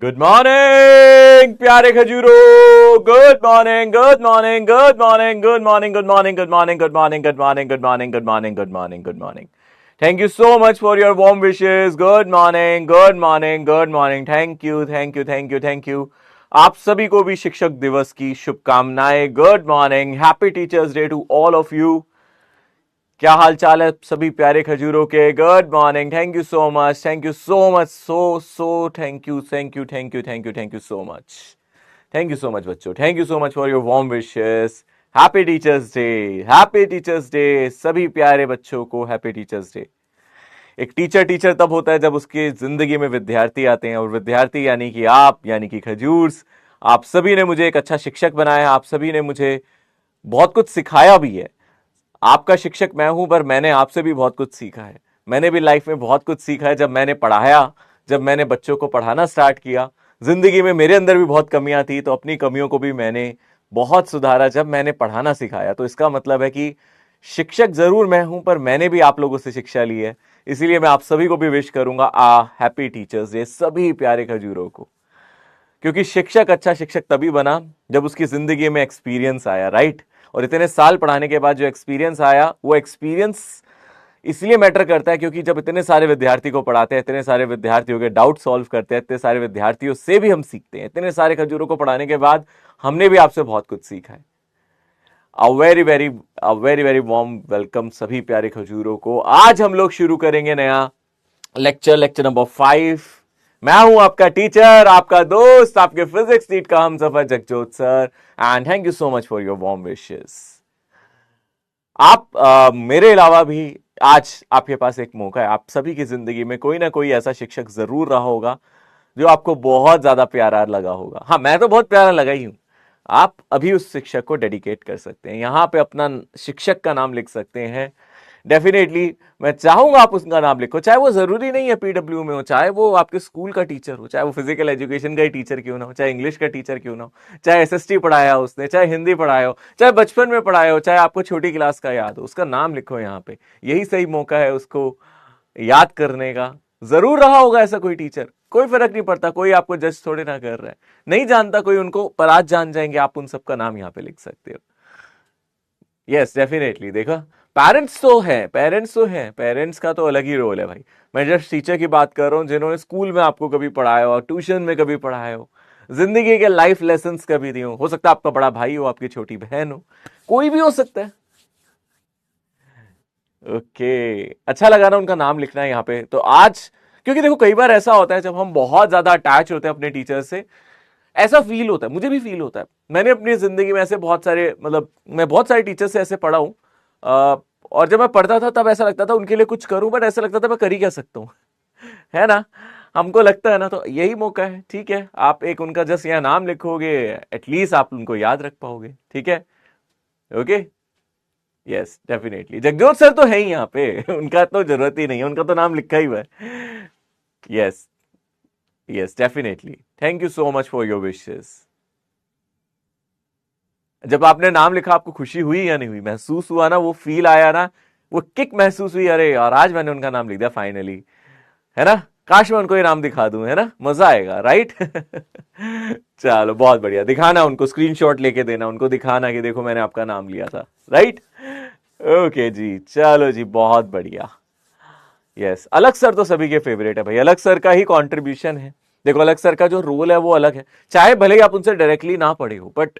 Good morning प्यारे खजूरो। Good morning good morning good morning good morning good morning good morning good morning good morning good morning good morning good morning good morning. Thank you so much for your warm wishes. Good morning good morning good morning. Thank you thank you thank you thank you. आप सभी को भी शिक्षक दिवस की शुभकामनाएं। Good morning, happy teachers day to all of you. क्या हाल चाल है सभी प्यारे खजूरों के। Good morning, thank you so much, thank you so much, so thank you thank you thank you thank you thank you so much. Thank you so much बच्चों, thank you so much for your warm wishes. Happy teachers day, happy teachers day सभी प्यारे बच्चों को। Happy teachers day. एक teacher teacher तब होता है जब उसकी जिंदगी में विद्यार्थी आते हैं, और विद्यार्थी यानी कि आप, यानी कि खजूर्स। आप सभी ने मुझे एक अच्छा शिक्षक बनाया, आप सभी ने मुझे बहुत कुछ सिखाया भी है। आपका शिक्षक मैं हूं, पर मैंने आपसे भी बहुत कुछ सीखा है। मैंने भी लाइफ में बहुत कुछ सीखा है जब मैंने पढ़ाया, जब मैंने बच्चों को पढ़ाना स्टार्ट किया। जिंदगी में मेरे अंदर भी बहुत कमियां थी, तो अपनी कमियों को भी मैंने बहुत सुधारा जब मैंने पढ़ाना सिखाया। तो इसका मतलब है कि शिक्षक जरूर मैं हूं, पर मैंने भी आप लोगों से शिक्षा ली है। इसीलिए मैं आप सभी को भी विश करूंगा हैप्पी टीचर्स डे सभी प्यारे खजूरों को। क्योंकि शिक्षक अच्छा शिक्षक तभी बना जब उसकी जिंदगी में एक्सपीरियंस आया, राइट। और इतने साल पढ़ाने के बाद जो एक्सपीरियंस आया, वो एक्सपीरियंस इसलिए मैटर करता है क्योंकि जब इतने सारे विद्यार्थी को पढ़ाते हैं, इतने सारे विद्यार्थियों के डाउट सॉल्व करते हैं, इतने सारे विद्यार्थियों से भी हम सीखते हैं। इतने सारे खजूरों को पढ़ाने के बाद हमने भी आपसे बहुत कुछ सीखा है। A very very a very very warm welcome सभी प्यारे खजूरों को। आज हम लोग शुरू करेंगे नया लेक्चर, लेक्चर नंबर 5। मैं हूं आपका टीचर, आपका दोस्त, आपके फिजिक्स टीट का Humsafar Jagjot sir. And thank you so much for your warm wishes. आप मेरे अलावा भी आज आपके पास एक मौका है। आप सभी की जिंदगी में कोई ना कोई ऐसा शिक्षक जरूर रहा होगा जो आपको बहुत ज्यादा प्यारा लगा होगा। हाँ, मैं तो बहुत प्यारा लगा ही हूं। आप अभी उस शिक्षक को डेडिकेट कर सकते हैं, यहां पे अपना शिक्षक का नाम लिख सकते हैं। डेफिनेटली मैं चाहूंगा आप उसका नाम लिखो, चाहे वो जरूरी नहीं है पीडब्ल्यू में हो, चाहे वो आपके स्कूल का टीचर हो, चाहे वो फिजिकल एजुकेशन का ही टीचर क्यों ना हो, चाहे इंग्लिश का टीचर क्यों ना हो, चाहे एसएसटी पढ़ाया हो उसने, चाहे हिंदी पढ़ाया हो, चाहे बचपन में पढ़ाया हो, चाहे आपको छोटी क्लास का याद हो, उसका नाम लिखो यहाँ पे। यही सही मौका है उसको याद करने का। जरूर रहा होगा ऐसा कोई टीचर, कोई फर्क नहीं पड़ता, कोई आपको जज थोड़े ना कर रहा है। नहीं जानता कोई उनको, पर आज जान जाएंगे। आप उन सबका नाम यहाँ पे लिख सकते हो। Yes definitely. देखा, पेरेंट्स तो है, पेरेंट्स तो है, पेरेंट्स का तो अलग ही रोल है भाई। मैं जस्ट टीचर की बात कर रहा हूँ जिन्होंने स्कूल में आपको कभी पढ़ाया हो, ट्यूशन में कभी पढ़ाया हो, जिंदगी के लाइफ लेसन्स कभी दिए हो सकता है आपका बड़ा भाई हो, आपकी छोटी बहन हो, कोई भी हो सकता है। ओके, अच्छा लगा ना उनका नाम लिखना है यहाँ पे। तो आज, क्योंकि देखो कई बार ऐसा होता है जब हम बहुत ज्यादा अटैच होते हैं अपने टीचर से, ऐसा फील होता है, मुझे भी फील होता है। मैंने अपनी जिंदगी में ऐसे बहुत सारे, मतलब मैं बहुत सारे टीचर से ऐसे पढ़ा हूं। और जब मैं पढ़ता था तब ऐसा लगता था उनके लिए कुछ करूं, बट ऐसा लगता था मैं कर ही क्या सकता हूं। है ना, हमको लगता है ना। तो यही मौका है, ठीक है। आप एक उनका जस्ट यहाँ नाम लिखोगे, एटलीस्ट आप उनको याद रख पाओगे, ठीक है। Okay, yes definitely. Jagjot sir तो है ही यहाँ पे उनका तो जरूरत ही नहीं है, उनका तो नाम लिखा ही हुआ है। Yes, yes definitely. Thank you so much for your wishes. जब आपने नाम लिखा आपको खुशी हुई या नहीं हुई, महसूस हुआ ना, वो फील आया ना, वो किक महसूस हुई, अरे यार आज मैंने उनका नाम लिख दिया फाइनली, है ना। काश मैं उनको ये नाम दिखा दूं, है ना, मजा आएगा, राइट। चलो बहुत बढ़िया, दिखाना उनको, स्क्रीनशॉट लेके देना उनको, दिखाना कि देखो मैंने आपका नाम लिया था, राइट। ओके जी, चलो जी, बहुत बढ़िया। यस, अलग सर तो सभी के फेवरेट है भाई, अलग सर का ही कंट्रीब्यूशन है। देखो अलग सर का जो रोल है वो अलग है, चाहे भले ही आप उनसे डायरेक्टली ना पढ़े हो, बट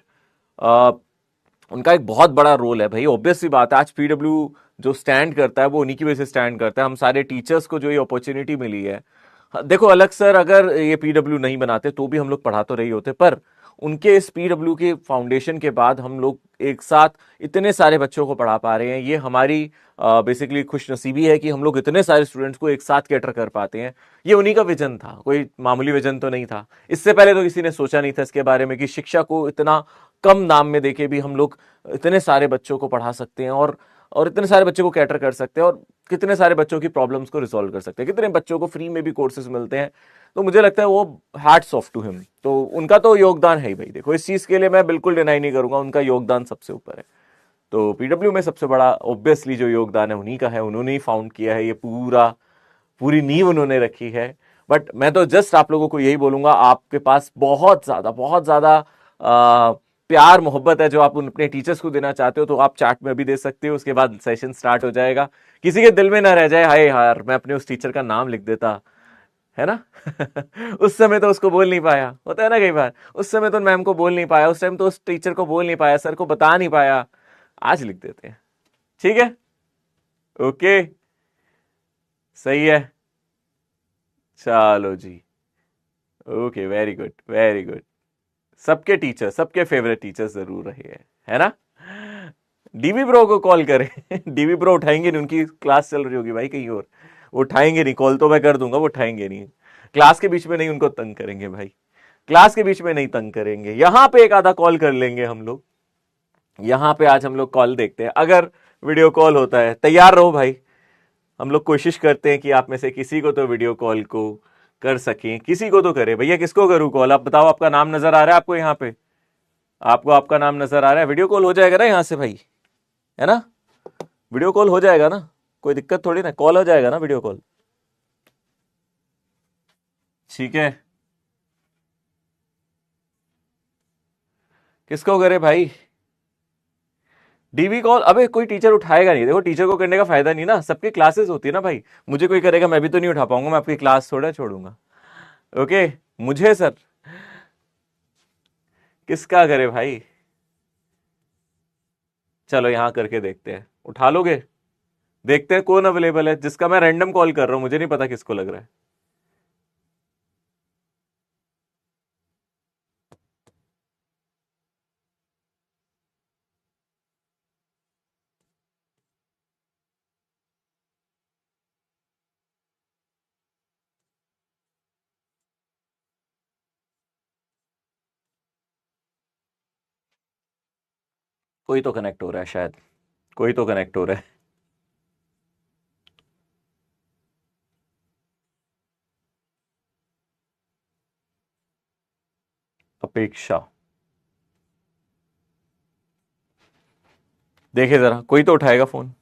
उनका एक बहुत बड़ा रोल है भाई। ऑब्वियस सी बात है, आज पीडब्ल्यू जो स्टैंड करता है वो उन्हीं की वजह से स्टैंड करता है। हम सारे टीचर्स को जो ये अपॉर्चुनिटी मिली है, देखो अलग सर अगर ये पीडब्ल्यू नहीं बनाते तो भी हम लोग पढ़ा तो रही होते, पर उनके इस पीडब्ल्यू के फाउंडेशन के बाद हम लोग एक साथ इतने सारे बच्चों को पढ़ा पा रहे हैं। ये हमारी बेसिकली खुशनसीबी है कि हम लोग इतने सारे स्टूडेंट्स को एक साथ कैटर कर पाते हैं। ये उन्हीं का विजन था, कोई मामूली विजन तो नहीं था। इससे पहले तो किसी ने सोचा नहीं था इसके बारे में कि शिक्षा को इतना कम दाम में देके भी हम लोग इतने सारे बच्चों को पढ़ा सकते हैं, और इतने सारे बच्चों को कैटर कर सकते हैं, और कितने सारे बच्चों की प्रॉब्लम्स को रिजॉल्व कर सकते हैं, कितने बच्चों को फ्री में भी कोर्सेज मिलते हैं। तो मुझे लगता है वो हैट्स ऑफ टू हिम। तो उनका तो योगदान है ही भाई। देखो इस चीज के लिए मैं बिल्कुल डिनाई नहीं करूंगा, उनका योगदान सबसे ऊपर है। तो पीडब्ल्यू में सबसे बड़ा ऑब्वियसली जो योगदान है उन्हीं का है, उन्होंने ही फाउंड किया है, ये पूरी नींव उन्होंने रखी है। बट मैं तो जस्ट आप लोगों को यही बोलूंगा, आपके पास बहुत ज्यादा प्यार मोहब्बत है जो आप अपने टीचर्स को देना चाहते हो, तो आप चैट में भी दे सकते हो, उसके बाद सेशन स्टार्ट हो जाएगा। किसी के दिल में ना रह जाए हाय यार मैं अपने उस टीचर का नाम लिख देता, है ना। उस समय तो उसको बोल नहीं पाया, होता है ना कई बार, उस समय तो मैम को बोल नहीं पाया, उस टाइम तो उस टीचर को बोल नहीं पाया, सर को बता नहीं पाया, आज लिख देते हैं। ठीक है, ओके, सही है, चलो जी, okay, very good very good. सबके टीचर, सबके फेवरेट टीचर जरूर रहे हैं, है ना। डीवी ब्रो को कॉल करें। डीवी ब्रो उठाएंगे नहीं, उनकी क्लास चल रही होगी भाई कहीं और, वो उठाएंगे नहीं, कॉल तो मैं कर दूंगा, वो उठाएंगे नहीं। क्लास के बीच में नहीं उनको तंग करेंगे भाई, क्लास के बीच में नहीं तंग करेंगे, यहां पे एक आधा कॉल कर लेंगे हम लोग। यहां पे आज हम लोग कॉल देखते हैं, अगर वीडियो कॉल होता है, तैयार रहो भाई। हम लोग कोशिश करते हैं कि आप में से किसी को तो वीडियो कॉल को कर सकें, किसी को तो करे। भैया किसको करूं कॉल, आप बताओ, आपका नाम नजर आ रहा है आपको यहाँ पे, आपको आपका नाम नजर आ रहा है, वीडियो कॉल हो जाएगा ना यहाँ से भाई, है ना, वीडियो कॉल हो जाएगा ना, कोई दिक्कत थोड़ी ना, कॉल हो जाएगा ना वीडियो कॉल। ठीक है, किसको करे भाई डीवी कॉल, अबे कोई टीचर उठाएगा नहीं, देखो टीचर को करने का फायदा नहीं ना, सबकी क्लासेस होती है ना भाई, मुझे कोई करेगा मैं भी तो नहीं उठा पाऊंगा, मैं आपकी क्लास थोड़ा छोड़ूंगा। ओके, मुझे सर किसका करे भाई, चलो यहां करके देखते हैं, उठा लोगे, देखते हैं कौन अवेलेबल है, जिसका मैं रैंडम कॉल कर रहा हूं, मुझे नहीं पता किसको लग रहा है। कोई तो कनेक्ट हो रहा है शायद, कोई तो कनेक्ट हो रहा है। अपेक्षा, देखे जरा, कोई तो उठाएगा फोन।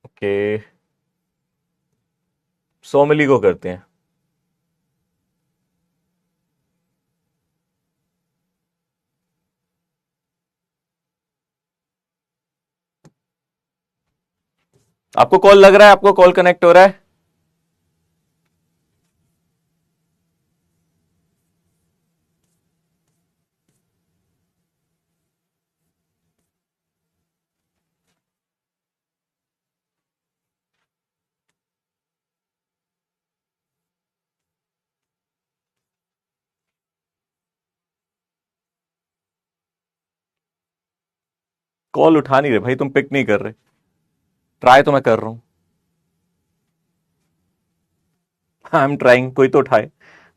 ओके, सोमली को करते हैं। आपको कॉल लग रहा है, आपको कॉल कनेक्ट हो रहा है। कॉल उठा नहीं रहे भाई, तुम पिक नहीं कर रहे, ट्राई तो मैं कर रहा हूं, आई एम ट्राइंग, कोई तो उठाए।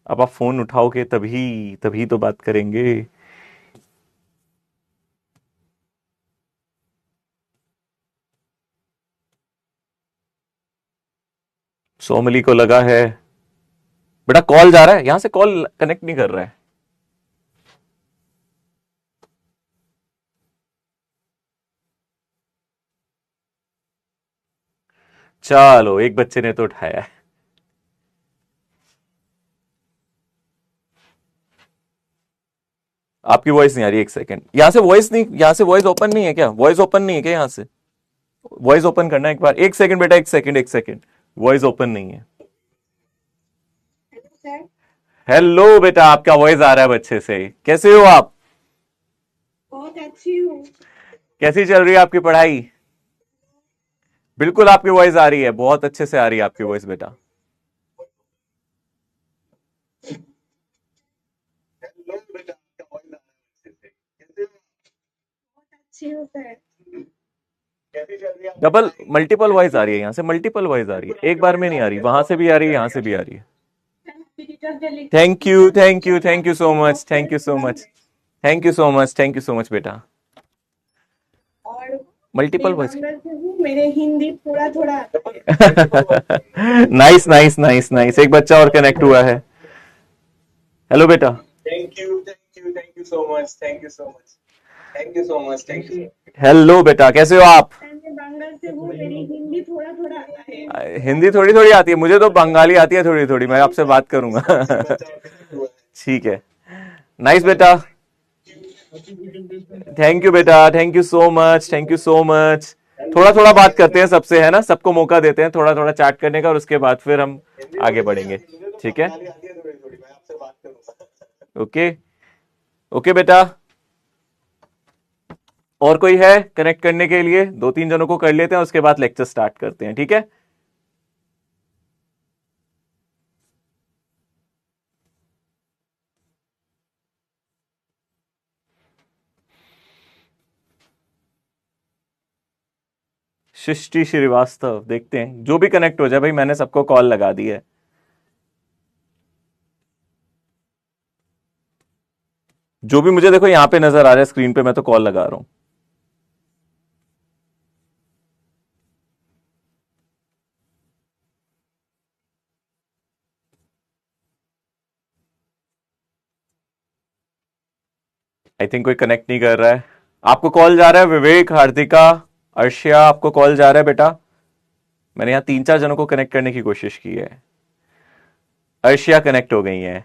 अब आप फोन उठाओगे तभी तभी तो बात करेंगे। सोमली को लगा है, बेटा कॉल जा रहा है, यहां से कॉल कनेक्ट नहीं कर रहा है। चलो एक बच्चे ने तो उठाया है। आपकी वॉइस नहीं आ रही, एक सेकंड, यहां से वॉइस नहीं, यहां से वॉइस ओपन नहीं है क्या, वॉइस ओपन नहीं है क्या, यहां से वॉइस ओपन करना है एक बार, एक सेकंड बेटा, एक सेकंड एक सेकंड, वॉइस ओपन नहीं है। हेलो बेटा, आपका वॉइस आ रहा है बच्चे से, कैसे हो आप, बहुत अच्छी हूँ। कैसी चल रही है आपकी पढ़ाई। बिल्कुल आपकी वॉइस आ रही है, बहुत अच्छे से आ रही है आपकी वॉइस बेटा। बहुत अच्छी हूँ सर। डबल मल्टीपल वॉइस आ रही है, यहां से मल्टीपल वॉइस आ रही है, एक बार में नहीं आ रही, वहां से भी आ रही है, यहां से भी आ रही है। Thank you thank you thank you so much, thank you so much, thank you so much, thank you so much बेटा। और मल्टीपल वॉइस। देवांगन से हूँ, मेरे हिंदी थोड़ा थोड़ा नाइस नाइस नाइस नाइस, एक बच्चा और कनेक्ट हुआ है। हेलो बेटा, Thank you so much. Thank you so much. Thank you so much, thank you. Hello बेटा, कैसे हो आप? मैं बंगाल से हूँ, मेरी हिंदी थोड़ा थोड़ा आता है। हिंदी थोड़ी थोड़ी आती है, मुझे तो बंगाली आती है थोड़ी थोड़ी, मैं आपसे बात करूंगा। ठीक है, नाइस बेटा, थैंक यू बेटा, thank you so much, thank you so much. थोड़ा थोड़ा बात करते हैं सबसे, है ना, सबको मौका देते हैं थोड़ा थोड़ा चैट करने का, और उसके बाद फिर हम आगे बढ़ेंगे। ठीक है, ओके, ओके बेटा। और कोई है कनेक्ट करने के लिए? दो तीन जनों को कर लेते हैं, उसके बाद लेक्चर स्टार्ट करते हैं, ठीक है। सृष्टि श्रीवास्तव, देखते हैं जो भी कनेक्ट हो जाए भाई, मैंने सबको कॉल लगा दी है। जो भी मुझे देखो यहां पे नजर आ रहा है स्क्रीन पे, मैं तो कॉल लगा रहा हूं। आई थिंक कोई कनेक्ट नहीं कर रहा है। आपको कॉल जा रहा है विवेक, हार्दिका, अर्शिया, आपको कॉल जा रहा है बेटा। मैंने यहां तीन चार जनों को कनेक्ट करने की कोशिश की है। अर्शिया कनेक्ट हो गई है।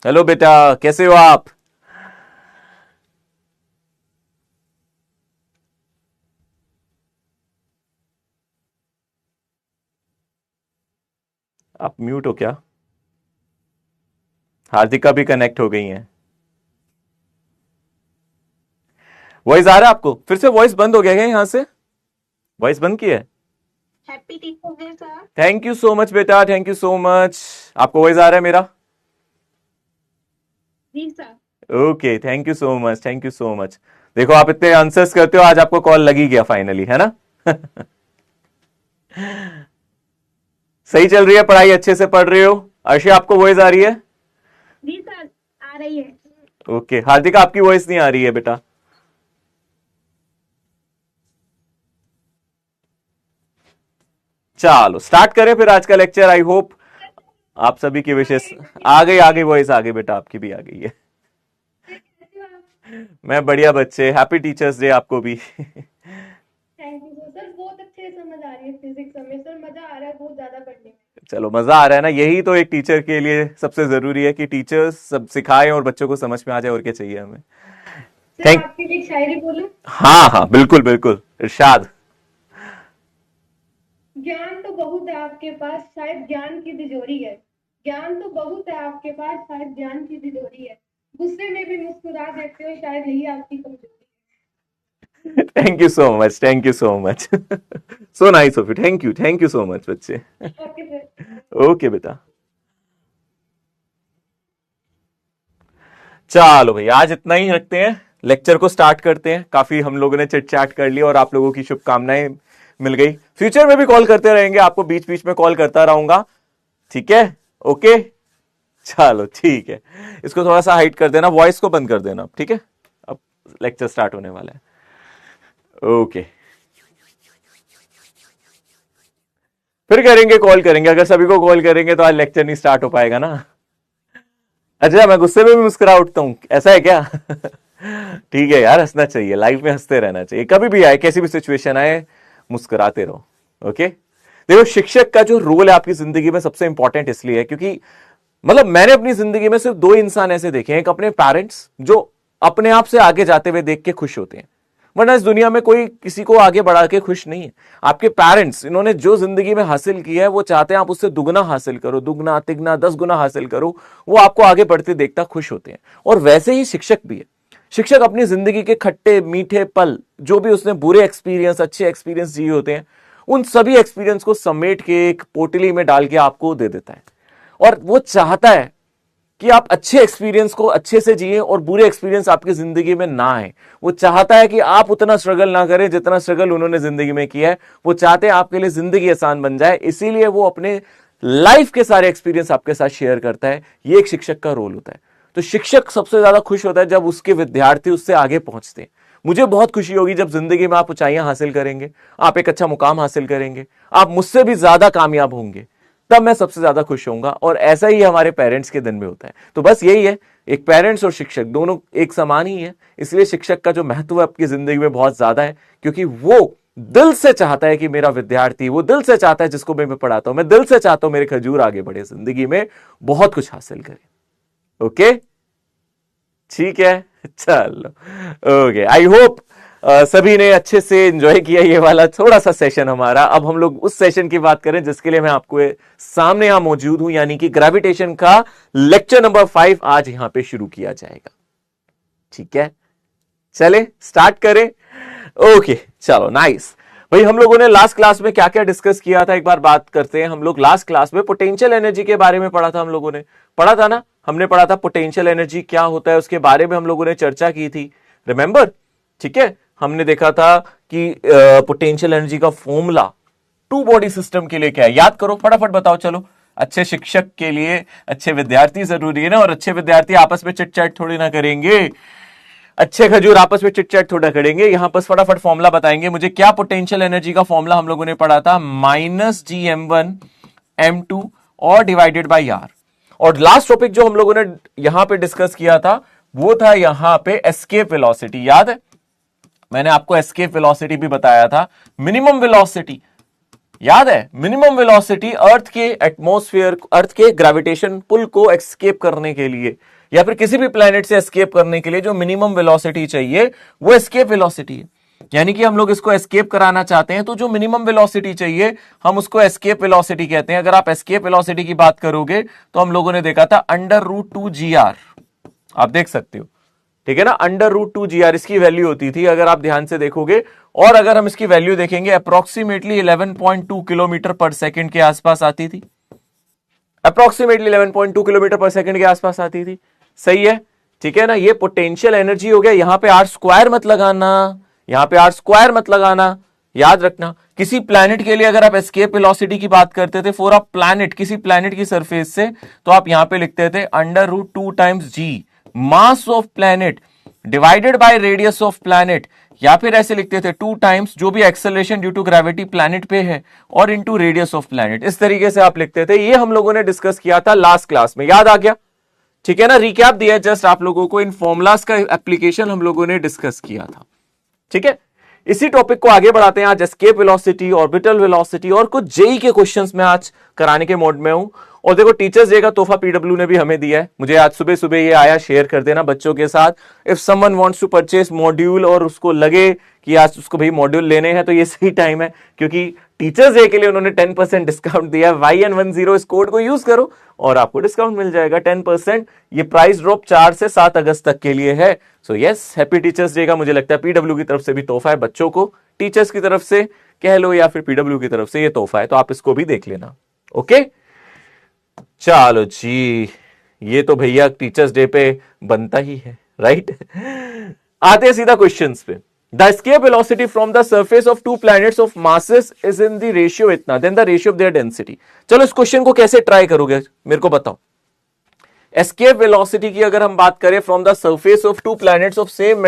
हेलो बेटा, कैसे हो आप? आप म्यूट हो क्या? हार्दिका भी कनेक्ट हो गई हैं। वॉइस आ रहा है आपको? फिर से वॉइस बंद हो गया है यहां से, वॉइस बंद की है। Happy teachers day sir. Thank you so much बेटा, थैंक यू सो मच। आपको वॉइस आ रहा है मेरा? जी sir. Okay, thank you so much, thank you so much. देखो आप इतने आंसर्स करते हो, आज आपको कॉल लगी गया फाइनली, है ना। सही चल रही है पढ़ाई, अच्छे से पढ़ रहे हो? अर्शिया आपको वॉइस आ रही है? जी सर, आ रही है। ओके, हार्दिका आपकी वॉइस नहीं आ रही है बेटा। चलो स्टार्ट करें फिर आज का लेक्चर। आई होप आप सभी की विशेष आ गई वॉइस आ गई बेटा, आपकी भी आ गई है। मैं बढ़िया बच्चे, हैप्पी टीचर्स डे आपको भी। थैंक यू सर, बहुत अच्छे से समझ आ रही है फिजिक्स में सर, मजा आ रहा है बहुत ज्यादा पढ़ने में। चलो मजा आ रहा है ना, यही तो एक टीचर के लिए सबसे जरूरी है कि टीचर्स सब सिखाएं और बच्चों को समझ में आ जाए, और क्या चाहिए हमें। सर थैंक आपके लिए एक शायरी बोलूं? हाँ हाँ बिल्कुल बिल्कुल, इरशाद। ज्ञान तो बहुत है आपके पास, शायद ज्ञान की तिजोरी है। ज्ञान तो बहुत है आपके पास, शायद ज्ञान की तिजोरी है। गुस्से में भी मुस्कुरा देते हो, शायद यही आपकी कमजोरी thank you so much, thank you so much. So nice of you, thank you so much बच्चे। है। Okay sir. ओके बेटा। चलो भाई, आज इतना ही रखते हैं, लेक्चर को स्टार्ट करते हैं। काफी हम लोगों ने चिट चैट कर लिया और आप लोगों की शुभकामनाएं मिल गई। फ्यूचर में भी कॉल करते रहेंगे, आपको बीच बीच में कॉल करता रहूंगा, ठीक है। ओके, चलो ठीक है। इसको थोड़ा सा हाइड कर देना, वॉइस को बंद कर देना, ठीक है। अब लेक्चर स्टार्ट होने वाला है। ओके, फिर करेंगे, कॉल करेंगे। अगर सभी को कॉल करेंगे तो आज लेक्चर नहीं स्टार्ट हो पाएगा ना। अच्छा, मैं गुस्से में भी मुस्कुरा उठता हूं, ऐसा है क्या? ठीक है यार, हंसना चाहिए, लाइफ में हंसते रहना चाहिए, कभी भी आए कैसी भी सिचुएशन आए मुस्कुराते रहो। ओके, देखो शिक्षक का जो रोल है आपकी जिंदगी में सबसे इंपॉर्टेंट इसलिए है क्योंकि मतलब मैंने अपनी जिंदगी में सिर्फ दो इंसान ऐसे देखे हैं, एक अपने पेरेंट्स जो अपने आप से आगे जाते हुए देख के खुश होते हैं, वरना इस दुनिया में कोई किसी को आगे बढ़ा के खुश नहीं है। आपके पेरेंट्स, इन्होंने जो जिंदगी में हासिल किया है वो चाहते हैं आप उससे दुगना हासिल करो, दुगना तिगना 10 गुना हासिल करो, वो आपको आगे बढ़ते देखता खुश होते हैं। और वैसे ही शिक्षक भी है। शिक्षक अपनी जिंदगी के खट्टे मीठे पल, जो भी उसने बुरे एक्सपीरियंस अच्छे एक्सपीरियंस जिए होते हैं, उन सभी एक्सपीरियंस को समेट के एक पोटली में डाल के आपको दे देता है। और वो चाहता है कि आप अच्छे एक्सपीरियंस को अच्छे से जिए और बुरे एक्सपीरियंस आपकी जिंदगी में ना आए। वो चाहता है कि आप उतना स्ट्रगल ना करें जितना स्ट्रगल उन्होंने जिंदगी में किया है। वो चाहते हैं आपके लिए जिंदगी आसान बन जाए, इसीलिए वो अपने लाइफ के सारे एक्सपीरियंस आपके साथ शेयर करता है। ये एक शिक्षक का रोल होता है। तो शिक्षक सबसे ज्यादा खुश होता है जब उसके विद्यार्थी उससे आगे पहुंचते हैं। मुझे बहुत खुशी होगी जब जिंदगी में आप ऊंचाइयां हासिल करेंगे, आप एक अच्छा मुकाम हासिल करेंगे, आप मुझसे भी ज्यादा कामयाब होंगे। तब मैं सबसे ज्यादा खुश होऊंगा। और ऐसा ही हमारे पेरेंट्स के दिन में होता है। तो बस यही है, एक पेरेंट्स और शिक्षक दोनों एक समान ही है, इसलिए शिक्षक का जो महत्व है आपकी जिंदगी में बहुत ज्यादा है, क्योंकि वो दिल से चाहता है कि मेरा विद्यार्थी, वो दिल से चाहता है जिसको मैं पढ़ाता हूं, मैं दिल से चाहता हूं मेरे खजूर आगे बढ़े, जिंदगी में बहुत कुछ हासिल करे। ओके, ठीक है, चलो, ओके। आई होप सभी ने अच्छे से एंजॉय किया ये वाला थोड़ा सा सेशन हमारा। अब हम लोग उस सेशन की बात करें जिसके लिए मैं आपको सामने यहां मौजूद हूं, यानी कि ग्रेविटेशन का लेक्चर नंबर 5 आज यहां पे शुरू किया जाएगा। ठीक है, चले स्टार्ट करें। ओके, चलो, नाइस। भाई हम लोगों ने लास्ट क्लास में क्या क्या डिस्कस किया था, एक बार बात करते हैं। हम लोग लास्ट क्लास में पोटेंशियल एनर्जी के बारे में पढ़ा था, हम लोगों ने पढ़ा था ना, हमने पढ़ा था पोटेंशियल एनर्जी क्या होता है, उसके बारे में हम लोगों ने चर्चा की थी, रिमेंबर? ठीक है, हमने देखा था कि पोटेंशियल एनर्जी का फॉर्मूला टू बॉडी सिस्टम के लिए क्या है, याद करो, फटाफट बताओ। चलो, अच्छे शिक्षक के लिए अच्छे विद्यार्थी जरूरी है ना, और अच्छे विद्यार्थी आपस में चिट चैट थोड़ी ना करेंगे, अच्छे खजूर आपस में चिट चैट थोड़ा करेंगे। यहां पर फटाफट फॉर्मूला बताएंगे मुझे, क्या पोटेंशियल एनर्जी का फॉर्मूला हम लोगों ने पढ़ा था, -GM1M2 और डिवाइडेड बाई आर। और लास्ट टॉपिक जो हम लोगों ने यहां पे डिस्कस किया था वो था यहां पे एस्केप वेलोसिटी, याद है? मैंने आपको एस्केप वेलोसिटी भी बताया था, मिनिमम वेलोसिटी, याद है? मिनिमम वेलोसिटी अर्थ के एटमॉस्फेयर, अर्थ के ग्रेविटेशन पुल को एस्केप करने के लिए, या फिर किसी भी प्लेनेट से एस्केप करने के लिए जो मिनिमम वेलोसिटी चाहिए वो एस्केप वेलोसिटी है। यानी कि हम लोग इसको एस्केप कराना चाहते हैं तो जो मिनिमम वेलोसिटी चाहिए हम उसको एस्केप वेलोसिटी कहते हैं। अगर आप एस्केप वेलोसिटी की बात करोगे तो हम लोगों ने देखा था √2gr, आप देख सकते हो, ठीक है ना, √2gr इसकी वैल्यू होती थी, अगर आप ध्यान से देखोगे। और अगर हम इसकी वैल्यू देखेंगे अप्रोक्सीमेटली 11.2 किलोमीटर पर सेकेंड के आसपास आती थी, अप्रोक्सीमेटली 11.2 किलोमीटर पर सेकेंड के आसपास आती थी। सही है, ठीक है ना, ये पोटेंशियल एनर्जी हो गया। यहां पे आर स्क्वायर मत लगाना, यहां पे आर स्क्वायर मत लगाना, याद रखना। किसी प्लैनेट के लिए अगर आप एस्केप वेलोसिटी की बात करते थे फॉर अ प्लैनेट, किसी प्लैनेट की सरफेस से, तो आप यहां पे लिखते थे √2 times g, mass of planet divided by radius of planet, या फिर ऐसे लिखते थे 2 टाइम्स जो भी acceleration due to gravity planet पे है और इनटू रेडियस ऑफ प्लैनेट। इस तरीके से आप लिखते थे। ये हम लोगों ने डिस्कस किया था लास्ट क्लास में, याद आ गया? ठीक है ना, रिकैप दिया जस्ट आप लोगों को, इन फॉर्मुलास का एप्लीकेशन हम लोगों ने डिस्कस किया था। ठीक है, इसी टॉपिक को आगे बढ़ाते हैं। आज एस्केप वेलोसिटी, ऑर्बिटल वेलोसिटी और कुछ जेई के क्वेश्चंस में आज कराने के मोड में हूं। और देखो, टीचर्स डे का तोहफा पीडब्ल्यू ने भी हमें दिया है, मुझे आज सुबह सुबह ये आया, शेयर कर देना बच्चों के साथ। If someone wants to purchase module और उसको लगे कि आज उसको भाई मॉड्यूल लेने हैं तो ये सही टाइम है, क्योंकि टीचर्स डे के लिए उन्होंने 10% डिस्काउंट दिया है। YN10 इस कोड को यूज करो और आपको डिस्काउंट मिल जाएगा 10%। ये प्राइस ड्रॉप 4 से 7 अगस्त तक के लिए है। So yes, happy teachers day का मुझे लगता है पीडब्ल्यू की तरफ से भी तोहफा है बच्चों को, टीचर्स की तरफ से कह लो या फिर पीडब्ल्यू की तरफ से ये तोहफा है, तो आप इसको भी देख लेना। ओके, चलो जी, ये तो भैया टीचर्स डे पे बनता ही है, राइट? आते हैं सीधा क्वेश्चंस पे। The escape velocity from the surface of two planets of masses is in the ratio इतना, then the ratio of their density. चलो इस क्वेश्चन को कैसे ट्राई करोगे मेरे को बताओ। एस्केप वेलोसिटी की अगर हम बात करें from the surface of two planets of same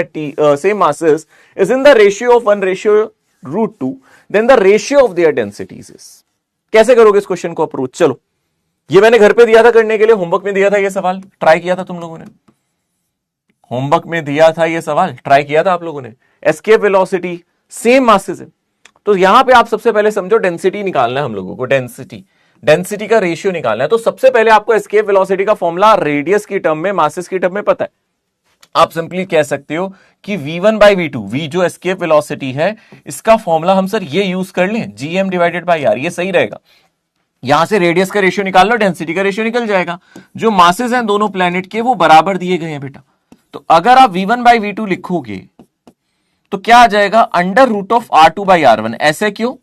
masses is in the ratio of 1:√2, then the ratio of their densities is. कैसे करोगे इस क्वेश्चन को अप्रोच? चलो, ये मैंने घर पे दिया था करने के लिए, होमवर्क में दिया था ये सवाल, ट्राई किया था तुम लोगों ने, होमवर्क में दिया था ये सवाल, ट्राई किया था आप लोगों ने। एस्केप वेलोसिटी सेम मासेस है, तो यहां पे आप सबसे पहले समझो डेंसिटी निकालना है हम लोगों को, डेंसिटी का रेशियो निकालना है। तो सबसे पहले आपको एस्केप वेलोसिटी का फॉर्मूला रेडियस की टर्म में, मासेस की टर्म में पता है। आप सिंपली कह सकते हो कि v1/v2, v जो एस्केप वेलोसिटी है इसका फॉर्मूला हम सर ये यूज कर लें, gm डिवाइडेड बाई r, ये सही रहेगा। यहां से रेडियस का रेशियो निकाल लो, डेंसिटी का रेशियो निकल जाएगा। जो मासेस हैं दोनों प्लेनेट के वो बराबर दिए गए हैं बेटा, तो अगर आप v1/v2 लिखोगे तो क्या आ जाएगा, √r2/r1। ऐसे क्यों?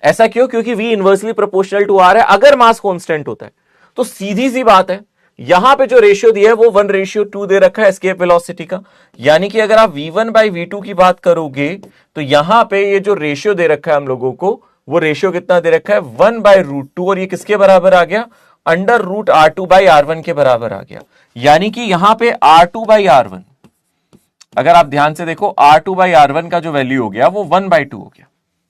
ऐसा क्यों? क्योंकि v inversely proportional to r है अगर मास कांस्टेंट होता है। तो सीधी सी बात है, यहां पे जो रेशियो दिया है वो 1:2 दे रखा है एस्केप वेलोसिटी का, यानी कि अगर आप v1/v2 की बात करोगे तो यहां पे ये जो रेशियो दे रखा है हम लोगों को, वो रेशियो कितना दे रखा है, 1/√2, और ये किसके बराबर आ गया, √r2/r1 के बराबर आ गया। यानी कि यहां पे r2/r1, अगर आप ध्यान से देखो r2/r1 का जो वैल्यू हो गया वो 1/2 हो गया।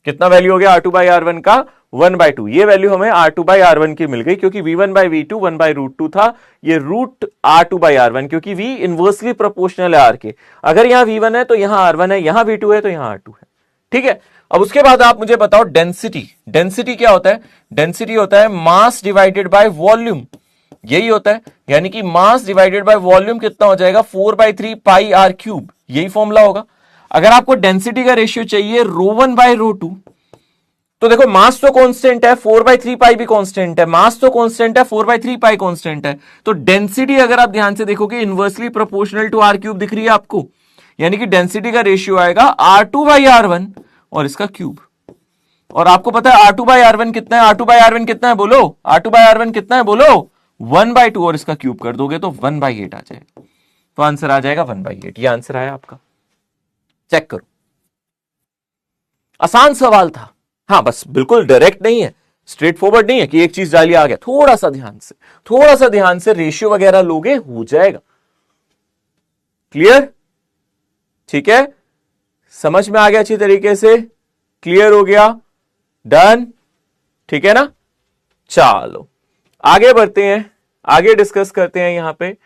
कितना वैल्यू हो गया R2 बाई R1 का 1/2। ये वैल्यू हमें R2 बाई R1 की मिल गई क्योंकि V1 बाई V2 1/√2 था, ये रूट R2 बाई R1 क्योंकि V इनवर्सली प्रोपोर्शनल है R के। अगर यहां V1 है तो यहां R1 है, यहां V2 है तो यहां R2 है। ठीक है, अब उसके बाद आप मुझे बताओ डेंसिटी। डेंसिटी क्या होता है? डेंसिटी होता है मास डिवाइडेड बाय वॉल्यूम, यही होता है। यानी कि मास डिवाइडेड बाय वॉल्यूम कितना हो जाएगा? 4/3 पाई R क्यूब, यही फॉर्मूला होगा। अगर आपको डेंसिटी का रेशियो चाहिए ρ1 बाय ρ2, तो देखो मास तो कांस्टेंट है, 4/3 पाई भी कांस्टेंट है, मास तो कांस्टेंट है, 4/3 पाई कांस्टेंट है, तो डेंसिटी अगर आप ध्यान से देखोगे inversely proportional to R cube दिख रही है आपको। यानी कि डेंसिटी का रेशियो आएगा R2 बाई R1 और इसका क्यूब। और आपको पता है R2 बाई R1 कितना है? R2 बाई R1 कितना है बोलो? R2 बाई R1 कितना है बोलो? 1/2 और इसका क्यूब कर दोगे तो 1/8 आ जाएगा। तो आंसर आ जाएगा 1/8। ये आंसर आया आपका, चेक करो। आसान सवाल था। हाँ, बस बिल्कुल डायरेक्ट नहीं है, स्ट्रेट फॉरवर्ड नहीं है कि एक चीज डालिए आ गया। थोड़ा सा ध्यान से रेशियो वगैरह लोगे हो जाएगा। क्लियर? ठीक है, समझ में आ गया अच्छी तरीके से? क्लियर हो गया? डन? ठीक है ना? चलो आगे बढ़ते हैं, आगे डिस्कस करते हैं। यहां पे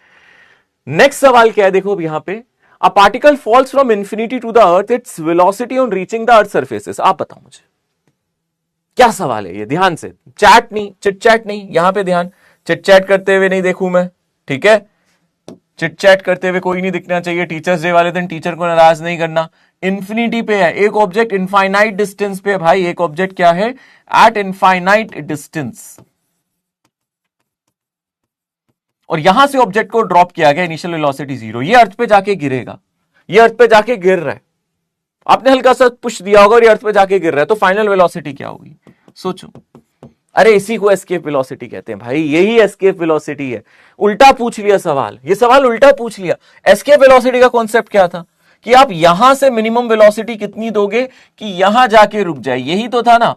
नेक्स्ट सवाल क्या है, देखो यहां पे a particle falls from infinity to the earth, its velocity on reaching the earth surfaces. आप बताओ मुझे क्या सवाल है ये, ध्यान से। चैट नहीं, चिट चैट नहीं, यहां पे ध्यान। चिट चैट करते हुए नहीं देखूं मैं, ठीक है? चिट चैट करते हुए कोई नहीं दिखना चाहिए। टीचर्स डे वाले दिन टीचर को नाराज नहीं करना। इंफिनिटी पे है, एक ऑब्जेक्ट इनफाइनाइट डिस्टेंस पे है भाई। एक ऑब्जेक्ट क्या है? Eight infinite distance. और यहां से ऑब्जेक्ट को ड्रॉप किया गया, इनिशियल वेलोसिटी 0। ये अर्थ पे जाके गिरेगा, ये अर्थ पे जाके गिर रहा है। आपने हल्का सा पुश दिया होगा और ये अर्थ पे जाके गिर रहा है, तो फाइनल वेलोसिटी क्या होगी? सोचो। अरे इसी को एस्केप वेलोसिटी कहते हैं भाई, यही एस्केप वेलोसिटी है। उल्टा पूछ लिया सवाल, ये सवाल उल्टा पूछ लिया। एस्केप वेलोसिटी का कॉन्सेप्ट क्या था? कि आप यहां से मिनिमम वेलोसिटी कितनी दोगे कि यहां जाके रुक जाए। यही तो था ना,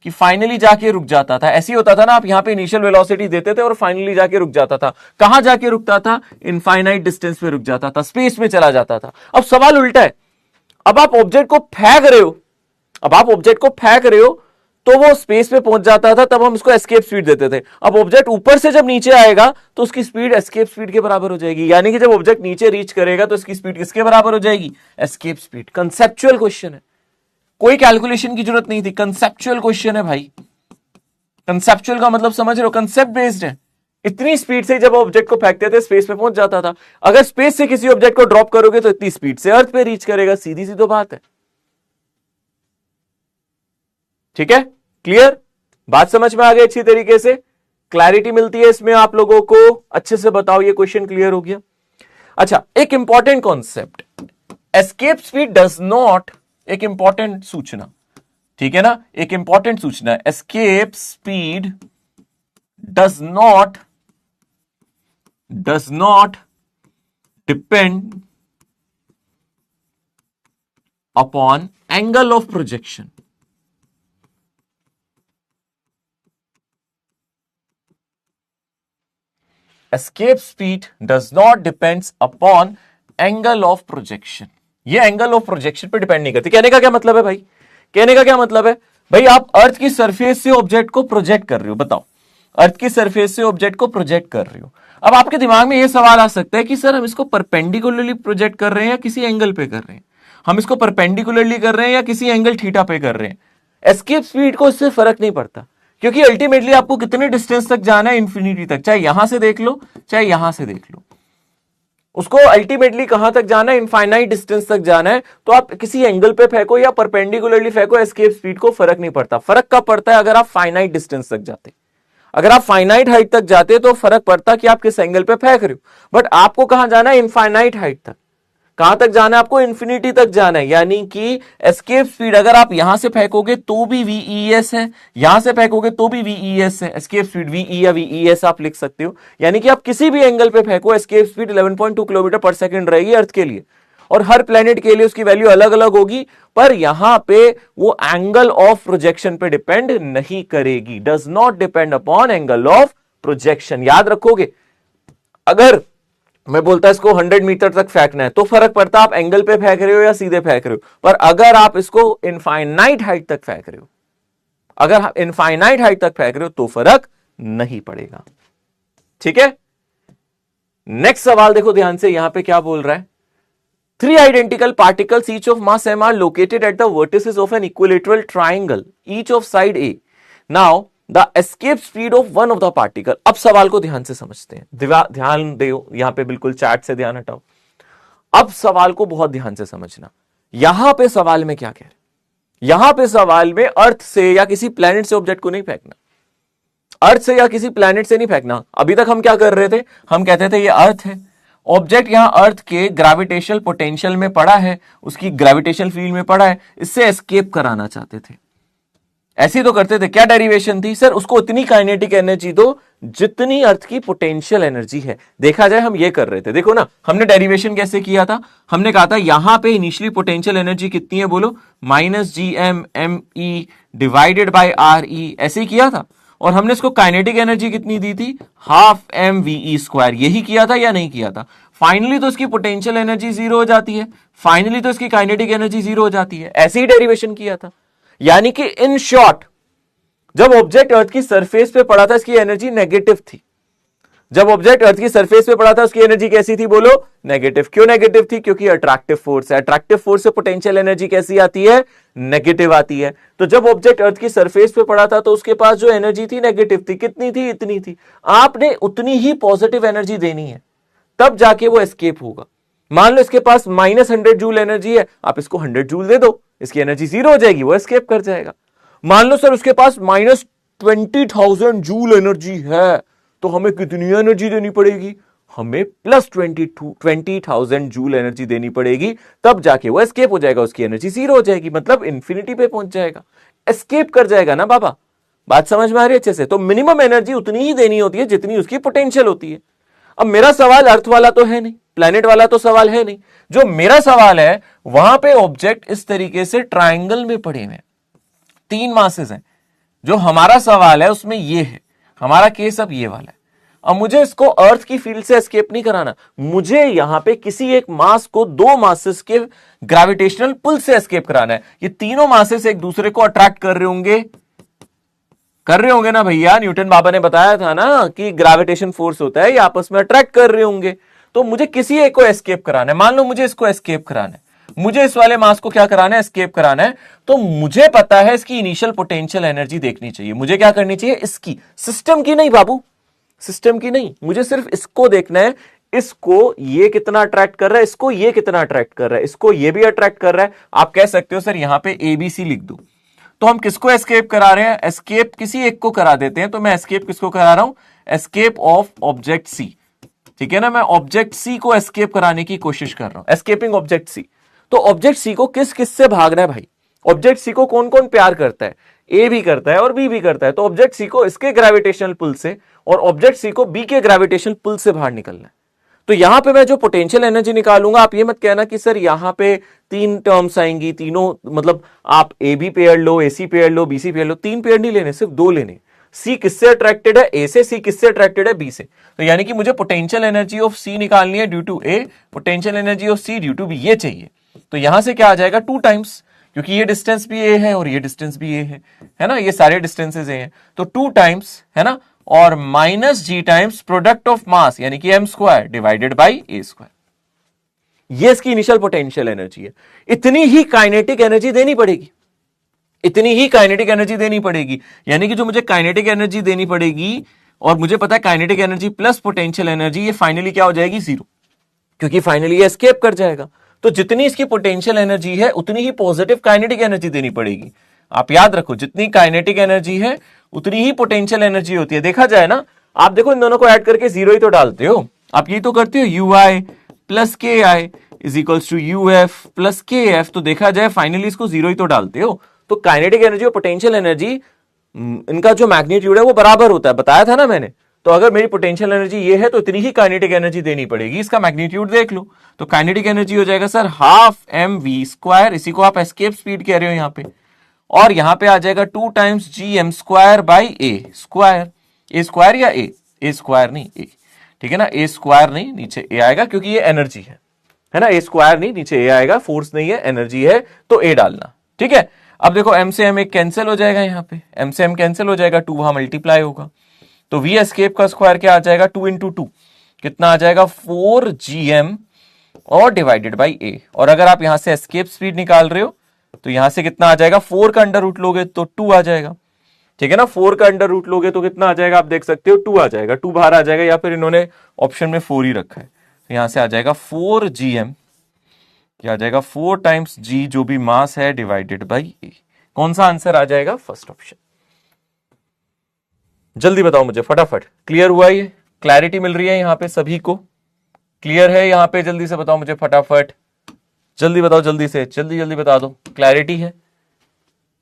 कि फाइनली जाके रुक जाता था। ऐसे ही होता था ना, आप यहां पे इनिशियल वेलोसिटी देते थे और फाइनली जाके रुक जाता था। कहां जाके रुकता था? इनफाइनाइट डिस्टेंस पे रुक जाता था, स्पेस में चला जाता था। अब सवाल उल्टा है। अब आप ऑब्जेक्ट को फेंक रहे हो, तो वो स्पेस में पहुंच जाता था, तब हम उसको एस्केप स्पीड देते थे। अब ऑब्जेक्ट ऊपर से जब नीचे आएगा तो उसकी स्पीड एस्केप स्पीड के बराबर हो जाएगी। यानी कि जब ऑब्जेक्ट नीचे रीच करेगा तो इसकी स्पीड किसके बराबर हो जाएगी? Escape speed. कंसेप्चुअल क्वेश्चन है, कोई कैलकुलेशन की जरूरत नहीं थी। कंसेप्चुअल क्वेश्चन है भाई। कंसेप्चुअल का मतलब समझ रहे हो? कंसेप्ट बेस्ड है। इतनी स्पीड से जब ऑब्जेक्ट को फेंकते थे स्पेस में पहुंच जाता था। अगर स्पेस से किसी ऑब्जेक्ट को ड्रॉप करोगे तो इतनी स्पीड से अर्थ पे रीच करेगा। सीधी सी तो बात है। ठीक है, क्लियर? बात समझ में आ गई अच्छी तरीके से? क्लैरिटी मिलती है इसमें आप लोगों को? अच्छे से बताओ, ये क्वेश्चन क्लियर हो गया? अच्छा, एक important concept, escape speed does not, एक इंपॉर्टेंट सूचना, ठीक है ना? एक इंपॉर्टेंट सूचना, escape speed does not depend upon angle of projection. Escape speed does not depends upon angle of projection. ये एंगल ऑफ प्रोजेक्शन पे डिपेंड नहीं करती। कहने का क्या मतलब है भाई? कहने का क्या मतलब है भाई? आप अर्थ की सरफेस से ऑब्जेक्ट को प्रोजेक्ट कर रहे हो, बताओ, अर्थ की सरफेस से ऑब्जेक्ट को प्रोजेक्ट कर रहे हो। अब आपके दिमाग में यह सवाल आ सकता है कि सर हम इसको परपेंडिकुलरली प्रोजेक्ट कर रहे हैं या किसी एंगल पे कर रहे हैं? हम इसको परपेंडिकुलरली कर रहे हैं या किसी एंगल थीटा पे कर रहे हैं? एस्केप स्पीड को इससे फर्क नहीं पड़ता, क्योंकि अल्टीमेटली आपको कितने डिस्टेंस तक जाना है? इंफिनिटी तक। चाहे यहां से देख लो चाहे यहां से देख लो, उसको अल्टीमेटली कहां तक जाना है? इनफाइनाइट डिस्टेंस तक जाना है। तो आप किसी एंगल पे फेंको या परपेंडिकुलरली फेंको, एस्केप स्पीड को फर्क नहीं पड़ता। फर्क कब पड़ता है? अगर आप फाइनाइट डिस्टेंस तक जाते, अगर आप फाइनाइट हाइट तक जाते तो फर्क पड़ता कि आप किस एंगल पे फेंक रहे हो। बट आपको कहां जाना है? इनफाइनाइट हाइट तक। कहां तक जाना है आपको? इन्फिनिटी तक जाना है। यानी कि एस्केप स्पीड अगर आप यहां से फेंकोगे तो भी VES है, यहां से फेंकोगे तो भी VES है। एस्केप स्पीड VE या VES आप लिख सकते हो। यानी कि आप किसी भी एंगल पे फेंको, एस्केप स्पीड 11.2 किलोमीटर पर सेकंड रहेगी अर्थ के लिए, और हर प्लेनेट के लिए उसकी वैल्यू अलग अलग होगी। पर यहां पे वो एंगल ऑफ प्रोजेक्शन पे डिपेंड नहीं करेगी। Does not depend upon angle of projection. याद रखोगे, अगर मैं बोलता इसको 100 मीटर तक फेंकना है, तो फर्क पड़ता आप एंगल पे फेंक रहे हो या सीधे फेंक रहे हो। पर अगर आप इसको इनफाइनाइट हाइट तक फेंक रहे हो, अगर आप इनफाइनाइट हाइट तक फेंक रहे हो तो फर्क नहीं पड़ेगा। ठीक है, नेक्स्ट सवाल देखो ध्यान से, यहां पे क्या बोल रहा है। 3 identical particles each of mass m are located at the vertices of an equilateral triangle each of side A. Now the escape speed of one of the particle. अब सवाल को ध्यान से समझते हैं, ध्यान दो यहां पे, बिल्कुल चैट से ध्यान हटाओ। अब सवाल को बहुत ध्यान से समझना। यहां पे सवाल में क्या कह रहे, यहां पे सवाल में अर्थ से या किसी प्लेनेट से ऑब्जेक्ट को नहीं फेंकना, अर्थ से या किसी प्लेनेट से नहीं फेंकना। अभी तक हम क्या कर रहे थे, हम कहते थे ये अर्थ है, ऑब्जेक्ट यहां अर्थ के ग्रेविटेशनल पोटेंशियल में पड़ा है, उसकी ग्रेविटेशनल फील्ड में पड़ा है, इससे एस्केप कराना चाहते थे। ऐसे ही तो करते थे। क्या डेरिवेशन थी सर, उसको उतनी काइनेटिक एनर्जी दो जितनी अर्थ की पोटेंशियल एनर्जी है। देखा जाए हम ये कर रहे थे, देखो ना हमने डेरिवेशन कैसे किया था, हमने कहा था यहां पे इनिशियली पोटेंशियल एनर्जी कितनी है बोलो, -gm_me डिवाइडेड बाय re, ऐसे ही किया था। और हमने इसको काइनेटिक एनर्जी कितनी दी थी, 12mve²। यही किया था या नहीं किया था। फाइनली तो इसकी पोटेंशियल एनर्जी जीरो हो जाती है, फाइनली तो इसकी काइनेटिक एनर्जी जीरो हो जाती है। ऐसे ही डेरिवेशन किया था। यानी कि इन शॉर्ट, जब ऑब्जेक्ट अर्थ की सरफेस पे पड़ा था इसकी एनर्जी नेगेटिव थी। जब ऑब्जेक्ट अर्थ की सरफेस पे पड़ा था उसकी एनर्जी कैसी थी बोलो, नेगेटिव। क्यों नेगेटिव थी, क्योंकि अट्रैक्टिव फोर्स है। अट्रैक्टिव फोर्स से पोटेंशियल एनर्जी कैसी आती है, नेगेटिव आती है। तो जब ऑब्जेक्ट अर्थ की सरफेस पे पड़ा था तो उसके पास जो एनर्जी थी नेगेटिव थी। कितनी थी, इतनी थी। आपने उतनी ही पॉजिटिव एनर्जी देनी है, तब जाके वो एस्केप होगा। मान लो इसके पास -100 जूल एनर्जी है, आप इसको 100 जूल दे दो, इसकी एनर्जी जीरो हो जाएगी, वो एस्केप कर जाएगा। मान लो सर उसके पास -20,000 जूल एनर्जी है, तो हमें कितनी एनर्जी देनी पड़ेगी, हमें +20,000 जूल एनर्जी देनी पड़ेगी, तब जाके वो एस्केप हो जाएगा, उसकी एनर्जी जीरो हो जाएगी, मतलब इंफिनिटी पे पहुंच जाएगा, एस्केप कर जाएगा ना बाबा। बात समझ में आ रही है अच्छे से। तो मिनिमम एनर्जी उतनी ही देनी होती है जितनी उसकी पोटेंशियल होती है। अब मेरा सवाल अर्थ वाला तो है नहीं, प्लेनेट वाला तो सवाल है नहीं। जो मेरा सवाल है वहां पे ऑब्जेक्ट इस तरीके से ट्राइंगल में पड़े हुए हैं, 3 मासेस हैं। जो हमारा सवाल है उसमें ये है, हमारा केस अब ये वाला है। अब मुझे इसको अर्थ की फील्ड से एस्केप नहीं कराना, मुझे यहां पे किसी एक मास को 2 मासेस के ग्रेविटेशनल पुल से एस्केप कराना है। ये तीनों मासेस एक दूसरे को अट्रैक्ट कर रहे होंगे ना भैया। न्यूटन बाबा ने बताया था ना कि ग्रेविटेशन फोर्स होता है, ये आपस में अट्रैक्ट कर रहे होंगे। तो मुझे किसी एक को एस्केप कराना है। मान लो मुझे इसको एस्केप कराना है, मुझे इस वाले मास को क्या कराना है, एस्केप कराना है। तो मुझे पता है इसकी इनिशियल पोटेंशियल एनर्जी देखनी चाहिए। मुझे क्या करनी चाहिए, इसकी, सिस्टम की नहीं बाबू, सिस्टम की नहीं, मुझे सिर्फ इसको देखना है। इसको ये कितना अट्रैक्ट कर रहा है, इसको ये कितना अट्रैक्ट कर रहा है, इसको ये भी अट्रैक्ट कर रहा है। आप कह सकते हो सर यहां पे ABC लिख दो। तो हम किसको एस्केप करा रहे हैं, एस्केप किसी एक को करा देते हैं। तो मैं एस्केप किसको करा रहा हूं, एस्केप ऑफ ऑब्जेक्ट C। ठीक है ना, मैं ऑब्जेक्ट C को एस्केप कराने की कोशिश कर रहा हूं, एस्केपिंग ऑब्जेक्ट C। तो ऑब्जेक्ट C को किस किस से भागना है भाई, ऑब्जेक्ट C को कौन कौन प्यार करता है, A भी करता है और B भी करता है। तो ऑब्जेक्ट C को इसके ग्रेविटेशनल पुल से और ऑब्जेक्ट C को B के ग्रेविटेशनल पुल से बाहर निकलना है। तो यहां पे मैं जो पोटेंशियल एनर्जी निकालूंगा, आप ये मत कहना कि सर यहां पे 3 टर्म्स आएंगी, तीनों मतलब आप AB पेयर लो, AC पेयर लो, BC पेयर लो। 3 पेयर नहीं लेने, सिर्फ 2 लेने। C किससे अट्रैक्टेड है, A से, C किससे अट्रैक्टेड है, B से। तो यानी कि मुझे पोटेंशियल एनर्जी ऑफ C निकालनी है due to A, potential energy of C due to B, ये चाहिए। तो यहां से क्या आ जाएगा, 2 टाइम्स, क्योंकि ये डिस्टेंस भी A है और ये डिस्टेंस भी A है ना, ये सारे डिस्टेंसेज A हैं। तो 2 टाइम्स है ना, और -g times product of mass यानी कि m² डिवाइडेड बाई A²। ये इसकी इनिशियल पोटेंशियल एनर्जी है। इतनी ही काइनेटिक एनर्जी देनी पड़ेगी, इतनी ही काइनेटिक एनर्जी देनी पड़ेगी। यानी कि जो मुझे काइनेटिक एनर्जी देनी पड़ेगी, और मुझे पता है kinetic energy plus potential energy, ये फाइनली क्या हो जाएगी, 0, क्योंकि फाइनली ये एस्केप कर जाएगा। तो जितनी इसकी पोटेंशियल एनर्जी है उतनी ही पॉजिटिव काइनेटिक एनर्जी देनी पड़ेगी। आप याद रखो, जितनी काइनेटिक एनर्जी है उतनी ही पोटेंशियल एनर्जी होती है। देखा जाए ना, आप देखो इन दोनों को ऐड करके 0 ही तो डालते हो, आप यही तो करते हो, ui plus KI is equals to UF plus KF। तो देखा जाए फाइनली इसको 0 ही तो डालते हो। तो काइनेटिक एनर्जी और पोटेंशियल एनर्जी, इनका जो मैग्नीट्यूड है वो बराबर होता है, बताया था ना मैंने। तो अगर मेरी पोटेंशियल एनर्जी ये है तो इतनी ही काइनेटिक एनर्जी देनी पड़ेगी। इसका मैग्नीट्यूड देख लो, तो काइनेटिक एनर्जी हो जाएगा सर 12mv², इसी को आप एस्केप स्पीड कह रहे हो यहां पे, और यहां पे आ जाएगा 2 टाइम्स gm² बाई A² या A² नहीं A, ठीक है ना, ए स्क्वायर नहीं, नीचे ए आएगा क्योंकि ये एनर्जी है ना, ए स्क्वायर नहीं, नीचे ए आएगा, फोर्स नहीं है, एनर्जी है, तो ए डालना। ठीक है, अब देखो एम से एम एक कैंसिल हो जाएगा, यहाँ पे एम से एम कैंसिल हो जाएगा, 2 वहां मल्टीप्लाई होगा, तो वी एस्केप का स्क्वायर क्या आ जाएगा, 2 इंटू 2 कितना आ जाएगा 4gm और डिवाइडेड बाई ए। और अगर आप यहां से एस्केप स्पीड निकाल रहे हो तो यहां से कितना आ जाएगा, 4 का अंडर रूट लोगे तो 2 आ जाएगा। ठीक है ना, 4 का अंडर रूट लोगे तो कितना आ जाएगा, आप देख सकते हो 2 आ जाएगा, 2 बाहर आ जाएगा, या फिर इन्होंने ऑप्शन में 4 ही रखा है, तो यहां से आ जाएगा 4gm, क्या आ जाएगा 4 टाइम्स g जो भी मास है डिवाइडेड बाई ए। कौन सा आंसर आ जाएगा, फर्स्ट ऑप्शन। जल्दी बताओ मुझे फटाफट, क्लियर हुआ, ये क्लैरिटी मिल रही है यहां पे सभी को, क्लियर है यहां पे, जल्दी से बताओ मुझे फटाफट, जल्दी बताओ, जल्दी से, जल्दी जल्दी बता दो, क्लैरिटी है,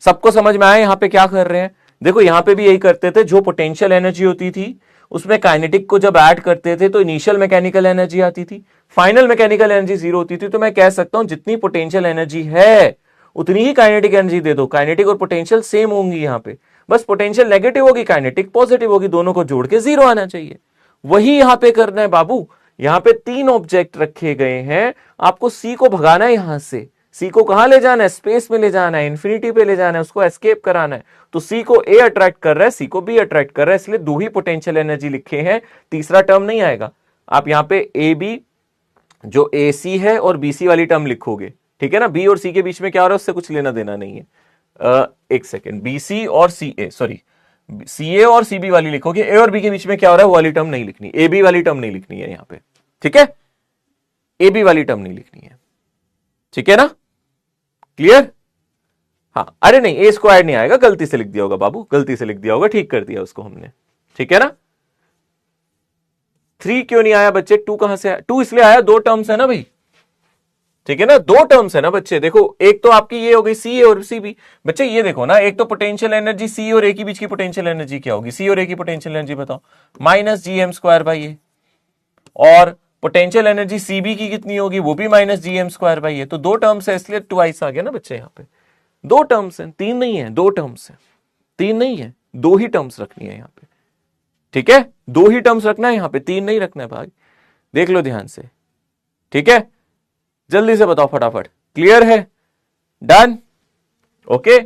सबको समझ में आया यहां पे क्या कर रहे हैं। देखो यहां पे भी यही करते थे, जो पोटेंशियल एनर्जी होती थी उसमें काइनेटिक को जब ऐड करते थे तो इनिशियल मैकेनिकल एनर्जी आती थी, फाइनल मैकेनिकल एनर्जी 0 होती थी। तो मैं कह सकता हूं जितनी पोटेंशियल एनर्जी है उतनी ही काइनेटिक एनर्जी दे दो, काइनेटिक और पोटेंशियल सेम होंगी यहां पे, बस पोटेंशियल नेगेटिव होगी, काइनेटिक पॉजिटिव होगी, दोनों को जोड़ के 0 आना चाहिए। वही यहां पे करना है बाबू। यहां पे 3 ऑब्जेक्ट रखे गए हैं, आपको सी को भगाना है यहां से, सी को कहां ले जाना है, स्पेस में ले जाना है, इन्फिनिटी पे ले जाना है, उसको एस्केप कराना है। तो सी को ए अट्रैक्ट कर रहा है, सी को बी अट्रैक्ट कर रहा है, इसलिए 2 ही पोटेंशियल एनर्जी लिखे हैं, तीसरा टर्म नहीं आएगा। आप यहां पे ए बी जो ए सी है और बी सी वाली टर्म लिखोगे, ठीक है ना, बी और सी के बीच में क्या हो रहा है उससे कुछ लेना देना नहीं है। एक सेकेंड, बी सी और सी ए, सॉरी सी ए और सी बी वाली लिखोगे, ए और बी के बीच में क्या हो रहा है वो वाली टर्म नहीं लिखनी, ए बी वाली टर्म नहीं लिखनी है यहां पे, ठीक है, ए बी वाली टर्म नहीं लिखनी है, ठीक है ना, क्लियर। हाँ, अरे नहीं ए स्क्वायर नहीं आएगा, गलती से लिख दिया होगा बाबू, गलती से लिख दिया होगा, ठीक कर दिया उसको हमने, ठीक है ना। 3 क्यों नहीं आया बच्चे, 2 कहां से आया, 2 इसलिए आया 2 टर्म्स है ना भाई, ठीक है ना, 2 टर्म्स है ना बच्चे। देखो एक तो आपकी ये हो गई सी ए और सी बी, बच्चे ये देखो ना, एक तो पोटेंशियल एनर्जी सी और ए के बीच की पोटेंशियल एनर्जी क्या होगी, सी और ए की पोटेंशियल एनर्जी बताओ, -gm² बाई ए, और पोटेंशियल एनर्जी सीबी की कितनी होगी, वो भी -gm² बाई ए। तो 2 टर्म्स है इसलिए ट्वाइस आ गया ना बच्चे, यहां पे 2 टर्म्स है, 3 नहीं है, 2 टर्म्स है, 3 नहीं है, 2 ही टर्म्स रखनी है यहां पे, ठीक है, 2 ही टर्म्स रखना है यहां पे, 3 नहीं रखना है भाई, देख लो ध्यान से, ठीक है, जल्दी से बताओ फटाफट, क्लियर है, डन, ओके,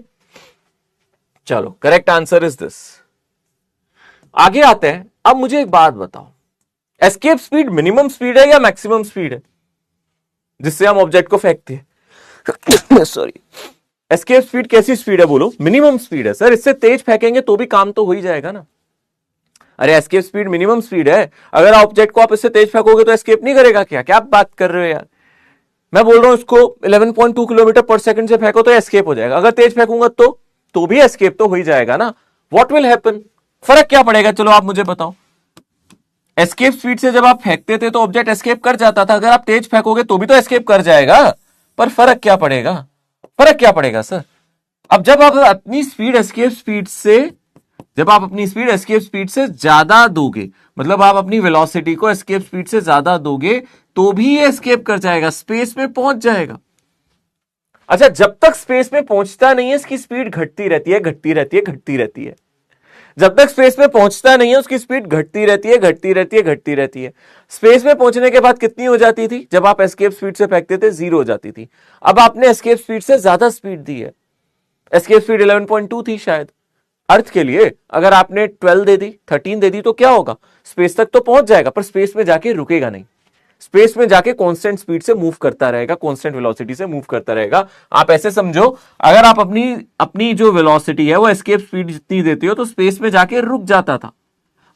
चलो करेक्ट आंसर इज दिस। आगे आते हैं, अब मुझे एक बात बताओ, एस्केप स्पीड मिनिमम स्पीड है या मैक्सिमम स्पीड है जिससे हम ऑब्जेक्ट को फेंकते हैं सॉरी, एस्केप स्पीड कैसी स्पीड है बोलो, मिनिमम स्पीड है सर, इससे तेज फेंकेंगे तो भी काम तो हो ही जाएगा ना। अरे एस्केप स्पीड मिनिमम स्पीड है, अगर ऑब्जेक्ट को आप इससे तेज फेंकोगे तो एस्केप नहीं करेगा क्या, क्या आप बात कर रहे हो यार, मैं बोल रहा हूं इसको 11.2 किलोमीटर पर सेकंड से फेंको तो एस्केप हो जाएगा, अगर तेज फेंकूंगा तो भी एस्केप तो हो ही जाएगा ना। व्हाट विल हैपन, फर्क क्या पड़ेगा, चलो आप मुझे बताओ। एस्केप स्पीड से जब आप फेंकते थे तो ऑब्जेक्ट एस्केप कर जाता था, अगर आप तेज फेंकोगे तो भी तो एस्केप कर जाएगा, पर फर्क क्या पड़ेगा, फर्क क्या पड़ेगा सर। अब जब आप अपनी स्पीड एस्केप स्पीड से, जब आप अपनी स्पीड एस्केप स्पीड से ज्यादा दोगे, मतलब आप अपनी वेलोसिटी को एस्केप स्पीड से ज्यादा दोगे तो भी ये एस्केप कर जाएगा, स्पेस में पहुंच जाएगा। अच्छा, जब तक स्पेस में पहुंचता नहीं है इसकी स्पीड घटती रहती है, घटती रहती है, घटती रहती है, जब तक स्पेस में पहुंचता नहीं है उसकी स्पीड घटती रहती है, घटती रहती है, घटती रहती है। स्पेस में पहुंचने के बाद कितनी हो जाती थी, जब आप एस्केप स्पीड से फेंकते थे 0 हो जाती थी, अब आपने एस्केप स्पीड से ज्यादा स्पीड दी है, एस्केप स्पीड 11.2 थी शायद अर्थ के लिए, अगर आपने 12 दे दी, 13 दे दी तो क्या होगा, स्पेस तक तो पहुंच जाएगा पर स्पेस में जाके रुकेगा नहीं, स्पेस में जाके कांस्टेंट स्पीड से मूव करता रहेगा, कांस्टेंट वेलोसिटी से मूव करता रहेगा। आप ऐसे समझो, अगर आप अपनी जो वेलोसिटी है वो एस्केप स्पीड जितनी देते हो तो स्पेस में जाके रुक जाता था,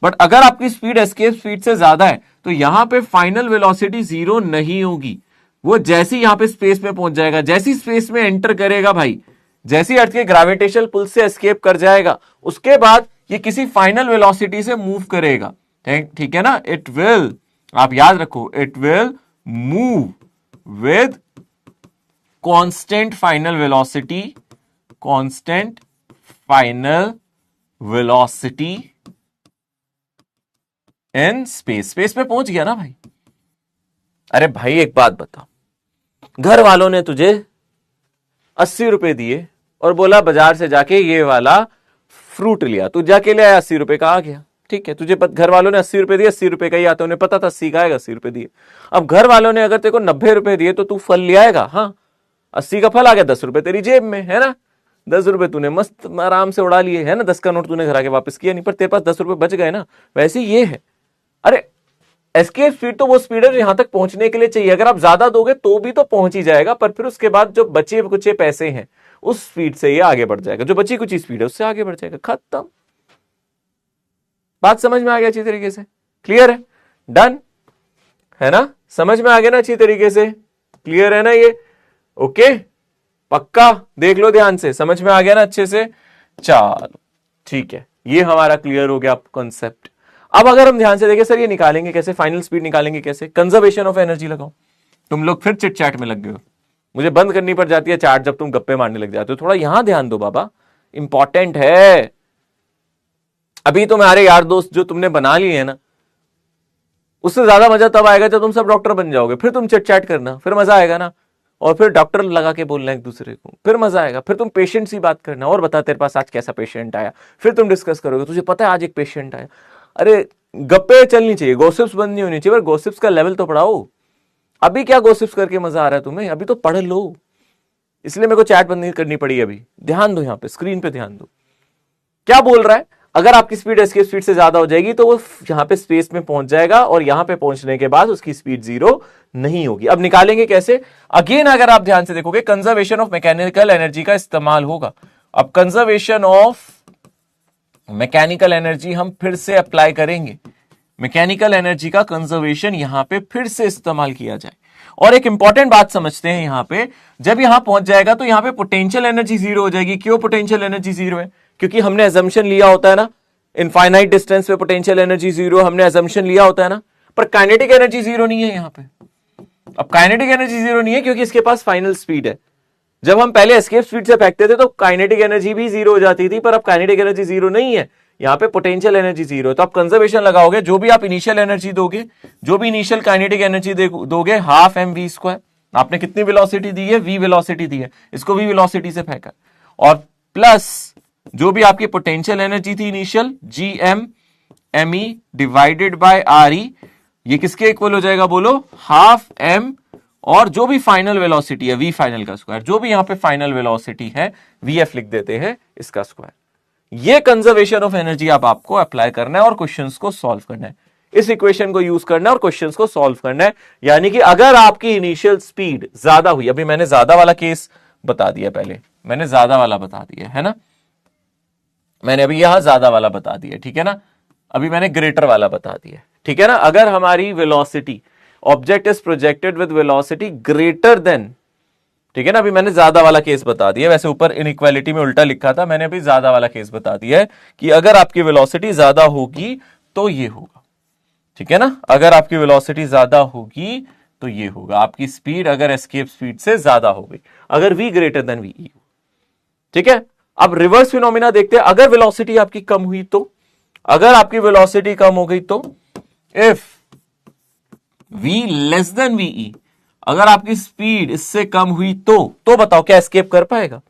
बट अगर आपकी स्पीड एस्केप स्पीड से ज्यादा है तो यहां पे फाइनल वेलोसिटी 0 नहीं होगी, वो जैसी यहां पे स्पेस में पहुंच जाएगा, जैसी स्पेस में एंटर करेगा भाई, जैसी अर्थ के ग्रेविटेशनल पुल से एस्केप कर जाएगा, उसके बाद ये किसी फाइनल वेलोसिटी से मूव करेगा, ठीक है ना, इट विल, आप याद रखो, it will move with constant final velocity, constant final velocity in space, space में पहुंच गया ना भाई। अरे भाई एक बात बता, घर वालों ने तुझे 80 रुपए दिए और बोला बाजार से जाके ये वाला फ्रूट लिया, तू जाके ले आया, 80 रुपए का आ गया, ठीक है, तुझे घर वालों ने 80 रुपए दिए, 80 रुपए का ही आता है, उन्हें पता था 80 का आएगा, 80 रुपए दिए। अब घर वालों ने अगर तेरे को 90 रुपए दिए तो तू फल ले आएगा, हाँ 80 का फल आ गया, 10 रुपए तेरी जेब में है ना, 10 रुपए तूने मस्त आराम से उड़ा लिए है ना, 10 का नोट तूने घर आके वापस किया नहीं, पर तेरे पास 10 रुपए बच गए ना। वैसे ये है, अरे एस्केप स्पीड तो वो स्पीड है यहां तक पहुंचने के लिए चाहिए, अगर आप ज्यादा दोगे तो भी तो पहुंच ही जाएगा, पर फिर उसके बाद जो बचे कुचे पैसे हैं उस स्पीड से ये आगे बढ़ जाएगा, जो बची कुछ स्पीड है उससे आगे बढ़ जाएगा, खत्म। बात समझ में आ गया अच्छी तरीके से, क्लियर है, डन है ना, समझ में आ गया ना अच्छी तरीके से, क्लियर है ना ये, ओके पक्का, देख लो ध्यान से, समझ में आ गया ना अच्छे से, चलो ठीक है, ये हमारा क्लियर हो गया कॉन्सेप्ट। अब अगर हम ध्यान से देखें सर ये निकालेंगे कैसे, फाइनल स्पीड निकालेंगे कैसे, कंजर्वेशन ऑफ एनर्जी लगाओ। तुम लोग फिर चिट चैट में लग गए हो, मुझे बंद करनी पड़ जाती है चार्ट जब तुम गप्पे मारने लग जाते हो, थोड़ा यहां ध्यान दो बाबा, इंपॉर्टेंट है। अभी तुम्हारे यार दोस्त जो तुमने बना लिए है ना, उससे ज्यादा मजा तब आएगा जब तुम सब डॉक्टर बन जाओगे, फिर तुम चिट चैट करना, फिर मजा आएगा ना, और फिर डॉक्टर लगा के बोलना एक दूसरे को, फिर मजा आएगा, फिर तुम पेशेंट से बात करना, और बता तेरे पास आज कैसा पेशेंट आया, फिर तुम डिस्कस करोगे, तुझे पता है आज एक पेशेंट आया। अरे गप्पे चलनी चाहिए, गॉसिप्स बंद नहीं होनी चाहिए, पर गॉसिप्स का लेवल तो बढ़ाओ। अभी क्या गॉसिप्स करके मजा आ रहा है तुम्हें, अभी तो पढ़ लो, इसलिए मेरे को चैट बंद नहीं करनी पड़ी अभी। ध्यान दो, यहां पे स्क्रीन पे ध्यान दो, क्या बोल रहा है, अगर आपकी स्पीड एस्केप स्पीड से ज्यादा हो जाएगी तो वो यहां पे स्पेस में पहुंच जाएगा, और यहां पे पहुंचने के बाद उसकी स्पीड 0 नहीं होगी। अब निकालेंगे कैसे, अगेन अगर आप ध्यान से देखोगे कंजर्वेशन ऑफ मैकेनिकल एनर्जी का इस्तेमाल होगा। अब कंजर्वेशन ऑफ मैकेनिकल एनर्जी हम फिर से अप्लाई करेंगे, मैकेनिकल एनर्जी का कंजर्वेशन यहां पे फिर से इस्तेमाल किया जाए। और एक इंपॉर्टेंट बात समझते हैं, यहां पे जब यहां पहुंच जाएगा तो यहां पे पोटेंशियल एनर्जी 0 हो जाएगी। क्यों पोटेंशियल एनर्जी 0 है, क्योंकि हमने अजम्पशन लिया होता है ना, इनफाइनाइट डिस्टेंस पे पोटेंशियल एनर्जी 0 हमने अजम्पशन लिया होता है ना, पर काइनेटिक एनर्जी 0 नहीं है यहां पे। अब काइनेटिक एनर्जी 0 नहीं है क्योंकि इसके पास फाइनल स्पीड है। जब हम पहले एस्केप स्पीड से फेंकते थे तो काइनेटिक एनर्जी भी 0 हो जाती थी, पर अब काइनेटिक एनर्जी 0 नहीं है, यहां पे पोटेंशियल एनर्जी 0 है। तो आप कंजर्वेशन लगाओगे, जो भी आप इनिशियल एनर्जी दोगे, जो भी इनिशियल काइनेटिक एनर्जी दोगे, हाफ mv²। आपने कितनी वेलोसिटी दी है, v वेलोसिटी दी है, इसको v वेलोसिटी से फेंका, और प्लस जो भी आपकी पोटेंशियल एनर्जी थी initial, gm me divided by re, ये किसके इक्वल हो जाएगा बोलो, हाफ m, और जो भी फाइनल वेलोसिटी है v फाइनल का स्क्वायर, जो भी यहां पे फाइनल वेलोसिटी है vf लिख देते हैं इसका स्क्वायर। ये कंजर्वेशन ऑफ एनर्जी आपको अप्लाई करना है और क्वेश्चंस को सॉल्व करना है, इस इक्वेशन को यूज करना है और क्वेश्चंस को सॉल्व करना है। यानी कि अगर आपकी इनिशियल स्पीड ज्यादा हुई, अभी मैंने ज्यादा वाला केस बता दिया, पहले मैंने ज्यादा वाला बता दिया है ना, मैंने अभी यहां ज्यादा वाला बता दिया, ठीक है ना, अभी मैंने ग्रेटर वाला बता दिया, ठीक है ना। अगर हमारी velocity, object is projected with velocity greater than, ठीक है ना, अभी मैंने ज्यादा वाला केस बता दिया, वैसे ऊपर इनइक्वालिटी में उल्टा लिखा था, मैंने अभी ज्यादा वाला केस बता दिया है कि अगर आपकी वेलोसिटी ज्यादा होगी तो ये होगा, ठीक है ना, अगर आपकी वेलोसिटी ज्यादा होगी तो ये होगा, आपकी स्पीड अगर एस्केप स्पीड से ज्यादा हो गई, अगर v ग्रेटर देन वी, ठीक है। अब रिवर्स फिनोमिना देखते हैं, अगर वेलोसिटी आपकी कम हुई तो, अगर आपकी वेलोसिटी कम हो गई तो, if v less than V, अगर आपकी स्पीड इससे कम हुई तो बताओ क्या एस्केप कर पाएगा,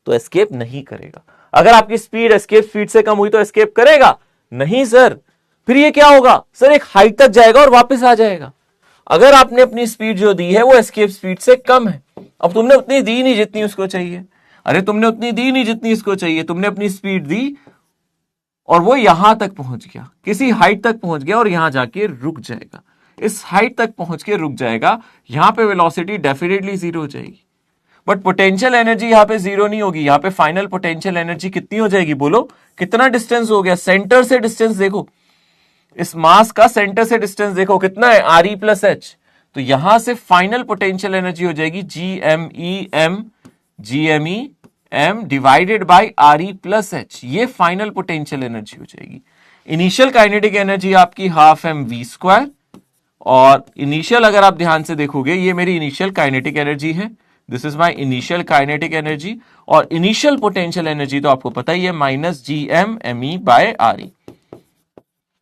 तो एस्केप नहीं करेगा। अगर आपकी स्पीड एस्केप स्पीड से कम हुई तो एस्केप करेगा नहीं सर, फिर ये क्या होगा सर, एक हाइट तक जाएगा और वापस आ जाएगा। अगर आपने अपनी स्पीड जो दी है वो एस्केप स्पीड से कम है, अब तुमने उतनी दी नहीं जितनी उसको चाहिए, अरे तुमने उतनी दी नहीं जितनी इसको चाहिए, तुमने अपनी स्पीड दी और वो यहां तक पहुंच गया, किसी हाइट तक पहुंच गया और यहां जाके रुक जाएगा, इस हाइट तक पहुंच के रुक जाएगा, यहां पे वेलोसिटी डेफिनेटली 0 हो जाएगी, बट पोटेंशियल एनर्जी यहां पे 0 नहीं होगी, यहां पे फाइनल पोटेंशियल एनर्जी कितनी हो जाएगी बोलो, कितना डिस्टेंस हो गया, सेंटर से डिस्टेंस देखो, इस मास का सेंटर से डिस्टेंस देखो कितना है, re प्लस एच, तो यहां से फाइनल पोटेंशियल एनर्जी हो जाएगी GME m divided by re plus H, ये फाइनल पोटेंशियल एनर्जी हो जाएगी। इनिशियल काइनेटिक एनर्जी आपकी हाफ mv², और इनिशियल अगर आप ध्यान से देखोगे ये मेरी इनिशियल काइनेटिक एनर्जी है, this is my initial kinetic energy, और इनिशियल पोटेंशियल एनर्जी तो आपको पता ही है माइनस GMme बाय re।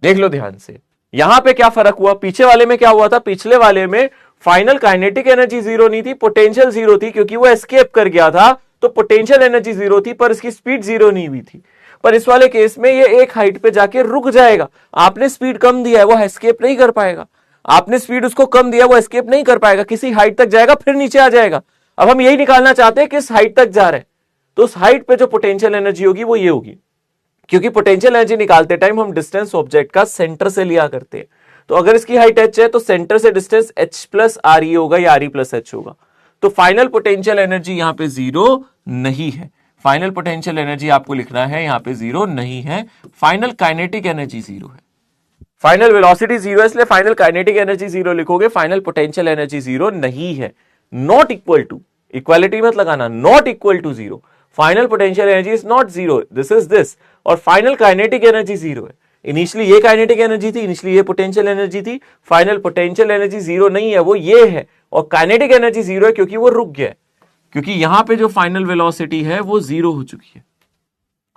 देख लो ध्यान से, यहां पे क्या फर्क हुआ, पीछे वाले में क्या हुआ था, पिछले वाले में फाइनल काइनेटिक एनर्जी 0 नहीं थी, पोटेंशियल 0 थी, क्योंकि वो एस्केप कर गया था तो पोटेंशियल एनर्जी 0 थी, पर इसकी स्पीड 0 नहीं हुई थी। पर इस वाले केस में ये एक हाइट पे जाके रुक जाएगा। आपने स्पीड कम दिया है, वो एस्केप नहीं कर पाएगा। आपने स्पीड उसको कम दिया, वो एस्केप नहीं कर पाएगा, किसी हाइट तक जाएगा फिर नीचे आ जाएगा। अब हम यही निकालना चाहते हैं किस हाइट तक जा रहे हैं, तो उस हाइट पे जो पोटेंशियल एनर्जी होगी वो ये होगी, क्योंकि पोटेंशियल एनर्जी निकालते टाइम हम डिस्टेंस ऑब्जेक्ट का सेंटर से लिया करते हैं। तो अगर इसकी हाइट h है तो सेंटर से distance h plus R E होगा या आर ई प्लस एच होगा। तो फाइनल पोटेंशियल एनर्जी यहां पे जीरो नहीं है। फाइनल पोटेंशियल एनर्जी आपको लिखना है यहां पे जीरो नहीं है। फाइनल काइनेटिक एनर्जी जीरो है। फाइनल वेलोसिटी जीरो है, इसलिए फाइनल काइनेटिक एनर्जी जीरो लिखोगे। फाइनल पोटेंशियल एनर्जी जीरो नहीं है। नॉट इक्वल टू, इक्वालिटी मत लगाना, not equal to zero. Final potential energy is not zero, this is this. और final kinetic energy zero है। Initially ये काइनेटिक एनर्जी थी, initially ये पोटेंशियल एनर्जी थी। फाइनल पोटेंशियल एनर्जी जीरो नहीं है, वो ये है। और काइनेटिक एनर्जी जीरो है क्योंकि वो रुक गया है, क्योंकि यहां पे जो फाइनल वेलोसिटी है वो जीरो हो चुकी है।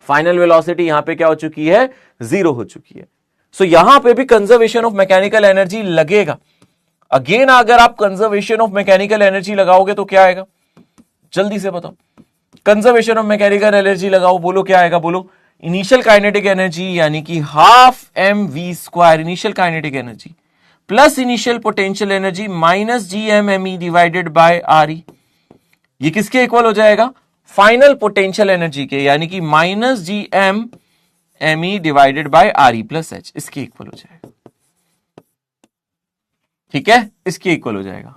फाइनल वेलोसिटी यहां पे क्या हो चुकी है, जीरो हो चुकी है। सो यहां पे भी कंजर्वेशन ऑफ मैकेनिकल एनर्जी लगेगा। अगेन अगर आप कंजर्वेशन ऑफ मैकेनिकल एनर्जी लगाओगे तो क्या आएगा, जल्दी से बताओ। कंजर्वेशन ऑफ मैकेनिकल एनर्जी लगाओ, बोलो क्या आएगा, बोलो। इनिशियल काइनेटिक एनर्जी यानी कि half M V square initial kinetic energy plus initial potential energy minus G M M E divided by R E. ये किसके इक्वल हो जाएगा, फाइनल पोटेंशियल एनर्जी के, यानी कि minus G M M E divided by R E plus H, इसके इक्वल हो जाएगा। ठीक है, इसके इक्वल हो जाएगा।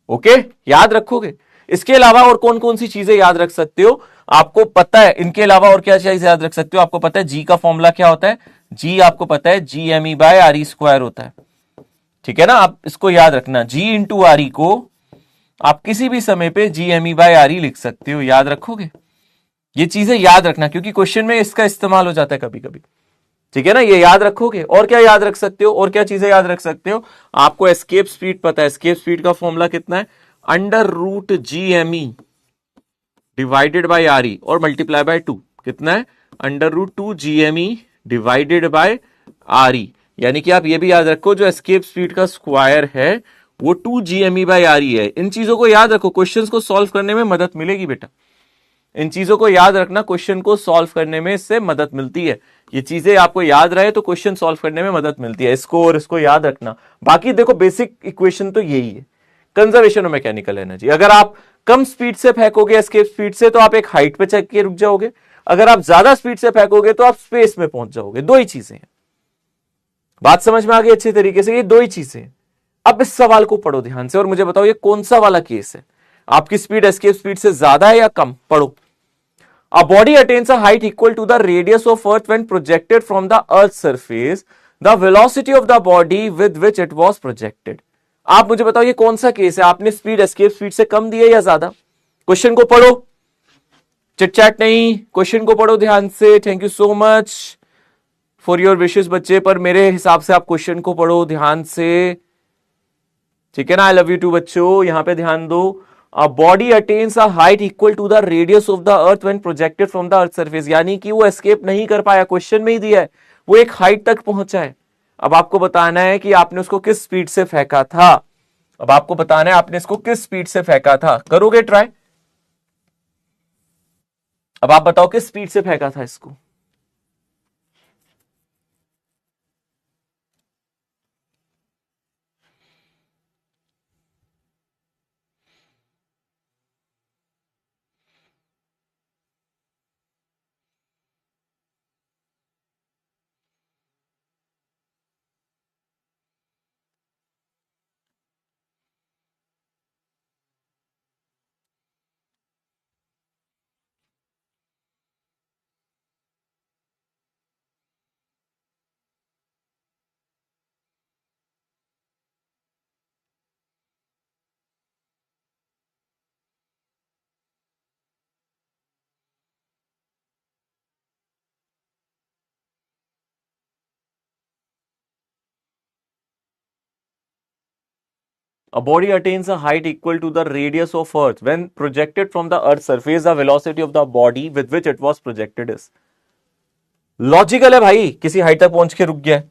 ओके, याद रखोगे। इसके अलावा और कौन कौन सी चीजें याद रख सकते हो, आपको पता है। इनके अलावा और क्या चीज याद रख सकते हो, आपको पता है जी का फॉर्मूला क्या होता है, जी आपको पता है G M E by R E square होता है। ठीक है ना, आप इसको याद रखना, जी इंटू आर ई को आप किसी भी समय पे G M E by R E लिख सकते हो, याद रखोगे। ये चीजें याद रखना क्योंकि क्वेश्चन में इसका इस्तेमाल हो जाता है कभी कभी। ठीक है ना, ये याद रखोगे। और क्या याद रख सकते हो, और क्या चीजें याद रख सकते हो, आपको एस्केप स्पीड पता है। एस्केप स्पीड का फॉर्मूला कितना है, under root G M E divided by R E और मल्टीप्लाई बाय 2, कितना है, under root 2 G M E divided by R E. यानी कि आप ये भी याद रखो, जो एस्केप स्पीड का स्क्वायर है वो 2 G M E by R E है। इन चीजों को याद रखो, क्वेश्चंस को सॉल्व करने में मदद मिलेगी बेटा। इन चीजों को याद रखना, क्वेश्चन को सॉल्व करने में इससे मदद मिलती है। ये चीजें आपको याद रहे तो क्वेश्चन सॉल्व करने में मदद मिलती है। इसको और इसको याद रखना। बाकी देखो बेसिक इक्वेशन तो यही है, कंजर्वेशन ऑफ मैकेनिकल एनर्जी। अगर आप कम स्पीड से फेंकोगे एस्केप स्पीड से तो आप एक हाइट पे चक के रुक जाओगे, अगर आप ज्यादा स्पीड से फेंकोगे तो आप स्पेस में पहुंच जाओगे। दो ही चीजें हैं, बात समझ में आ गई अच्छे तरीके से, ये दो ही चीजें हैं। अब इस सवाल को पढ़ो ध्यान से और मुझे बताओ ये कौन सा वाला केस है, आपकी स्पीड एस्केप स्पीड से ज्यादा है या कम। पढ़ो। A body attains a height equal to the radius of earth when projected from the earth's surface. The velocity of the body with which it was projected. आप मुझे बताओ ये कौन सा केस है, आपने स्पीड एस्केप स्पीड से कम दी है या ज्यादा। क्वेश्चन को पढ़ो, चिट चैट नहीं, क्वेश्चन को पढ़ो ध्यान से। Thank you so much for your wishes बच्चे, पर मेरे हिसाब से आप क्वेश्चन को पढ़ो ध्यान से। ठीक है ना, आई लव यू टू बच्चों, यहां पे ध्यान दो। A body attains a height equal to the radius of the earth when projected from the earth surface, यानी कि वो एस्केप नहीं कर पाया, क्वेश्चन में ही दिया है, वो एक हाइट तक पहुंचा है। अब आपको बताना है कि आपने उसको किस स्पीड से फेंका था। अब आपको बताना है आपने इसको किस स्पीड से फेंका था। करोगे ट्राई? अब आप बताओ किस स्पीड से फेंका था इसको। A body attains a height equal to the radius of earth when projected from the earth's surface. The velocity of the body with which it was projected is. Logical है भाई, किसी हाइट तक पहुंच के रुक गया।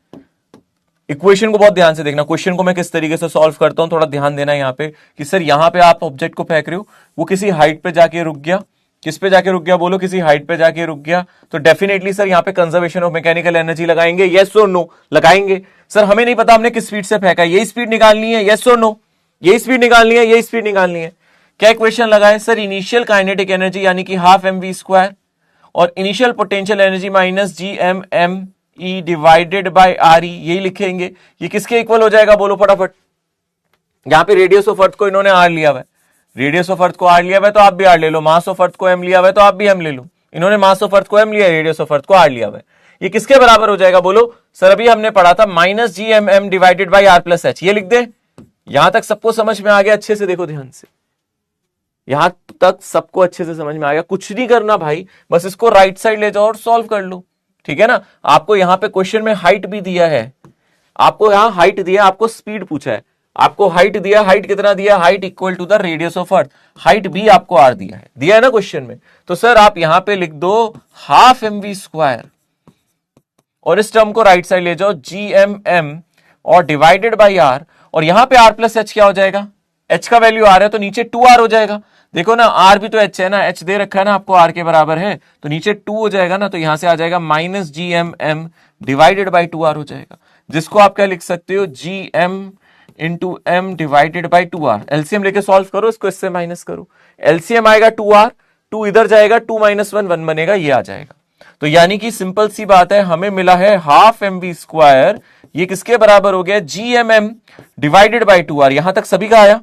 इक्वेशन को बहुत ध्यान से देखना, क्वेश्चन को मैं किस तरीके से सॉल्व करता हूं, थोड़ा ध्यान देना यहाँ पे कि सर यहाँ पे आप ऑब्जेक्ट को फेंक रहे हो, वो किसी हाइट पे जाके रुक गया, किस पे जाके रुक गया बोलो, किसी हाइट पे जाके रुक गया, तो डेफिनेटली सर यहाँ पे कंजर्वेशन ऑफ मैकेनिकल एनर्जी लगाएंगे, यस और नो लगाएंगे। सर हमें नहीं पता हमने किस स्पीड से फेंका, यही स्पीड निकालनी है, यस और नो, यही स्पीड निकालनी है, यही स्पीड निकालनी है। क्या इक्वेशन लगाए सर, इनिशियल काइनेटिक एनर्जी यानी कि हाफ एम वी स्क्वायर और initial potential energy minus G M M E divided by R E, यही लिखेंगे। ये किसके इक्वल हो जाएगा बोलो फटाफट। यहां पे रेडियस ऑफ अर्थ को इन्होंने आर लिया हुआ है, रेडियस ऑफ अर्थ को आर लिया हुआ है तो आप भी आर ले लो, मास ऑफ अर्थ को एम लिया हुआ है तो आप भी एम ले लो। इन्होंने मास ऑफ अर्थ को एम लिया, रेडियस ऑफ अर्थ को आर लिया हुआ है। ये किसके बराबर हो जाएगा बोलो सर, अभी हमने पढ़ा था minus G M M divided by R plus H, ये लिख दे। यहां तक सबको समझ में आ गया, अच्छे से देखो ध्यान से, यहां तक सबको अच्छे से समझ में आ गया। कुछ नहीं करना भाई, बस इसको राइट साइड ले जाओ और सॉल्व कर लो, ठीक है ना। आपको यहां पे क्वेश्चन में हाइट भी दिया है, आपको यहां हाइट दिया, आपको स्पीड पूछा है, आपको हाइट दिया, हाइट कितना दिया, height equal to the radius of earth, height भी आपको आर दिया है ना क्वेश्चन में। तो सर आप यहां पे लिख दो हाफ एम वी स्क्वायर और इस टर्म को राइट साइड ले जाओ जी एम एम और डिवाइडेड बाई आर, और यहां पे आर प्लस एच क्या हो जाएगा, एच का वैल्यू आर है तो नीचे 2r हो जाएगा। देखो ना आर भी तो एच है ना, एच दे रखा है ना आपको, आर के बराबर है तो नीचे 2 हो जाएगा ना, तो यहां से आ जाएगा minus G M M divided by 2r हो जाएगा, जिसको आप क्या लिख सकते हो G M into M divided by 2r। LCM लेके सॉल्व करो, इसको इससे माइनस करो, एलसीएम आएगा 2r, 2 इधर जाएगा, 2 माइनस 1 1 बनेगा, ये आ जाएगा। तो यानी कि सिंपल सी बात है, हमें मिला है हाफ एम वी स्क्वायर, ये किसके बराबर हो गया, G M M divided by 2r। यहां तक सभी का आया,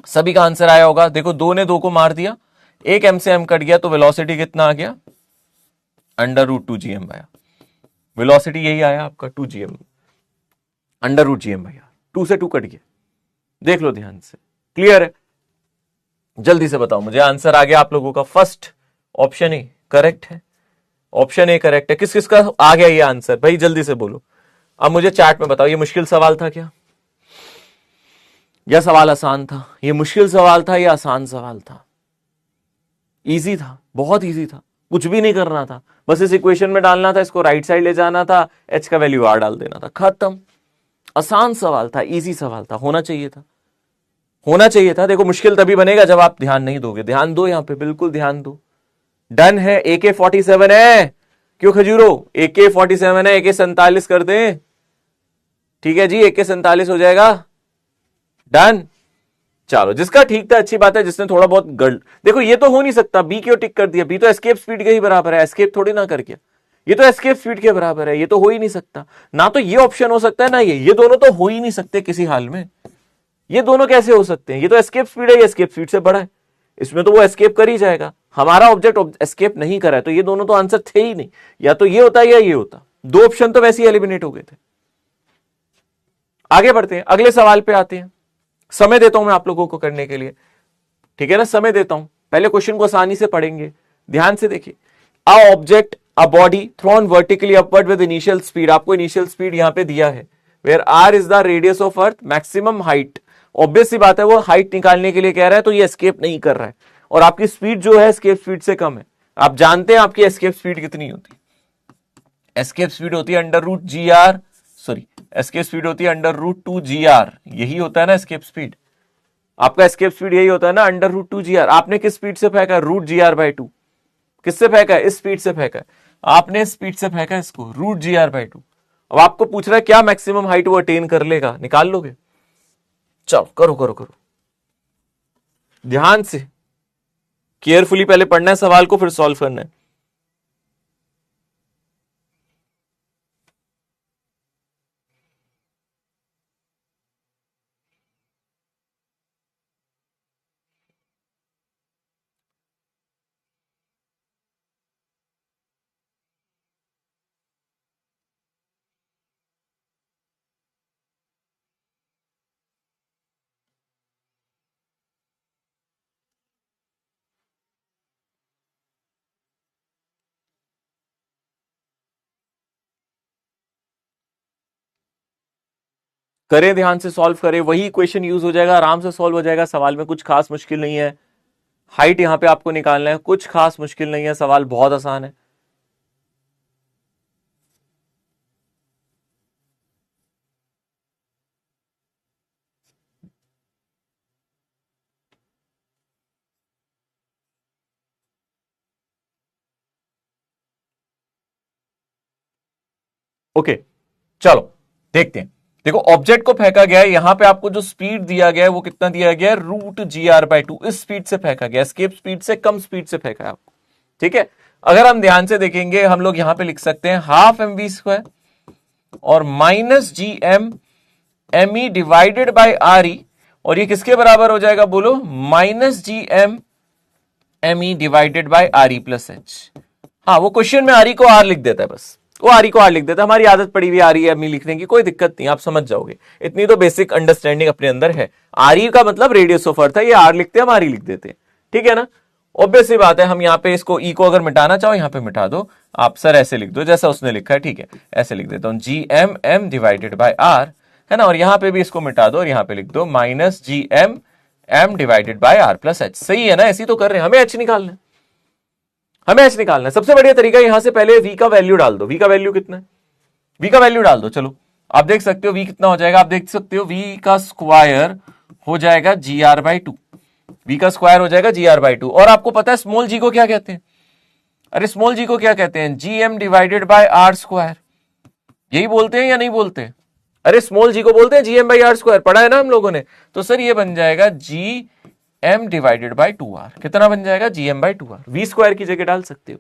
सभी का आंसर आया होगा। देखो 2 ने 2 को मार दिया, एक एम से एम कट गया, तो वेलोसिटी कितना आ गया, अंडर रूट 2 जी एम आया। वेलोसिटी यही आया आपका 2 G M, under root G M भैया, 2 से 2 कट गया। देख लो ध्यान से, क्लियर है। जल्दी से बताओ मुझे, आंसर आ गया आप लोगों का, फर्स्ट ऑप्शन ए करेक्ट है, ऑप्शन ए करेक्ट है। किस किस का आ गया ये आंसर भाई, जल्दी से बोलो। अब मुझे चैट में बताओ, ये मुश्किल सवाल था क्या, यह सवाल आसान था, ये मुश्किल सवाल था या आसान सवाल था, इजी था, बहुत इजी था, कुछ भी नहीं करना था, बस इस इक्वेशन में डालना था, इसको राइट साइड ले जाना था, एच का वैल्यू आर डाल देना था, खत्म। आसान सवाल था, इजी सवाल था, होना चाहिए था, होना चाहिए था। देखो मुश्किल तभी बनेगा जब आप ध्यान नहीं दोगे, ध्यान दो यहां पे, बिल्कुल ध्यान दो। डन है, AK-47 है, क्यों खजूरो, AK-47 है, AK-47 कर दे, ठीक है जी, AK-47 हो जाएगा, डन। चलो जिसका ठीक था अच्छी बात है, जिसने थोड़ा बहुत देखो ये तो हो नहीं सकता, बी क्यों टिक कर दिया, बी तो एस्केप स्पीड के ही बराबर है, एस्केप थोड़ी ना कर गया, ये तो एस्केप स्पीड के बराबर है, ये तो हो ही नहीं सकता ना, तो ये ऑप्शन हो सकता है ना, ये दोनों तो हो ही नहीं सकते किसी हाल में, ये दोनों कैसे हो सकते हैं, ये तो एस्केप स्पीड है, ये एस्केप स्पीड से बड़ा है, इसमें तो वो एस्केप कर ही जाएगा, हमारा ऑब्जेक्ट एस्केप नहीं करा है, तो ये दोनों तो आंसर थे ही नहीं, या तो ये होता या ये होता, दो ऑप्शन तो वैसे ही एलिमिनेट हो गए थे। आगे बढ़ते हैं, अगले सवाल पे आते हैं, समय देता हूं मैं आप लोगों को करने के लिए, ठीक है ना, समय देता हूं, पहले क्वेश्चन को आसानी से पढ़ेंगे, ध्यान से देखिए। A object, a body thrown vertically upward with initial speed, आपको इनिशियल स्पीड यहां पे दिया है, where R is the radius of earth, maximum height, obvious सी बात है वो हाइट निकालने के लिए कह रहा है, तो ये एस्केप नहीं कर रहा है, और आपकी स्पीड जो है एस्केप स्पीड से कम है, आप जानते हैं आपकी एस्केप स्पीड कितनी होती है, एस्केप स्पीड होती है under root G R, sorry escape speed होती है अंडर रूट 2 जी आर, यही होता है ना एस्केप स्पीड, आपका एस्केप स्पीड यही होता है ना, अंडर रूट 2 जी आर। आपने किस स्पीड से फेंका, रूट जी आर बाई 2, किससे फेंका है, इस स्पीड से फेंका है, आपने स्पीड से फेंका इसको, रूट जी आर बाई 2। अब आपको पूछ रहा है क्या मैक्सिमम हाइट वो अटेन कर लेगा, निकाल लोगे, चलो करो करो करो, ध्यान से केयरफुली पहले पढ़ना है सवाल को, फिर सॉल्व करना है। करें, ध्यान से सॉल्व करें, वही इक्वेशन यूज हो जाएगा, आराम से सॉल्व हो जाएगा, सवाल में कुछ खास मुश्किल नहीं है। हाइट यहां पे आपको निकालना है, कुछ खास मुश्किल नहीं है, सवाल बहुत आसान है। ओके, चलो देखते हैं। देखो ऑब्जेक्ट को फेंका गया है, यहां पे आपको जो स्पीड दिया गया है वो कितना दिया गया है, √gr/2। इस स्पीड से फेंका गया, एस्केप स्पीड से कम स्पीड से फेंका है आपको, ठीक है। अगर हम ध्यान से देखेंगे हम लोग यहां पे लिख सकते हैं ½ mv² और -gm/me डिवाइडेड बाय RE, और ये किसके बराबर हो जाएगा बोलो, -gm/me divided by RE plus h। हाँ, वो क्वेश्चन में RE को R लिख देता है, बस वो RE को R लिख देता है। हमारी आदत पड़ी हुई RE लिखने की, कोई दिक्कत नहीं, आप समझ जाओगे, इतनी तो बेसिक अंडरस्टैंडिंग अपने अंदर है। RE का मतलब रेडियस ऑफ अर्थ है, ये R लिखते हैं, हम RE लिख देते हैं, ठीक है ना। ऑब्वियस सी बात है, हम यहाँ पे इसको E को अगर मिटाना चाहो यहाँ पे मिटा दो, आप सर ऐसे लिख दो जैसा उसने लिखा है, ठीक है, ऐसे लिख देता हूं GMM डिवाइडेड बाय R, है ना, और यहां पे भी इसको मिटा दो और यहां पे लिख दो -GMM divided by R plus h। सही है ना, ऐसी तो कर रहे हैं, हमें h निकालना है, हमें h निकालना है। सबसे बढ़िया तरीका यहां से पहले v का वैल्यू डाल दो। v का वैल्यू कितना है, v का वैल्यू डाल दो। चलो आप देख सकते हो v कितना हो जाएगा, आप देख सकते हो v का स्क्वायर हो जाएगा gr/2, v का स्क्वायर हो जाएगा gr/2। और आपको पता है स्मॉल g को क्या कहते हैं, अरे स्मॉल g को क्या कहते हैं, gm divided by r square. यही बोलते हैं या नहीं बोलते हैं, अरे स्मॉल g को बोलते हैं gm बाई r स्क्वायर, पढ़ा है ना हम लोगों ने। तो सर ये बन जाएगा gm डिवाइडेड बाय 2r, कितना बन जाएगा gm by 2r। v square की जगह डाल सकते हो,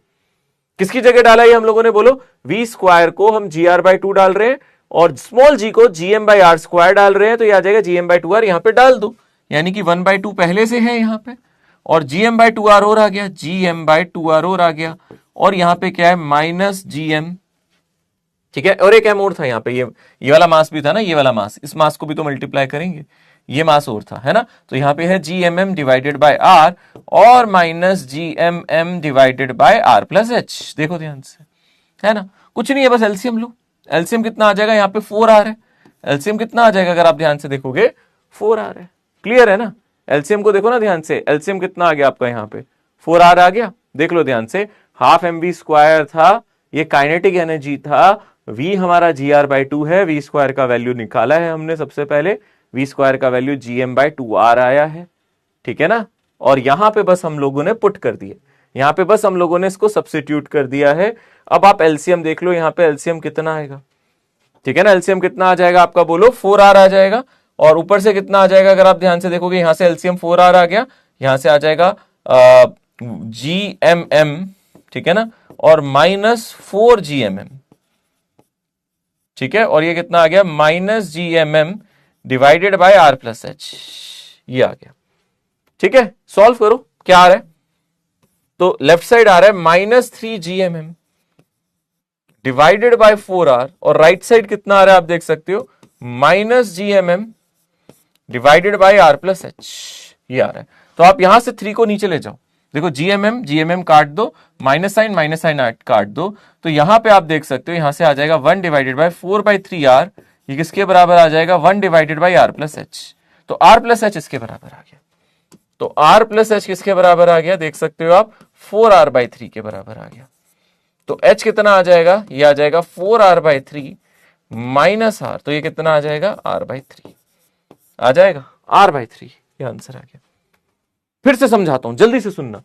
किसकी जगह डाला ये हम लोगों ने बोलो, v स्क्वायर को हम gr/2 डाल रहे हैं और स्मॉल g को gm बाई r स्क्वायर डाल रहे हैं, तो ये आ जाएगा gm बाई 2r, यहां पे डाल दो, यानी कि 1/2 पहले से है यहां पे, और gm बाई 2r और आ गया, gm बाई 2r और आ गया, और यहां पे क्या है -gm, ठीक है। और एक m और था यहाँ पे, ये वाला मास भी था ना, ये वाला मास, इस मास को भी तो मल्टीप्लाई करेंगे, ये मास और था, है ना। तो यहाँ पे है gmm डिवाइडेड बाय r और -gmm divided by r plus h। देखो ध्यान से, है ना, कुछ नहीं है, बस एलसीएम लो। एलसीएम कितना आ जाएगा, यहाँ पे 4r है, एलसीएम कितना आ जाएगा अगर आप ध्यान से देखोगे, 4r है। क्लियर है ना, एलसीएम को देखो ना ध्यान से, एलसीएम कितना आ गया आपका, यहाँ पे 4r आ गया। देख लो ध्यान से, ½ mv² था, ये काइनेटिक एनर्जी था, v हमारा gr/2 है, v स्क्वायर का वैल्यू निकाला है हमने सबसे पहले, v स्क्वायर का वैल्यू gm/2r आया है, ठीक है ना। और यहां पे बस हम लोगों ने पुट कर दिया, यहां पे बस हम लोगों ने इसको सब्स्टिट्यूट कर दिया है। अब आप एलसीएम देख लो, यहां पे एलसीएम कितना आएगा, ठीक है ना, एलसीएम कितना आ जाएगा आपका बोलो, 4r आ जाएगा, और ऊपर से कितना आ जाएगा अगर आप ध्यान से देखोगे, यहां से एलसीएम 4r आ गया, यहां से आ जाएगा gmm, ठीक है ना, और -4gmm, ठीक है, और ये कितना आ गया, -gmm divided by r plus h, ये आ गया, ठीक है। सॉल्व करो, क्या आ रहा है, तो लेफ्ट साइड आ रहा है -3gmm डिवाइडेड बाय 4r, और राइट साइड कितना आ रहा है आप देख सकते हो, -gmm divided by r plus h, ये आ रहा है। तो आप यहां से 3 को नीचे ले जाओ, देखो gmm काट दो, माइनस साइन काट दो, तो यहां पे आप देख सकते हो, यहां से आ जाएगा 1 डिवाइडेड बाय 4/3r, ये किसके बराबर आ जाएगा, 1 divided by r plus h। तो r प्लस h इसके बराबर आ गया, तो r प्लस h किसके बराबर आ गया, देख सकते हो आप 4r/3 के बराबर आ गया। तो h कितना आ जाएगा, ये आ जाएगा 4r/3 माइनस r, तो ये कितना आ जाएगा, r/3 आ जाएगा, r/3, ये आंसर आ गया। फिर से समझाता हूं, जल्दी से सुनना।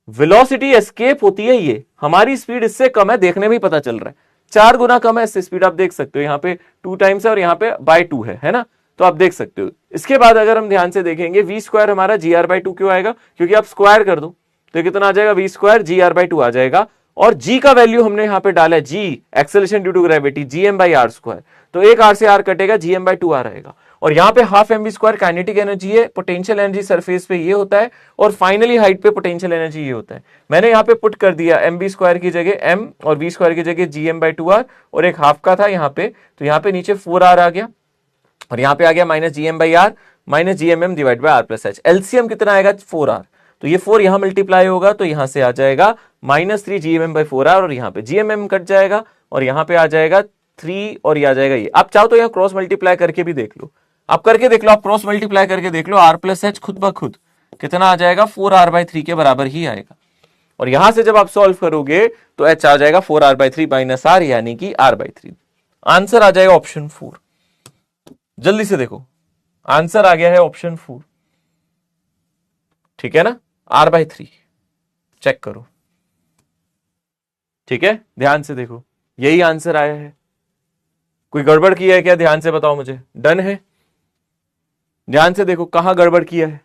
वेलोसिटी एस्केप होती है, ये हमारी स्पीड इससे कम है, देखने में ही पता चल रहा है, 4 गुना कम है इससे स्पीड, आप देख सकते हो, यहाँ पे 2 टाइम्स है और यहाँ पे बाय 2 है ना, तो आप देख सकते हो। इसके बाद अगर हम ध्यान से देखेंगे, वी स्क्वायर हमारा gr/2 क्यों आएगा, क्योंकि आप स्क्वायर कर दो, तो कितना आ जाएगा, वी स्क्वायर gr/2 आ जाएगा, और g का वैल्यू हमने यहाँ पे डाला है, g acceleration due to gravity, gm by r square, तो एक r से r कटेगा, gm बाई 2r आएगा। और यहाँ पे ½ mv² काइनेटिक एनर्जी है, पोटेंशियल एनर्जी सरफेस पे ये होता है, और फाइनली हाइट पे पोटेंशियल एनर्जी ये होता है। मैंने यहाँ पे पुट कर दिया mv² की जगह m और v स्क्वायर की जगह gm बाई 2r, और एक हाफ का था यहाँ पे, तो यहाँ पे नीचे 4r आ गया, और यहाँ पे आ गया -gm by r -gmm divide by r plus h। LCM कितना आएगा, 4r, तो ये 4 यहां मल्टीप्लाई होगा, तो यहां से आ जाएगा -3gmm बाई 4r, और यहाँ पे gmm कट जाएगा, और यहाँ पे आ जाएगा 3, और ये आ जाएगा ये। आप चाहो तो यहाँ क्रॉस मल्टीप्लाई करके भी देख लो, आप करके देख लो, आप क्रॉस मल्टीप्लाई करके देख लो, r प्लस h खुद ब खुद कितना आ जाएगा, 4r/3 के बराबर ही आएगा। और यहां से जब आप सॉल्व करोगे तो h आ जाएगा 4r/3 माइनस r, यानी कि r/3। आंसर आ जाएगा ऑप्शन 4। जल्दी से देखो, आंसर आ गया है ऑप्शन 4, ठीक है ना, r/3 चेक करो, ठीक है, ध्यान से देखो, यही आंसर आया है, कोई गड़बड़ किया है क्या? ध्यान से बताओ मुझे। डन है? ध्यान से देखो कहां गड़बड़ किया है,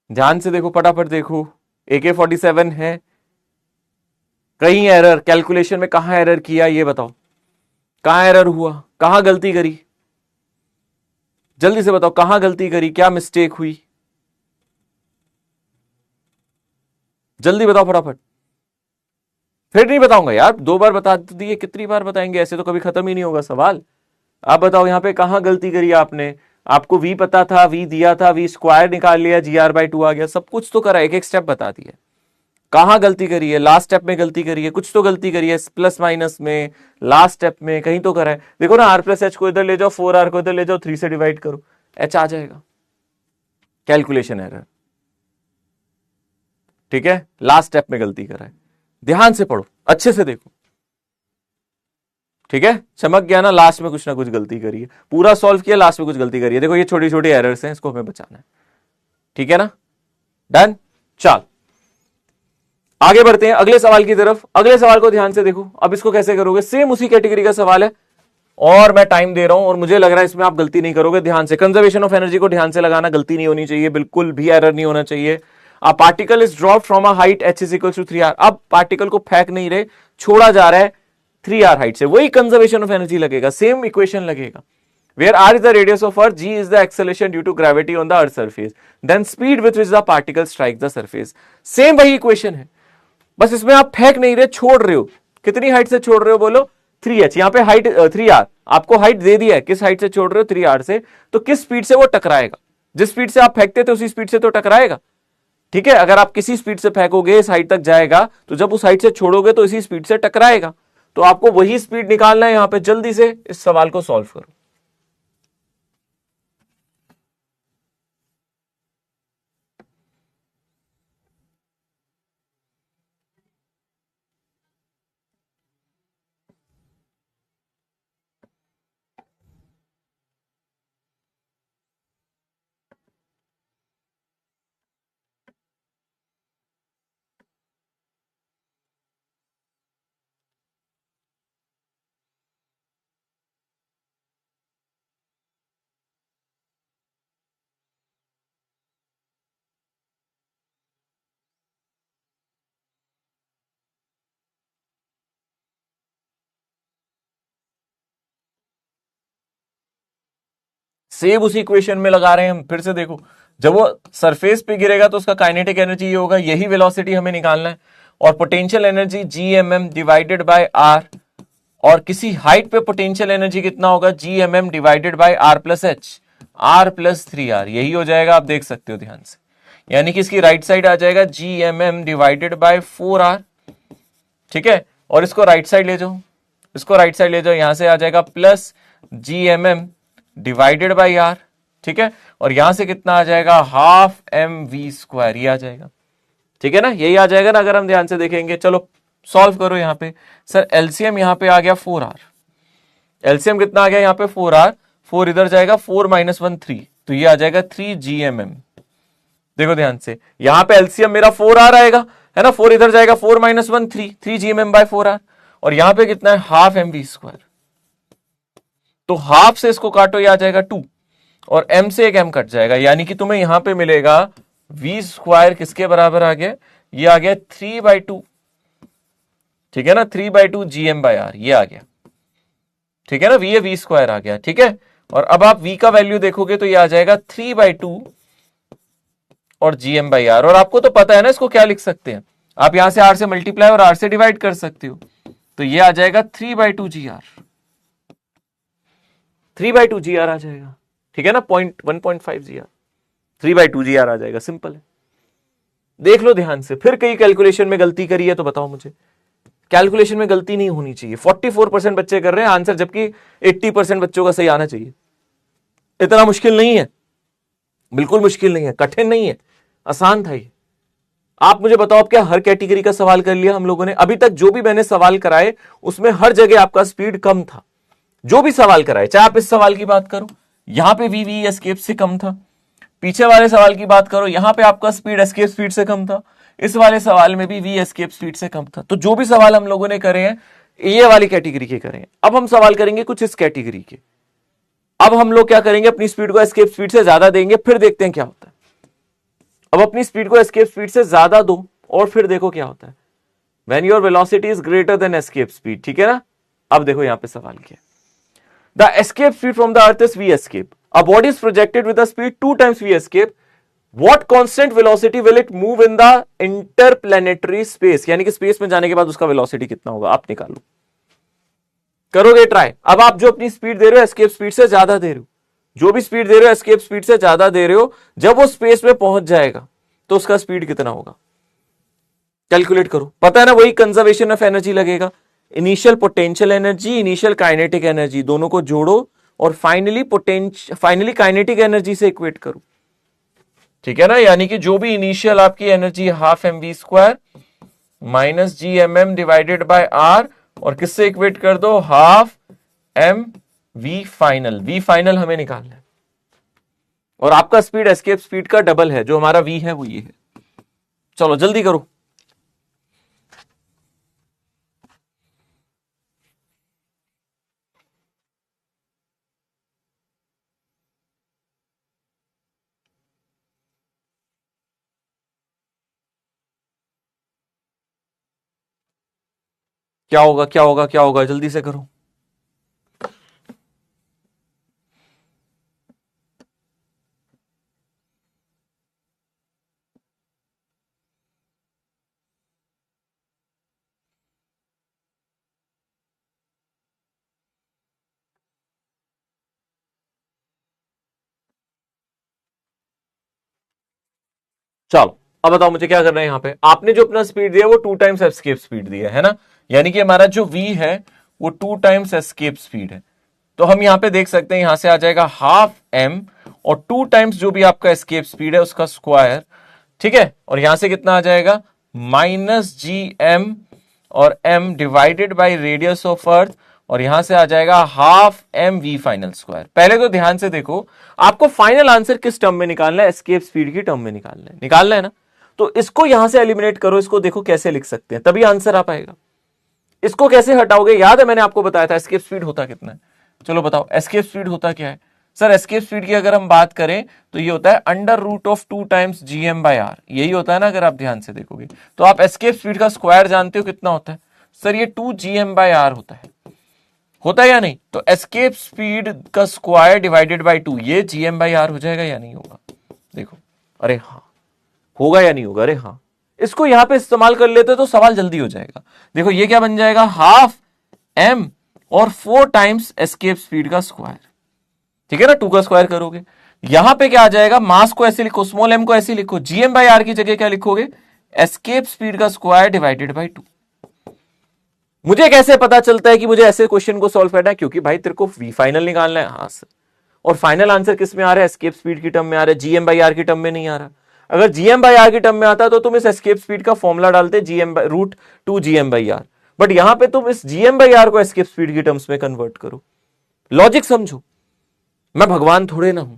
ध्यान से देखो, फटाफट देखो। AK-47 है, कहीं एरर कैलकुलेशन में, कहां एरर किया ये बताओ, कहां एरर हुआ, कहां गलती करी, जल्दी से बताओ कहां गलती करी, क्या मिस्टेक हुई, जल्दी बताओ फटाफट। फिर नहीं बताऊंगा यार, 2 बार बता दिए, कितनी बार बताएंगे, ऐसे तो कभी खत्म ही नहीं होगा सवाल। आप बताओ यहां पे कहां गलती करी आपने। आपको V पता था, V दिया था, V स्क्वायर निकाल लिया, GR/2 आ गया, सब कुछ तो करा, एक एक स्टेप बता दिया। कहां गलती करी है? लास्ट स्टेप में गलती करी है, कुछ तो गलती करी है, प्लस माइनस में, लास्ट स्टेप में कहीं तो करा है। देखो ना, R+H को इधर ले जाओ, 4R को इधर ले जाओ, 3 से डिवाइड करो, H आ जाएगा। कैलकुलेशन एरर, ठीक है, लास्ट स्टेप में गलती करा है। ध्यान से पढ़ो, अच्छे से देखो, ठीक है, चमक गया ना, लास्ट में कुछ ना कुछ गलती करी है, पूरा सॉल्व किया, लास्ट में कुछ गलती करी है। देखो ये छोटी छोटी एरर्स हैं, इसको हमें बचाना है, ठीक है ना। डन, चल आगे बढ़ते हैं अगले सवाल की तरफ। अगले सवाल को ध्यान से देखो। अब इसको कैसे करोगे, सेम उसी कैटेगरी का सवाल है और मैं टाइम दे रहा हूं और मुझे लग रहा है इसमें आप गलती नहीं करोगे। ध्यान से, कंजर्वेशन ऑफ एनर्जी को ध्यान से लगाना, गलती नहीं होनी चाहिए, बिल्कुल भी एरर नहीं होना चाहिए। A particle is drop from a height h is equal to 3r। अब पार्टिकल को फेंक नहीं रहे, छोड़ा जा रहा है 3r हाइट से, वही कंजर्वेशन ऑफ एनर्जी लगेगा, सेम इक्वेशन लगेगा। Where r is the radius of earth, g is the acceleration due to gravity on the earth surface, then speed with which the particle strikes the surface। Same वही equation है, बस इसमें आप फेंक नहीं रहे, छोड़ रहे हो। कितनी हाइट से छोड़ रहे हो बोलो? 3h। यहां पे हाइट 3r, आपको हाइट दे दिया है, किस हाइट से छोड़ रहे हो? 3r से। तो किस स्पीड से वो टकराएगा? जिस स्पीड से आप फेंकते थे उसी स्पीड से तो टकराएगा, ठीक है। अगर आप किसी स्पीड से फेंकोगे इस हाइट तक जाएगा, तो जब उस हाइट से छोड़ोगे तो इसी स्पीड से टकराएगा। तो आपको वही स्पीड निकालना है यहां पे। जल्दी से इस सवाल को सॉल्व करो। सेम उसी इक्वेशन में लगा रहे हैं हम। फिर से देखो, जब वो सरफेस पे गिरेगा तो उसका काइनेटिक एनर्जी ये होगा, यही वेलोसिटी हमें निकालना है। और potential energy GMM divided by R, और किसी हाइट पे पोटेंशियल एनर्जी कितना होगा? GMM divided by R+H, R+3R, यही हो जाएगा। आप देख सकते हो ध्यान से, यानी कि इसकी राइट साइड आ जाएगा GMM डिवाइडेड बाय 4R, ठीक है। और इसको राइट साइड ले जाओ, इसको राइट साइड ले जाओ, यहां से आ जाएगा plus GMM divided by R, ठीक है। और यहां से कितना आ जाएगा? हाफ mv², ये आ जाएगा, ठीक है ना, यही आ जाएगा ना अगर हम ध्यान से देखेंगे। चलो सॉल्व करो यहां पे। सर एलसीएम यहां पे आ गया 4R, एलसीएम कितना आ गया यहां पे? 4R, 4 इधर जाएगा, 4 - 1 3, तो ये आ जाएगा 3 GMM। देखो ध्यान से, यहां पे एलसीएम मेरा 4R आएगा, है ना, 4 इधर जाएगा, 4 - 1 3, 3 GMM बाय 4R, और यहां पे कितना है? Half mv²। तो हाफ से इसको काटो, ये आ जाएगा 2, और m से एक m कट जाएगा, यानी कि तुम्हें यहां पे मिलेगा v² किसके बराबर आ गया? ये आ गया 3/2, ठीक है ना, 3/2 GM/R, ये आ गया, ठीक है ना, v v² आ गया, ठीक है। और अब आप v का वैल्यू देखोगे तो ये आ जाएगा 3/2 और GM/R। और आपको तो पता है ना इसको क्या लिख सकते हैं, आप यहां से r से मल्टीप्लाई और r से डिवाइड कर सकते हो, तो ये आ जाएगा 3/2 GR, 3/2 GR आ जाएगा, ठीक है ना, 1.5 GR, 3/2 GR आ जाएगा, सिंपल है। देख लो ध्यान से, फिर कई कैलकुलेशन में गलती करी है तो बताओ मुझे। कैलकुलेशन में गलती नहीं होनी चाहिए। 44% बच्चे कर रहे हैं आंसर, जबकि 80% बच्चों का सही आना चाहिए। इतना मुश्किल नहीं है, बिल्कुल मुश्किल नहीं है, कठिन नहीं है, आसान था ये। आप मुझे बताओ, आप क्या हर कैटेगरी का सवाल कर लिया हम लोगों ने? अभी तक जो भी मैंने सवाल कराए उसमें हर जगह आपका स्पीड कम था। जो भी सवाल कराए, चाहे आप इस सवाल की बात करो, यहां पे वी एस्केप से कम था। पीछे वाले सवाल की बात करो, यहां पे आपका स्पीड एस्केप स्पीड से कम था। इस वाले सवाल में भी v एस्केप स्पीड से कम था। तो जो भी सवाल हम लोगों ने करे हैं ये वाली कैटेगरी के करे हैं। अब हम सवाल करेंगे कुछ इस कैटेगरी के। अब हम लोग क्या करेंगे, अपनी स्पीड को एस्केप स्पीड से ज्यादा देंगे, फिर देखते हैं क्या होता है। अब अपनी स्पीड को एस्केप स्पीड से ज्यादा दो और फिर देखो क्या होता है। When your velocity is greater than escape speed, ठीक है ना। अब देखो यहां पे सवाल क्या है, the escape speed from the earth is v escape, a body is projected with a speed 2 times v escape, what constant velocity will it move in the interplanetary space, यानी कि स्पेस में जाने के बाद उसका वेलोसिटी कितना होगा, आप निकालो, करोगे ट्राई। अब आप जो अपनी स्पीड दे रहे हो एस्केप स्पीड से ज्यादा दे रहे हो, जो भी स्पीड दे रहे हो एस्केप स्पीड से ज्यादा दे रहे हो, जब वो स्पेस में पहुंच जाएगा तो उसका स्पीड कितना होगा, कैलकुलेट करो। पता है ना, वही कंजर्वेशन ऑफ एनर्जी लगेगा, initial potential energy, initial kinetic energy, दोनों को जोड़ो और फाइनली काइनेटिक एनर्जी से इक्वेट करो, ठीक है ना। यानी कि जो भी इनिशियल आपकी energy half M V square minus G M M divided by R, और किससे इक्वेट कर दो, half M V final. V final हमें निकालना है और आपका स्पीड एस्केप स्पीड का डबल है, जो हमारा वी है वो ये है। चलो जल्दी करो। क्या होगा क्या होगा क्या होगा, जल्दी से करो। चलो अब बताओ मुझे क्या करना है। यहां पे आपने जो अपना स्पीड दिया वो 2 times एस्केप स्पीड दिया है ना, यानी कि हमारा जो v है वो 2 times एस्केप स्पीड है। तो हम यहां पे देख सकते हैं, यहां से आ जाएगा हाफ m और 2 times जो भी आपका एस्केप स्पीड है उसका स्क्वायर, ठीक है। और यहां से कितना आ जाएगा, माइनस जी एम और m divided by radius of earth, और यहां से आ जाएगा half M V final square. पहले तो ध्यान से देखो, आपको फाइनल आंसर किस टर्म में निकालना है, एस्केप स्पीड की टर्म में निकालना है ना। तो इसको यहां से एलिमिनेट करो, इसको देखो कैसे लिख सकते हैं, तभी आंसर आ पाएगा। इसको कैसे हटाओगे, याद है मैंने आपको बताया था एस्केप स्पीड होता कितना है। चलो बताओ एस्केप स्पीड होता क्या है। सर एस्केप स्पीड की अगर हम बात करें तो ये होता है under root of 2 times G M by R, यही होता है ना। अगर आप ध्यान से देखोगे तो आप एस्केप स्पीड का स्क्वायर जानते हो कितना होता है, सर ये 2 जी एम बाई आर होता है या नहीं। तो एस्केप स्पीड का स्क्वायर डिवाइडेड बाई 2, ये जी एम बाई आर हो जाएगा या नहीं होगा, देखो। अरे हाँ होगा या नहीं होगा, अरे हाँ। इसको यहां पे इस्तेमाल कर लेते तो सवाल जल्दी हो जाएगा। देखो ये क्या बन जाएगा, हाफ एम और 4 times एस्केप स्पीड का स्क्वायर, ठीक है ना। 2 का स्क्वायर करोगे, यहां पे क्या आ जाएगा, मास को ऐसे लिखो, स्मॉल एम को ऐसे लिखो, जीएम बाई आर की जगह क्या लिखोगे, एस्केप स्पीड का स्क्वायर डिवाइडेड बाई 2। मुझे कैसे पता चलता है कि मुझे ऐसे क्वेश्चन को सॉल्व करना है, क्योंकि भाई तेरे को वी फाइनल निकालना है, हाँ सर। और फाइनल आंसर किस में आ रहा है, एस्केप स्पीड की टर्म में आ रहा है, जीएम बाई आर की टर्म में नहीं आ रहा। अगर जीएम बाई आर की टर्म में आता तो तुम इस एस्केप स्पीड का फॉर्मुला डालते, GM root 2 GM by R, but यहां पे तुम इस जीएम बाई आर को एस्केप स्पीड की टर्म्स में कन्वर्ट करो। लॉजिक समझो, मैं भगवान थोड़े ना हूं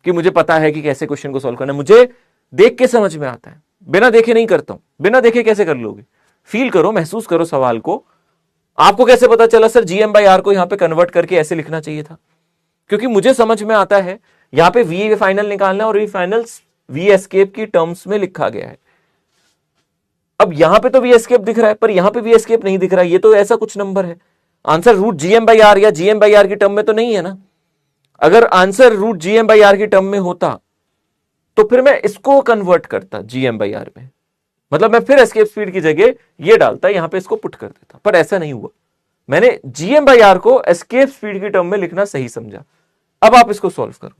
कि मुझे पता है कि कैसे क्वेश्चन को सॉल्व करना है। मुझे देख के समझ में आता है, बिना देखे नहीं करता हूं। बिना देखे कैसे कर लोगे, फील करो, महसूस करो सवाल को। आपको कैसे पता चला सर जीएम बाई आर को यहां पे कन्वर्ट करके ऐसे लिखना चाहिए था, क्योंकि मुझे समझ में आता है यहां पे वी फाइनल निकालना है और वी फाइनल वी एस्केप की टर्म्स में लिखा गया है। अब यहां पे तो वी एस्केप दिख रहा है, पर यहां पे वी एस्केप नहीं दिख रहा है, ये तो ऐसा कुछ नंबर है। Answer root GM by R या जीएम बाई आर की टर्म में तो नहीं है ना। अगर answer root GM by R की टर्म में होता तो फिर मैं इसको कन्वर्ट करता जीएम बाई आर में, मतलब मैं फिर एस्केप स्पीड की जगह ये डालता, यहां पे इसको पुट कर देता, पर ऐसा नहीं हुआ। मैंने जीएम बाई आर को एस्केप स्पीड की टर्म में लिखना सही समझा। अब आप इसको सॉल्व करो,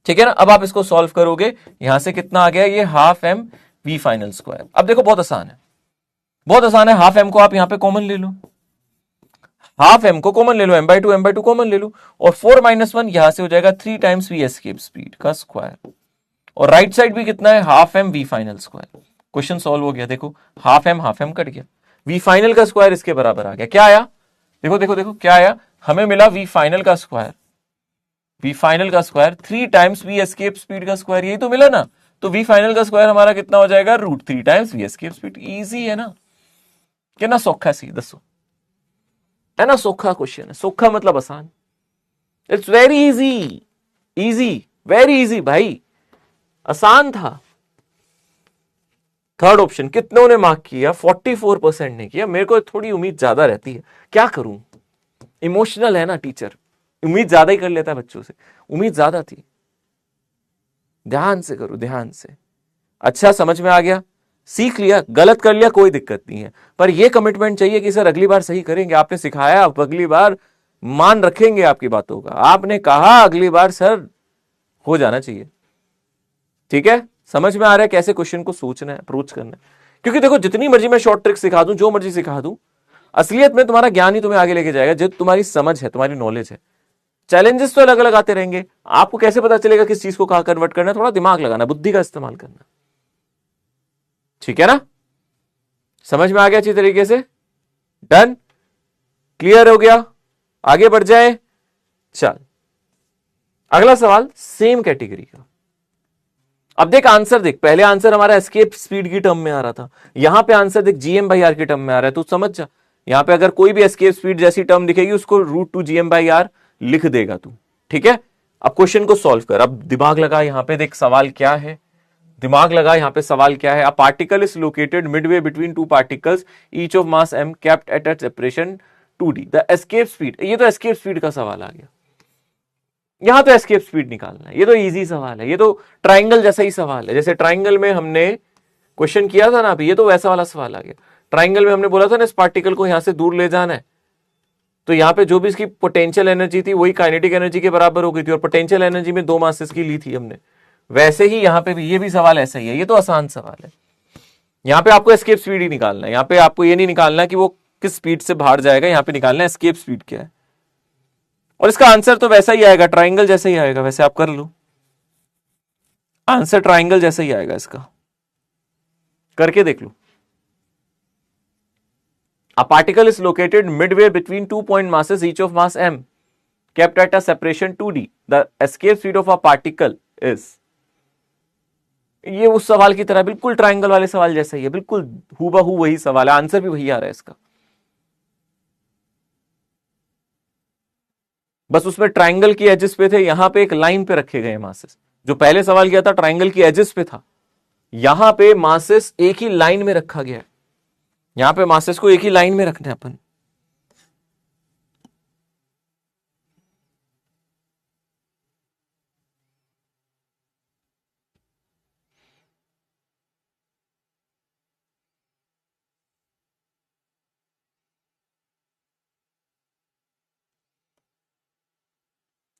ठीक है ना। अब आप इसको सॉल्व करोगे, यहां से कितना आ गया, ये half M V final square. अब देखो बहुत आसान है, बहुत आसान है। हाफ एम को आप यहां पे कॉमन ले लो, हाफ एम को कॉमन ले लो, एम बाई टू कॉमन ले लो, और 4 - 1 यहां से हो जाएगा 3 times वी एस्केप स्पीड का स्क्वायर, और राइट साइड भी कितना है, half M V final square. Question solve हो गया। देखो हाफ एम कट गया, वी फाइनल का स्क्वायर इसके बराबर आ गया। क्या आया, देखो देखो देखो क्या आया, हमें मिला वी फाइनल का स्क्वायर, वी फाइनल का square 3 times V escape speed का स्क्वायर, यही तो मिला ना। तो वी फाइनल का स्क्वायर हमारा कितना हो जाएगा, √3 times V escape speed. Easy है ना, कितना सौखा सी दसो, है ना, सौखा क्वेश्चन है। सौखा मतलब आसान, it's very easy, easy, very easy भाई, आसान था। थर्ड ऑप्शन कितनों ने मार्क किया, 44% ने किया। मेरे को थोड़ी उम्मीद ज्यादा रहती है, क्या करूं, इमोशनल है ना टीचर, उम्मीद ज्यादा ही कर लेता है बच्चों से, उम्मीद ज्यादा थी। ध्यान से करो, ध्यान से। अच्छा समझ में आ गया, सीख लिया, गलत कर लिया कोई दिक्कत नहीं है, पर यह कमिटमेंट चाहिए कि सर अगली बार सही करेंगे। आपने सिखाया, आप अगली बार मान रखेंगे आपकी बातों का। आपने कहा अगली बार सर हो जाना चाहिए। ठीक है, समझ में आ रहा है कैसे क्वेश्चन को सोचना है, अप्रोच करना है। क्योंकि देखो जितनी मर्जी मैं शॉर्ट ट्रिक सिखा दूं, जो मर्जी सिखा दूं, असलियत में तुम्हारा ज्ञान ही तुम्हें आगे लेके जाएगा, जो तुम्हारी समझ है, तुम्हारी नॉलेज है। चैलेंजेस तो अलग अलग आते रहेंगे, आपको कैसे पता चलेगा किस चीज को कहां कन्वर्ट करना है, थोड़ा दिमाग लगाना, बुद्धि का इस्तेमाल करना। ठीक है ना, समझ में आ गया अच्छी तरीके से, डन, क्लियर हो गया, आगे बढ़ जाए। चल अगला सवाल सेम कैटेगरी का। अब देख आंसर देख, पहले आंसर हमारा एस्केप स्पीड की टर्म में आ रहा था, यहां पे आंसर देख GM/R की टर्म में आ रहा है। तू समझ जा, यहां पे अगर कोई भी एस्केप स्पीड जैसी टर्म दिखेगी उसको √2 GM/R लिख देगा तू। ठीक है, अब क्वेश्चन को सॉल्व कर, अब दिमाग लगा, यहां पे देख सवाल क्या है, दिमाग लगा, यहां पे सवाल क्या है। अ particle is located Midway between two particles each of mass m kept at a separation 2d, the escape speed. ये तो एस्केप स्पीड का सवाल आ गया, यहां तो एस्केप स्पीड निकालना है। ये तो इजी सवाल है, ये तो ट्राइंगल जैसा ही सवाल है, जैसे ट्राइंगल में हमने क्वेश्चन किया था ना अभी, ये तो वैसा वाला सवाल आ गया। ट्राइंगल में हमने बोला था ना इस पार्टिकल को यहां से दूर ले जाना है, तो यहां पे जो भी इसकी पोटेंशियल एनर्जी थी वही काइनेटिक एनर्जी के बराबर हो गई थी, और पोटेंशियल एनर्जी में 2 मासेस की ली थी हमने। वैसे ही यहां पे भी, ये भी सवाल ऐसा ही है, ये तो आसान सवाल है। यहां पे आपको एस्केप स्पीड ही निकालना है, यहां पे आपको ये नहीं निकालना कि वो किस स्पीड से बाहर जाएगा, यहां पे निकालना है एस्केप स्पीड क्या है। और इसका आंसर तो वैसा ही आएगा, ट्राइंगल जैसा ही आएगा, वैसे आप कर लो, आंसर ट्राइंगल जैसा ही आएगा, इसका करके देख लो। A particle is located midway between 2 point masses each of mass m kept at a separation 2d. The escape speed of a particle is, ये उस सवाल की तरह बिल्कुल ट्राइंगल वाले सवाल जैसा ही है, बिल्कुल हूबहू वही सवाल है, आंसर भी वही आ रहा है इसका। बस उसमें ट्राइंगल की एजेस पे थे, यहां पे एक लाइन पे रखे गए मासेस। जो पहले सवाल किया था ट्राइंगल की एजेस पे था, यहां पे मासेस एक ही लाइन में रखा गया है, यहां पे मासेस को एक ही लाइन में रखना है अपन।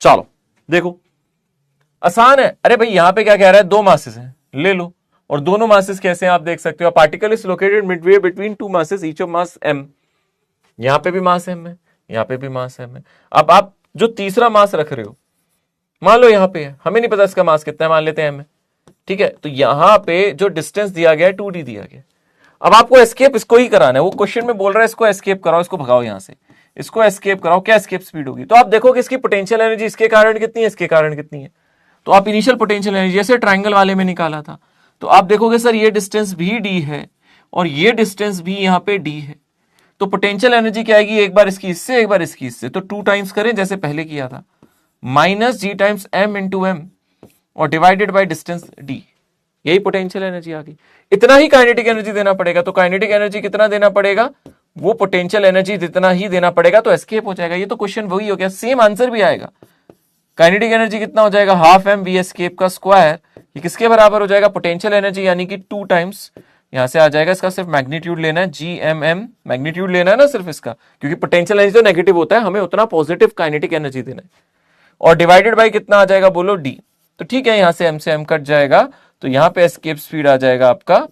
चलो देखो, आसान है। अरे भाई यहां पे क्या कह रहा है, 2 मासेस हैं, ले लो, और दोनों मासेस कैसे हैं आप देख सकते हो। Particle is located Midway between 2 masses each of mass m, यहां पे भी मास m है, यहां पे भी मास m है। अब आप जो तीसरा मास रख रहे हो, मान लो यहां पे है, हमें नहीं पता इसका मास कितना है, मान लेते हैं m है, ठीक है। तो यहां पे जो डिस्टेंस दिया गया है 2d दिया गया। अब आपको एस्केप इसको ही कराना है, वो क्वेश्चन में बोल रहा है इसको एस्केप कराओ, इसको भगाओ यहां से, इसको एस्केप कराओ, क्या एस्केप स्पीड होगी। तो आप देखो कि इसकी पोटेंशियल एनर्जी इसके कारण कितनी है, इसके कारण कितनी है। तो आप इनिशियल पोटेंशियल एनर्जी जैसे ट्राइंगल वाले में निकाला था, तो आप देखोगे सर ये डिस्टेंस भी d है और ये डिस्टेंस भी यहां पे d है, तो पोटेंशियल एनर्जी क्या आएगी, एक बार इसकी इससे एक बार इसकी इससे, तो 2 टाइम्स करें जैसे पहले किया था, -g times m into m और डिवाइडेड बाई डिस्टेंस d, यही पोटेंशियल एनर्जी आ गई। इतना ही काइनेटिक एनर्जी देना पड़ेगा, तो काइनेटिक एनर्जी कितना देना पड़ेगा, वो पोटेंशियल एनर्जी जितना ही देना पड़ेगा, तो एस्केप हो जाएगा। ये तो क्वेश्चन वही हो गया, सेम आंसर भी आएगा। काइनेटिक एनर्जी कितना हो जाएगा, ½ m v एस्केप का स्क्वायर, ये किसके बराबर हो जाएगा, पोटेंशियल एनर्जी यानी कि 2 टाइम्स, यहां से आ जाएगा, इसका सिर्फ मैग्नीट्यूड लेना है, GMM मैग्नीट्यूड लेना है ना सिर्फ इसका, क्योंकि पोटेंशियल एनर्जी तो नेगेटिव होता है, हमें उतना पॉजिटिव काइनेटिक एनर्जी देना है, और डिवाइडेड बाई कितना आ जाएगा बोलो d। तो ठीक है, यहां से m कट जाएगा, तो यहां पे एस्केप स्पीड आ जाएगा आपका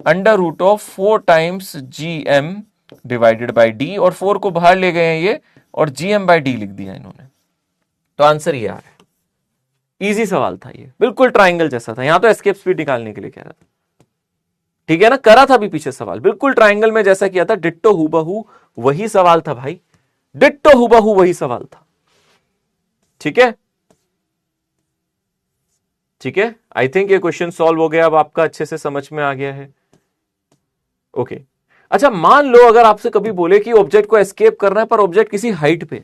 √4 times GM divided by d, और 4 को बाहर ले गए हैं ये, और GM/d लिख दिया इन्होंने। तो आंसर ये आ रहा है, इजी सवाल था ये, बिल्कुल ट्राइंगल जैसा था। यहां तो एस्केप स्पीड निकालने के लिए कह रहा था, ठीक है ना, करा था भी पीछे सवाल, बिल्कुल ट्राइंगल में जैसा किया था, डिट्टो हूबहू वही सवाल था भाई, डिट्टो हूबहू वही सवाल था। ठीक है, ठीक है, आई थिंक ये क्वेश्चन सॉल्व हो गया, अब आपका अच्छे से समझ में आ गया है। ओके अच्छा, मान लो अगर आपसे कभी बोले कि ऑब्जेक्ट को एस्केप करना है पर ऑब्जेक्ट किसी हाइट पे,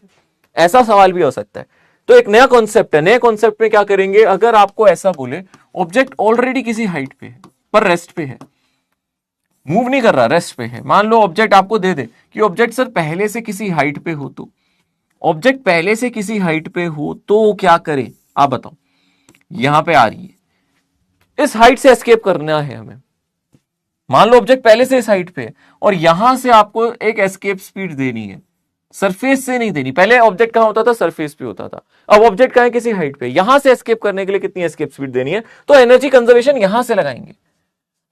ऐसा सवाल भी हो सकता है। तो एक नया कॉन्सेप्ट है, नए कॉन्सेप्ट में क्या करेंगे, अगर आपको ऐसा बोले ऑब्जेक्ट ऑलरेडी किसी हाइट पे है पर रेस्ट पे है, मूव नहीं कर रहा, रेस्ट पे है। मान लो ऑब्जेक्ट आपको दे दे कि ऑब्जेक्ट सर पहले से किसी हाइट पे हो, तो ऑब्जेक्ट पहले से किसी हाइट पे हो तो क्या करे, आप बताओ। यहां पे आ रही है, इस हाइट से एस्केप करना है हमें। मान लो ऑब्जेक्ट पहले से इस हाइट पे है और यहां से आपको एक एस्केप स्पीड देनी है, सरफेस से नहीं देनी। पहले ऑब्जेक्ट कहां होता था, सरफेस पे होता था, अब ऑब्जेक्ट कहां है, किसी हाइट पे। यहां से एस्केप करने के लिए कितनी एस्केप स्पीड देनी है, तो एनर्जी कंजर्वेशन यहां से लगाएंगे।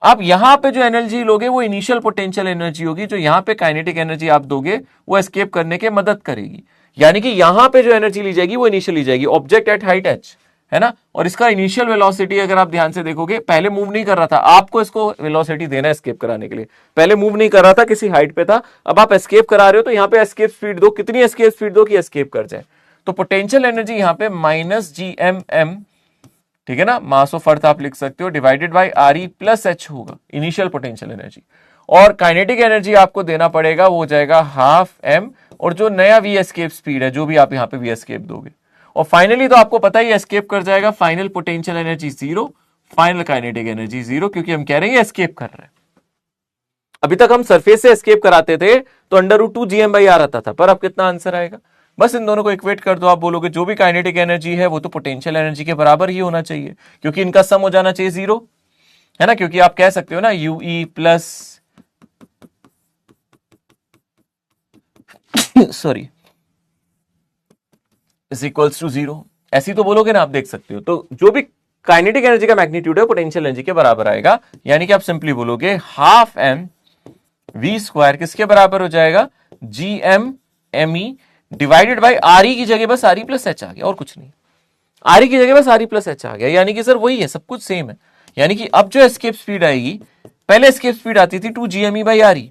आप यहां पे जो एनर्जी लोगे वो इनिशियल पोटेंशियल एनर्जी होगी, जो यहां पे काइनेटिक एनर्जी आप दोगे वो एस्केप करने के मदद करेगी। यानी कि यहां पे जो एनर्जी ली जाएगी वो इनिशियल ली जाएगी, ऑब्जेक्ट एट हाइट एच, है ना। और इसका इनिशियल वेलोसिटी अगर आप ध्यान से देखोगे, पहले मूव नहीं कर रहा था, आपको इसको वेलोसिटी देना है एस्केप कराने के लिए। पहले मूव नहीं कर रहा था, किसी हाइट पे था, अब आप एस्केप करा रहे हो तो यहां पे एस्केप स्पीड दो, कितनी एस्केप स्पीड दो कि एस्केप कर जाए। तो पोटेंशियल एनर्जी यहां पे माइनस जी एम एम, ठीक है ना, मास ऑफ अर्थ आप लिख सकते हो, divided by R E plus H होगा इनिशियल पोटेंशियल एनर्जी। और काइनेटिक एनर्जी आपको देना पड़ेगा, वो हो जाएगा हाफ एम, और जो नया वी एस्केप स्पीड है, जो भी आप यहां पे वी एस्केप दोगे। और फाइनली तो आपको पता ही एस्केप कर जाएगा, final potential energy zero, final kinetic energy zero, क्योंकि हम कह रहे हैं एस्केप कर रहे हैं। अभी तक हम सरफेस से एस्केप कराते थे तो अंडर रूट 2 GM/r आता था, पर अब कितना आंसर आएगा। बस इन दोनों को इक्वेट कर दो, आप बोलोगे जो भी काइनेटिक एनर्जी है वो तो पोटेंशियल एनर्जी के बराबर ही होना चाहिए, क्योंकि इनका सम हो जाना चाहिए जीरो, है ना। क्योंकि आप कह सकते हो ना UI plus sorry is equals to zero, ऐसी तो बोलोगे ना, आप देख सकते हो। तो जो भी काइनेटिक एनर्जी का मैग्नीट्यूड है पोटेंशियल एनर्जी के बराबर आएगा, यानी कि आप सिंपली बोलोगे हाफ एम वी स्क्वायर किसके बराबर हो जाएगा, G M M E divided by R E की जगह बस आर ई प्लस एच आ गया, और कुछ नहीं। आर ई की जगह बस आर ई प्लस एच आ गया, यानी कि सर वही है, सब कुछ सेम है। यानी कि अब जो एस्केप स्पीड आएगी, पहले एस्केप स्पीड आती थी 2 GME/RE,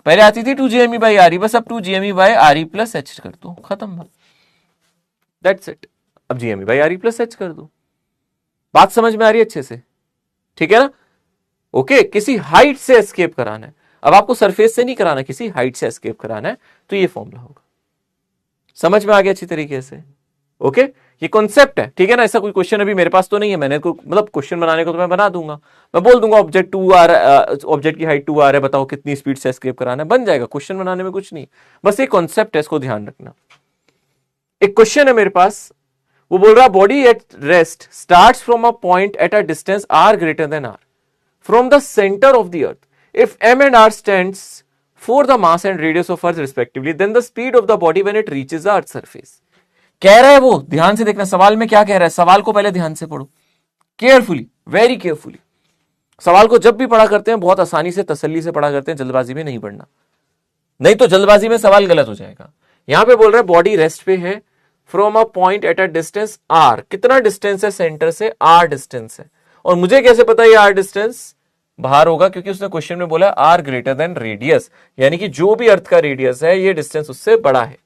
पहले आती थी 2 GME/RE, बस अब 2 GME/RE प्लस एच कर दो, खत्म बात, दैट्स इट। अब GME/RE प्लस एच कर दो। बात समझ में आ रही है अच्छे से, ठीक है ना। ओके, किसी हाइट से एस्केप कराना है, अब आपको सरफेस से नहीं कराना, किसी हाइट से एस्केप कराना है, तो ये फॉर्मूला होगा। समझ में आ गया अच्छी तरीके से। ओके, ये कॉन्सेप्ट है, ठीक है ना। ऐसा कोई क्वेश्चन अभी मेरे पास तो नहीं है, मैंने को मतलब क्वेश्चन बनाने को तो मैं बना दूंगा, मैं बोल दूंगा ऑब्जेक्ट 2 ऑब्जेक्ट की हाइट 2 है, बताओ कितनी स्पीड से एस्केप कराना है, बन जाएगा। क्वेश्चन बनाने में कुछ नहीं, बस ये कॉन्सेप्ट है, इसको ध्यान रखना। एक क्वेश्चन है मेरे पास, वो बोल रहा body at rest starts from a point at a distance R greater than R from the center of the earth. If m and r stands for the mass and radius of earth respectively, then the speed of the body when it reaches the earth surface. कह रहा है वो, ध्यान से देखना सवाल में क्या कह रहा है, सवाल को पहले ध्यान से पढ़ो, केयरफुली, वेरी केयरफुली। सवाल को जब भी पढ़ा करते हैं बहुत आसानी से तसल्ली से पढ़ा करते हैं, जल्दबाजी में नहीं पढ़ना, नहीं तो जल्दबाजी में सवाल गलत हो जाएगा। यहां पे बोल रहे हैं बॉडी रेस्ट पे है from a point at a distance R, कितना डिस्टेंस है सेंटर से, आर डिस्टेंस है। और मुझे कैसे पता ये आर डिस्टेंस बाहर होगा, क्योंकि उसने क्वेश्चन में बोला आर ग्रेटर देन रेडियस, यानी कि जो भी अर्थ का रेडियस है ये डिस्टेंस उससे बड़ा है।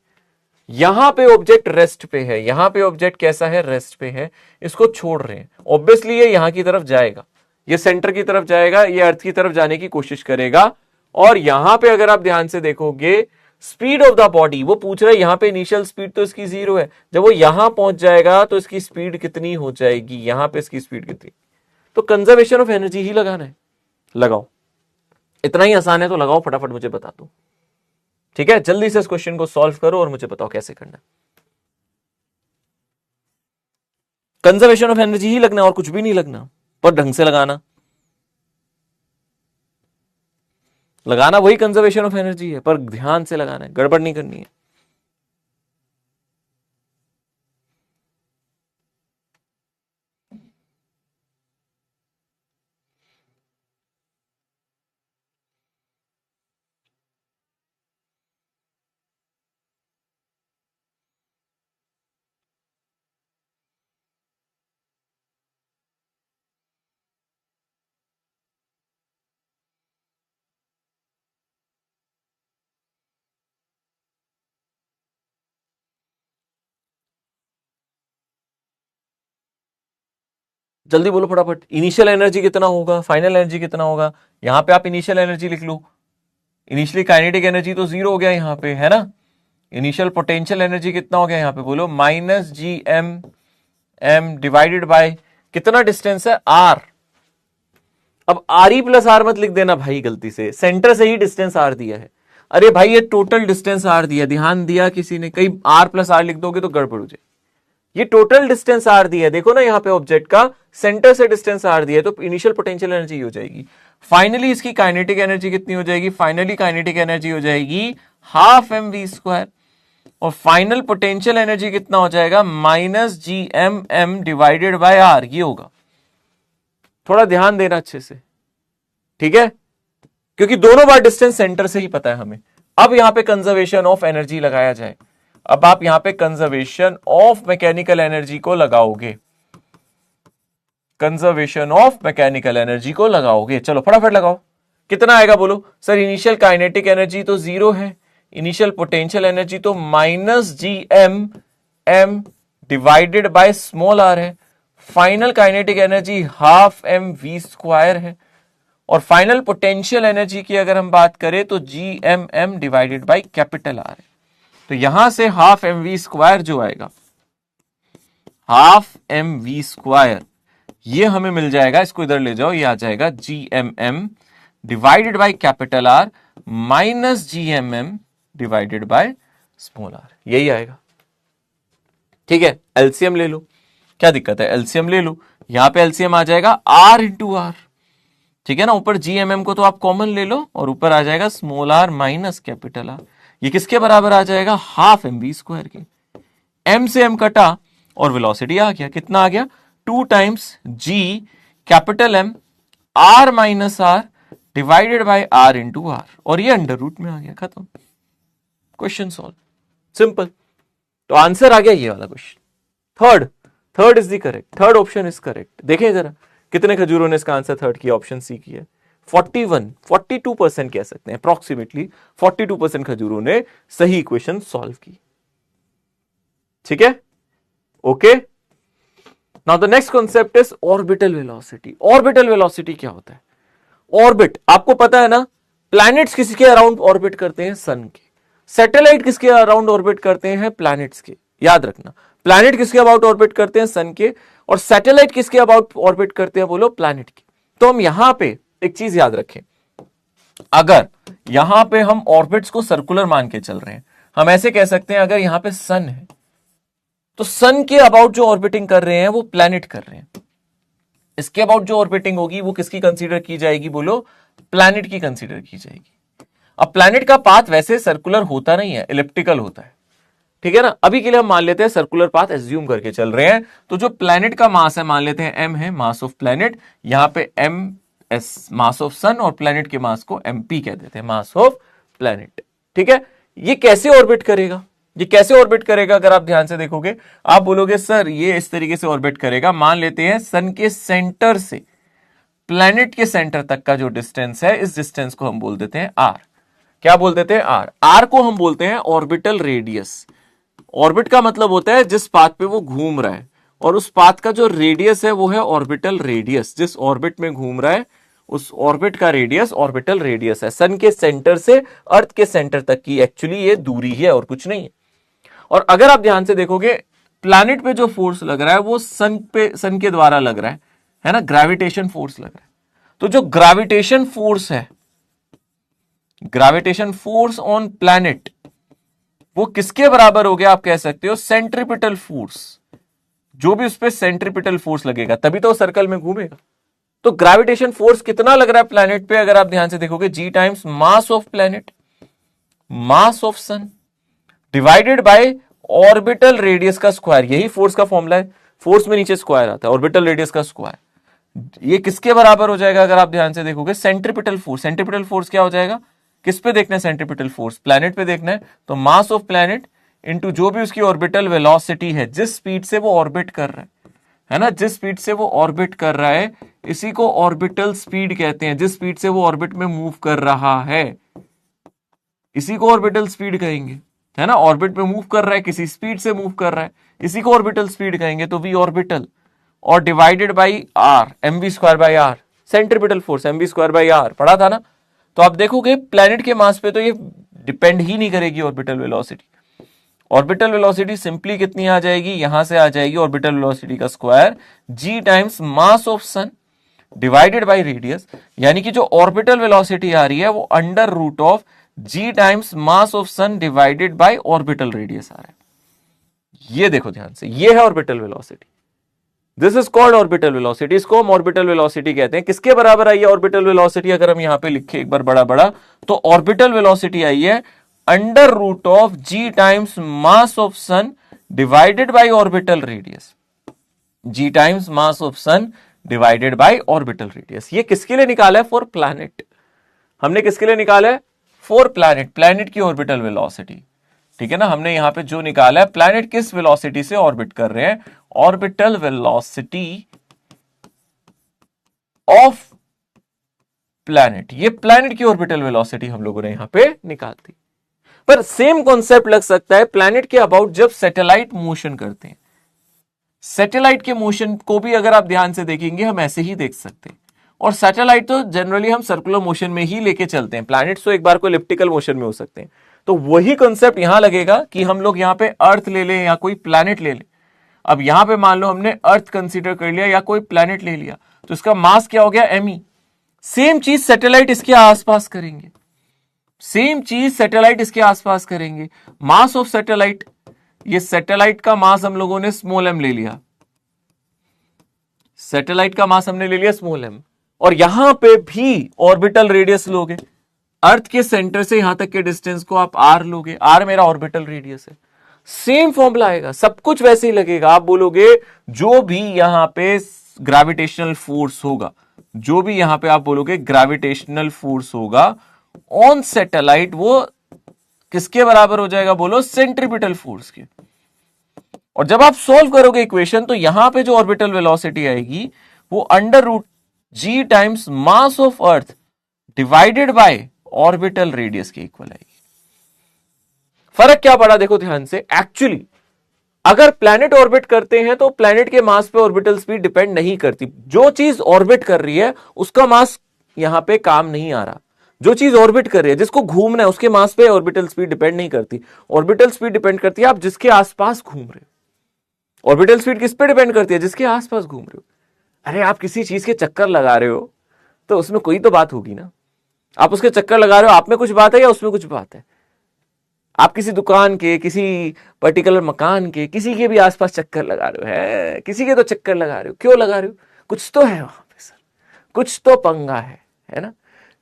यहां पे ऑब्जेक्ट रेस्ट पे है, यहां पे ऑब्जेक्ट कैसा है, रेस्ट पे है, इसको छोड़ रहे हैं, ऑब्वियसली ये यहां की तरफ जाएगा, ये सेंटर की तरफ जाएगा, ये अर्थ की तरफ जाने की कोशिश करेगा। और यहां पे अगर आप ध्यान से देखोगे स्पीड ऑफ द बॉडी, वो पूछ रहा है यहां पे इनिशियल स्पीड तो इसकी जीरो है, जब वो यहां पहुंच जाएगा तो इसकी स्पीड कितनी हो जाएगी, यहां पे इसकी स्पीड कितनी। तो कंजर्वेशन ऑफ एनर्जी ही लगाना है, लगाओ, इतना ही आसान है, तो लगाओ फटाफट, मुझे बता दो, ठीक है। जल्दी से इस क्वेश्चन को सॉल्व करो और मुझे बताओ कैसे करना है। कंजर्वेशन ऑफ एनर्जी ही लगना है, और कुछ भी नहीं लगना, पर ढंग से लगाना, लगाना वही कंजर्वेशन ऑफ एनर्जी है, पर ध्यान से लगाना है, गड़बड़ नहीं करनी है। जल्दी बोलो फटाफट, इनिशियल एनर्जी कितना होगा, फाइनल एनर्जी कितना होगा। यहां पे आप इनिशियल एनर्जी लिख लो, इनिशियली काइनेटिक एनर्जी तो 0 हो गया यहाँ पे, है ना। इनिशियल पोटेंशियल एनर्जी कितना हो गया यहाँ पे, बोलो माइनस GM डिवाइडेड बाय कितना डिस्टेंस है, R। अब RE प्लस R मत लिख देना भाई गलती से, सेंटर से ही डिस्टेंस R दिया है। अरे भाई ये टोटल डिस्टेंस R दिया, ध्यान दिया किसी ने, कहीं R प्लस R लिख दोगे तो गड़बड़ हो जाए। ये टोटल डिस्टेंस R दिया है, देखो ना यहाँ पे ऑब्जेक्ट का सेंटर से डिस्टेंस R दिया है, तो इनिशियल पोटेंशियल एनर्जी हो जाएगी। फाइनली इसकी काइनेटिक एनर्जी कितनी हो जाएगी, फाइनली काइनेटिक एनर्जी हो जाएगी हाफ mv², और फाइनल पोटेंशियल एनर्जी कितना हो जाएगा, minus GM divided by R, ये होगा। थोड़ा ध्यान देना अच्छे से, ठीक है, क्योंकि दोनों बार डिस्टेंस सेंटर से ही पता है हमें। अब यहां पे कंजर्वेशन ऑफ एनर्जी लगाया जाए। अब आप यहां पे कंजर्वेशन ऑफ मैकेनिकल एनर्जी को लगाओगे, कंजर्वेशन ऑफ मैकेनिकल एनर्जी को लगाओगे। चलो फटाफट लगाओ, कितना आएगा बोलो। सर इनिशियल काइनेटिक एनर्जी तो 0 है, इनिशियल पोटेंशियल एनर्जी तो minus GM divided by small r है, final kinetic energy half mv² है, और फाइनल पोटेंशियल एनर्जी की अगर हम बात करें तो GM divided by capital R है। तो यहां से हाफ mv² जो आएगा, हाफ mv², ये हमें मिल जाएगा, इसको इधर ले जाओ, ये आ जाएगा GM divided by capital R minus GM divided by small r, यही आएगा। ठीक है, एलसीएम ले लो, क्या दिक्कत है, एलसीएम ले लो। यहां पे एलसीएम आ जाएगा R इंटू R, ठीक है ना। ऊपर GM को तो आप कॉमन ले लो, और ऊपर आ जाएगा small r minus capital R। ये किसके बराबर आ जाएगा, हाफ mv² के। m से m कटा और वेलोसिटी आ गया, कितना आ गया, 2 times G capital M R minus R divided by R into R, और ये अंडर रूट में आ गया, खत्म, क्वेश्चन सॉल्व, सिंपल। तो आंसर आ गया ये वाला question. Third is the correct, third option is correct. देखें जरा कितने खजूरों ने इसका आंसर थर्ड किया, ऑप्शन सी किया। 42% कह सकते हैं, अप्रोक्सीमेटली 42% खजूरों ने सही इक्वेशन सॉल्व की। ठीक है, okay. Now the next concept is orbital velocity. Orbital velocity क्या होता है, ऑर्बिट आपको पता है ना, प्लैनेट्स किसके अराउंड ऑर्बिट करते हैं, सन के। सैटेलाइट किसके अराउंड ऑर्बिट करते हैं, प्लैनेट्स के। याद रखना, प्लैनेट किसके अबाउट ऑर्बिट करते हैं, सन के, और सैटेलाइट किसके अबाउट ऑर्बिट करते हैं, बोलो प्लैनेट के। तो हम यहां पे एक चीज याद रखें, अगर यहां पे हम ऑर्बिट्स को सर्कुलर मान के चल रहे हैं, हम ऐसे कह सकते हैं, अगर यहां पे सन है तो सन के अबाउट जो ऑर्बिटिंग कर रहे हैं वो प्लैनेट कर रहे हैं। इसके अबाउट जो ऑर्बिटिंग होगी वो किसकी कंसीडर की जाएगी, बोलो प्लैनेट की कंसीडर की जाएगी। अब प्लैनेट का पाथ वैसे सर्कुलर होता नहीं है, एलिप्टिकल होता है, ठीक है ना। अभी के लिए हम मान लेते हैं सर्कुलर पाथ एज्यूम करके चल रहे हैं। तो जो प्लैनेट का मास है, मान लेते हैं m है, मास ऑफ प्लैनेट, यहां पे ms मास ऑफ सन, और प्लैनेट के मास को mp कह देते हैं, मास ऑफ प्लैनेट। ठीक है, ये कैसे ऑर्बिट करेगा, ये कैसे ऑर्बिट करेगा, अगर आप ध्यान से देखोगे, आप बोलोगे सर ये इस तरीके से ऑर्बिट करेगा। मान लेते हैं सन के सेंटर से प्लैनेट के सेंटर तक का जो डिस्टेंस है, इस डिस्टेंस को हम बोल देते हैं r। क्या बोल देते हैं, r को हम बोलते हैं ऑर्बिटल रेडियस। ऑर्बिट का मतलब होता है जिस पाथ पे वो घूम रहा है, और उस पाथ का जो रेडियस है वो है ऑर्बिटल रेडियस। जिस ऑर्बिट में घूम रहा है उस ऑर्बिट का रेडियस ऑर्बिटल रेडियस है। सन के सेंटर से अर्थ के सेंटर तक की एक्चुअली ये दूरी है और कुछ नहीं है। और अगर आप ध्यान से देखोगे, प्लैनेट पे जो फोर्स लग रहा है वो सन के द्वारा लग रहा है ना, ग्रेविटेशन फोर्स लग रहा है। तो जो ग्रेविटेशन फोर्स है, ग्रेविटेशन फोर्स ऑन प्लैनेट, वो किसके बराबर हो गया, आप कह सकते हो सेंट्रीपिटल फोर्स। जो भी उस पर सेंट्रीपिटल फोर्स लगेगा तभी तो सर्कल में घूमेगा। तो ग्रेविटेशन फोर्स कितना लग रहा है प्लैनेट पे, अगर आप ध्यान से देखोगे, g times mass of planet, mass of sun divided by orbital radius का स्क्वायर। यही फोर्स का फॉर्मूला है, फोर्स में नीचे स्क्वायर आता है, ऑर्बिटल रेडियस का स्क्वायर। ये किसके बराबर हो जाएगा, अगर आप ध्यान से देखोगे, सेंट्रीपिटल फोर्स। सेंट्रीपिटल फोर्स क्या हो जाएगा, किस पे देखना है सेंट्रीपिटल फोर्स, प्लैनेट पे देखना है। तो मास ऑफ प्लैनेट इंटू जो भी उसकी ऑर्बिटल वेलोसिटी है, जिस स्पीड से वो ऑर्बिट कर रहा है ना, जिस स्पीड से वो ऑर्बिट कर रहा है, इसी को ऑर्बिटल स्पीड कहते हैं। जिस स्पीड से वो ऑर्बिट में मूव कर रहा है, इसी को ऑर्बिटल स्पीड कहेंगे, है ना। ऑर्बिट में मूव कर रहा है, किसी स्पीड से मूव कर रहा है, इसी को ऑर्बिटल स्पीड कहेंगे। तो वी ऑर्बिटल, और divided by R, mv²/r, centripetal force mv²/r पढ़ा था ना। तो आप देखोगे प्लैनेट के मास पे तो ये डिपेंड ही नहीं करेगी orbital velocity. Orbital velocity simply कितनी आ जाएगी, यहां से आ जाएगी ऑर्बिटल वेलोसिटी का square g times mass of sun divided by radius, यानी कि जो ऑर्बिटल वेलोसिटी आ रही है वो under root of g times mass of sun divided by orbital radius आ रहा है। ये देखो ध्यान से, ये है orbital velocity, this is called orbital velocity. इसको हम ऑर्बिटल वेलोसिटी कहते हैं। किसके बराबर आई है ऑर्बिटल वेलोसिटी, अगर हम यहां पे लिखे एक बार बड़ा बड़ा, तो ऑर्बिटल वेलोसिटी आई है under root of g times mass of sun divided by orbital radius, g times mass of sun divided by orbital radius. ये किसके लिए निकाला है, फॉर प्लैनेट। हमने किसके लिए निकाला है, फॉर प्लैनेट, प्लैनेट की ऑर्बिटल वेलोसिटी, ठीक है ना। हमने यहां पे जो निकाला है प्लैनेट किस वेलोसिटी से ऑर्बिट कर रहे हैं, ऑर्बिटल वेलोसिटी ऑफ प्लैनेट, ये प्लैनेट की ऑर्बिटल वेलोसिटी हम लोगों ने यहां पे निकाल दी। पर सेम कॉन्सेप्ट लग सकता है प्लैनेट के अबाउट जब सैटेलाइट मोशन करते हैं। सैटेलाइट के मोशन को भी अगर आप ध्यान से देखेंगे हम ऐसे ही देख सकते हैं, और सैटेलाइट तो जनरली हम सर्कुलर मोशन में ही लेके चलते हैं, प्लैनेट्स तो एक बार को इलिप्टिकल मोशन में हो सकते हैं। तो वही कॉन्सेप्ट यहां लगेगा कि हम लोग यहां पे अर्थ ले लें या कोई प्लैनेट ले लें। अब यहां पे मान लो हमने अर्थ कंसीडर कर लिया या कोई प्लैनेट ले लिया, तो इसका मास क्या हो गया, me। सेम चीज सैटेलाइट इसके आसपास करेंगे, सेम चीज सैटेलाइट इसके आसपास करेंगे। मास ऑफ सैटेलाइट, ये सैटेलाइट का मास हम लोगों ने स्मॉल m ले लिया, सैटेलाइट का मास हमने ले लिया स्मॉल m, और यहां पे भी ऑर्बिटल रेडियस लोगे, अर्थ के सेंटर से यहां तक के डिस्टेंस को आप r लोगे, r मेरा ऑर्बिटल रेडियस है। सेम फॉर्मूला आएगा, सब कुछ वैसे ही लगेगा। आप बोलोगे जो भी यहां पे ग्रेविटेशनल फोर्स होगा, जो भी यहां पे आप बोलोगे ग्रेविटेशनल फोर्स होगा ऑन सैटेलाइट, वो किसके बराबर हो जाएगा, बोलो सेंट्रीपिटल फोर्स के। और जब आप सोल्व करोगे इक्वेशन, तो यहां पे जो ऑर्बिटल वेलोसिटी आएगी वो under root g times mass of earth divided by orbital radius के इक्वल आएगी। फर्क क्या पड़ा देखो ध्यान से, एक्चुअली अगर प्लैनेट ऑर्बिट करते हैं तो प्लैनेट के मास पे ऑर्बिटल स्पीड डिपेंड नहीं करती। जो चीज ऑर्बिट कर रही है उसका मास यहां पे काम नहीं आ रहा, जो चीज ऑर्बिट कर रही है, जिसको घूमना है, उसके मास पे ऑर्बिटल स्पीड डिपेंड नहीं करती। ऑर्बिटल स्पीड डिपेंड करती है आप जिसके आसपास घूम रहे हो। ऑर्बिटल स्पीड किस पे डिपेंड करती है, जिसके आसपास घूम रहे हो। अरे आप किसी चीज के चक्कर लगा रहे हो तो उसमें कोई तो बात होगी ना, आप उसके चक्कर लगा रहे हो, आप में कुछ बात है या उसमें कुछ बात है। आप किसी दुकान के, किसी पर्टिकुलर मकान के, किसी के भी आसपास चक्कर लगा रहे हो, है किसी के तो चक्कर लगा रहे हो, क्यों लगा रहे हो, कुछ तो है वहां पे सर, कुछ तो पंगा है ना,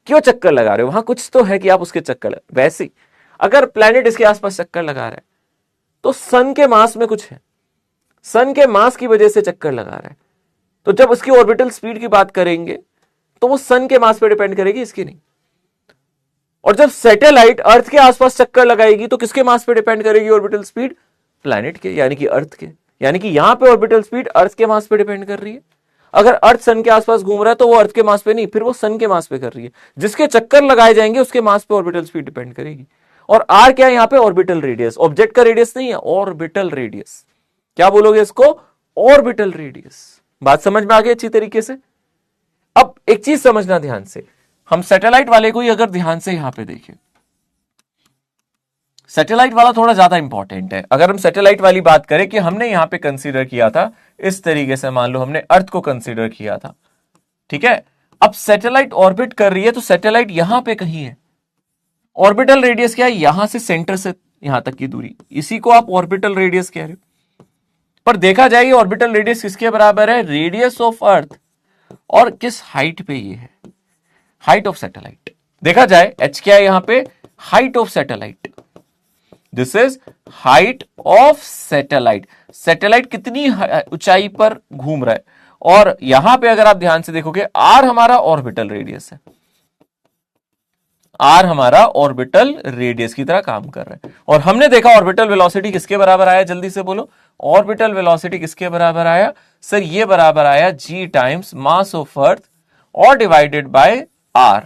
क्यों चक्कर लगा रहे हो, वहां कुछ तो है कि आप उसके चक्कर वैसे ही अगर प्लैनेट इसके आसपास चक्कर लगा रहा है तो सन के मास में कुछ है, सन के मास की वजह से चक्कर लगा रहा है। तो जब उसकी ऑर्बिटल स्पीड की बात करेंगे तो वो सन के मास पे डिपेंड करेगी, इसकी नहीं। और जब सैटेलाइट अर्थ के आसपास चक्कर लगाएगी तो किसके मास पे डिपेंड करेगी ऑर्बिटल स्पीड, प्लैनेट के, यानी कि अर्थ के। यानी कि यहां पे ऑर्बिटल स्पीड अर्थ के मास पे डिपेंड कर रही है। अगर अर्थ सन के आसपास घूम रहा है तो वो अर्थ के मास पे नहीं, फिर वो सन के मास पे कर रही है। जिसके चक्कर लगाए जाएंगे उसके मास पे ऑर्बिटल स्पीड डिपेंड करेगी। और आर क्या है यहां पे, ऑर्बिटल रेडियस, ऑब्जेक्ट का रेडियस नहीं है, ऑर्बिटल रेडियस। क्या बोलोगे इसको, ऑर्बिटल रेडियस। बात समझ में आ गई अच्छी तरीके से। अब एक चीज समझना ध्यान से, हम सैटेलाइट वाले को ही अगर ध्यान से यहां पे देखें, सैटेलाइट वाला थोड़ा ज्यादा इंपॉर्टेंट है। अगर हम सैटेलाइट वाली बात करें कि हमने यहां पे कंसीडर किया था इस तरीके से, मान लो हमने अर्थ को कंसीडर किया था, ठीक है। अब सैटेलाइट ऑर्बिट कर रही है तो सैटेलाइट यहां पे कहीं है, ऑर्बिटल रेडियस क्या है, यहां से सेंटर से यहां तक की दूरी, इसी को आप ऑर्बिटल रेडियस कह रहे हो। पर देखा जाए ये ऑर्बिटल रेडियस किसके बराबर है, रेडियस ऑफ अर्थ, और किस हाइट पे ये है, हाइट ऑफ सैटेलाइट। देखा जाए h क्या है यहां पे, height of satellite, this is height of satellite. Satellite कितनी ऊंचाई पर घूम रहा है, और यहां पे अगर आप ध्यान से देखोगे r हमारा ऑर्बिटल रेडियस है, r हमारा ऑर्बिटल रेडियस की तरह काम कर रहा है। और हमने देखा ऑर्बिटल वेलोसिटी किसके बराबर आया, जल्दी से बोलो, ऑर्बिटल वेलोसिटी किसके बराबर आया सर, ये बराबर आया g times mass of earth और डिवाइडेड बाय r।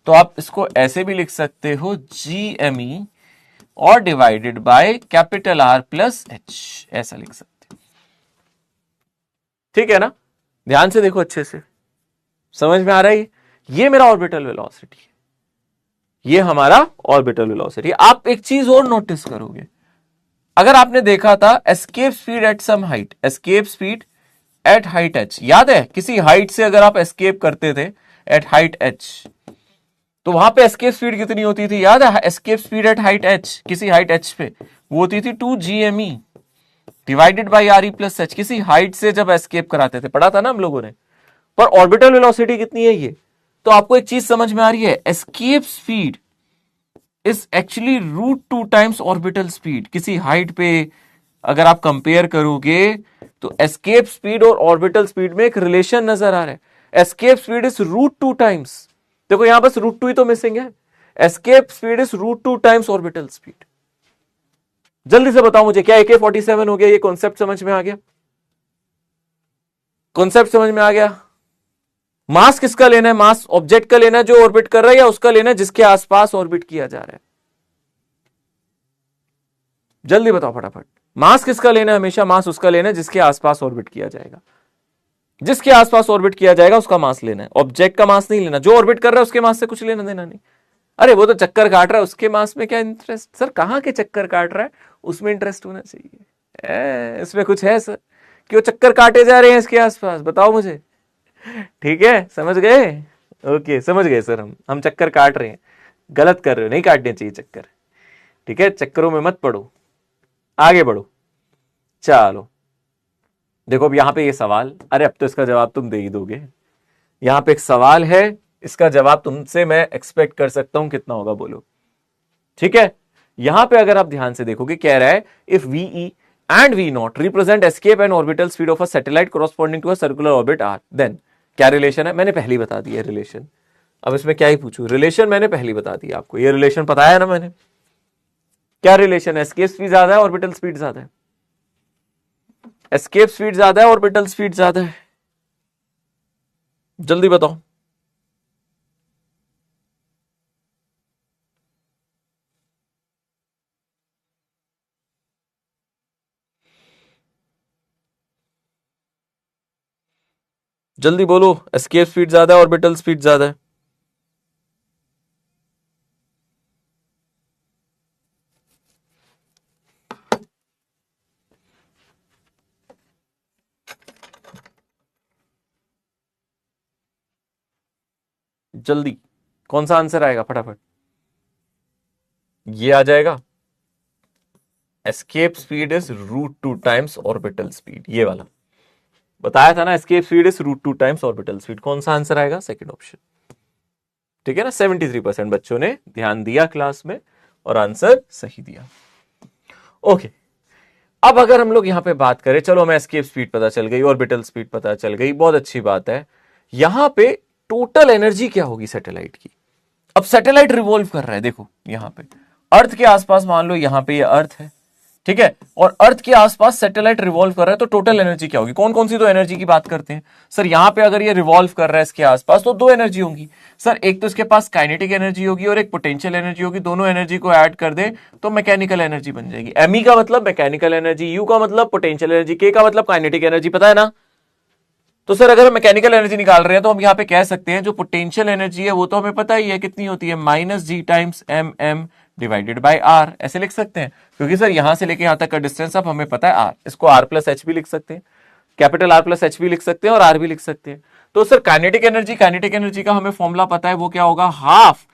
तो आप इसको ऐसे भी लिख सकते हो gme और divided by capital R plus h, ऐसा लिख सकते हो, ठीक है ना। ध्यान से देखो अच्छे से, समझ में आ रहा है? ये मेरा ऑर्बिटल वेलोसिटी है, ये हमारा ऑर्बिटल वेलोसिटी। आप एक चीज और नोटिस करोगे, अगर आपने देखा था escape speed at some height, escape speed at height h, याद है किसी हाइट से अगर आप एस्केप करते थे एट हाइट h, तो वहां पे एस्केप स्पीड कितनी होती थी? याद है escape speed at height h, किसी हाइट h पे वो होती थी 2 GMe divided by R E plus H, किसी हाइट से जब एस्केप कराते थे, पढ़ा था ना हम लोगों ने। पर ऑर्बिटल वेलोसिटी कितनी है ये? तो आपको एक चीज समझ में आ रही है, escape speed is actually √2 times orbital speed. किसी हाइट पे अगर आप कंपेयर करोगे तो एस्केप स्पीड और ऑर्बिटल स्पीड में एक रिलेशन नजर आ रहा है। एस्केप स्पीड इज √2 टाइम्स, देखो यहां बस √2 ही तो मिसिंग है। Escape speed is √2 times orbital speed. जल्दी से बताओ मुझे, क्या AK-47 हो गया? ये कॉन्सेप्ट समझ में आ गया? कॉन्सेप्ट समझ में आ गया? मास किसका लेना है? मास ऑब्जेक्ट का लेना है जो ऑर्बिट कर रहा है, या उसका लेना है जिसके आसपास ऑर्बिट किया जा रहा है? जल्दी बताओ फटाफट। मास किसका लेना है? हमेशा मास उसका लेना है जिसके आसपास ऑर्बिट किया जाएगा। जिसके आसपास ऑर्बिट किया जाएगा उसका मास लेना है, ऑब्जेक्ट का मास नहीं लेना। जो ऑर्बिट कर रहा है उसके मास से कुछ लेना देना नहीं। अरे वो तो चक्कर काट रहा है, उसके मास में क्या इंटरेस्ट? सर कहां के चक्कर काट रहा है, उसमें इंटरेस्ट होना चाहिए। इसमें कुछ है सर? क्यों चक्कर काटे जा रहे हैं इसके आसपास, बताओ मुझे। ठीक है, समझ गए? ओके, समझ गए सर। हम चक्कर काट रहे हैं, गलत कर रहे हो, नहीं काटने चाहिए चक्कर। ठीक है, चक्करों में मत पड़ो, आगे बढ़ो। चलो देखो अब यहां पे ये सवाल, अरे अब तो इसका जवाब तुम दे ही दोगे। यहां पे एक सवाल है, इसका जवाब तुमसे मैं एक्सपेक्ट कर सकता हूं, कितना होगा बोलो? ठीक है, यहां पे अगर आप ध्यान से देखोगे, कह रहा है if VE and V0 represent escape and orbital speed of a satellite corresponding to a circular orbit R, then क्या रिलेशन है? मैंने पहले बता दिया रिलेशन, अब इसमें क्या ही पूछूं? रिलेशन मैंने पहले बता दिया आपको, ये रिलेशन पता है ना मैंने। क्या रिलेशन है? एस्केप स्पीड ज्यादा है, ऑर्बिटल स्पीड ज्यादा है? एस्केप स्पीड ज्यादा है, ऑर्बिटल स्पीड ज्यादा है? जल्दी बताओ। जल्दी बोलो, एस्केप स्पीड ज्यादा है, ऑर्बिटल स्पीड ज्यादा है? जल्दी, कौन सा आंसर आएगा फटाफट? ये आ जाएगा, escape speed is √2 times orbital speed, ये वाला बताया था ना, escape speed is √2 times orbital speed. कौन सा आंसर आएगा? Second option. ठीक है ना, 73% बच्चों ने ध्यान दिया क्लास में और आंसर सही दिया। ओके, अब अगर हम लोग यहां पे बात करें, चलो हमें एस्केप स्पीड पता चल गई, ऑर्बिटल स्पीड पता चल गई, बहुत अच्छी बात है। यहां पे टोटल एनर्जी क्या होगी सैटेलाइट की? अब सैटेलाइट रिवॉल्व कर रहा है, देखो यहां पे अर्थ के आसपास, मान लो यहां पे ये अर्थ है, ठीक है, और अर्थ के आसपास सैटेलाइट रिवॉल्व कर रहा है, तो टोटल एनर्जी क्या होगी? कौन कौन सी दो एनर्जी की बात करते हैं सर? यहां पे अगर ये रिवॉल्व कर रहा है इसके आसपास, तो दो एनर्जी होंगी सर। एक तो इसके पास काइनेटिक एनर्जी होगी और एक पोटेंशियल एनर्जी होगी। दोनों एनर्जी को ऐड कर दे तो मैकेनिकल एनर्जी बन जाएगी। एमई का मतलब मैकेनिकल एनर्जी, यू का मतलब पोटेंशियल एनर्जी, के का मतलब काइनेटिक एनर्जी, पता है ना? तो सर अगर हम मैकेनिकल एनर्जी निकाल रहे हैं तो हम यहां पे कह सकते हैं जो पोटेंशियल एनर्जी है वो तो हमें पता ही है कितनी होती है, -G times MM divided by R, ऐसे लिख सकते हैं, क्योंकि सर यहां से लेके यहां तक का डिस्टेंस अब हमें पता है R। इसको R+H भी लिख सकते हैं, कैपिटल R+H भी लिख सकते हैं और R भी लिख सकते हैं। तो सर काइनेटिक एनर्जी का हमें फॉर्मूला पता है, वो क्या होगा? Half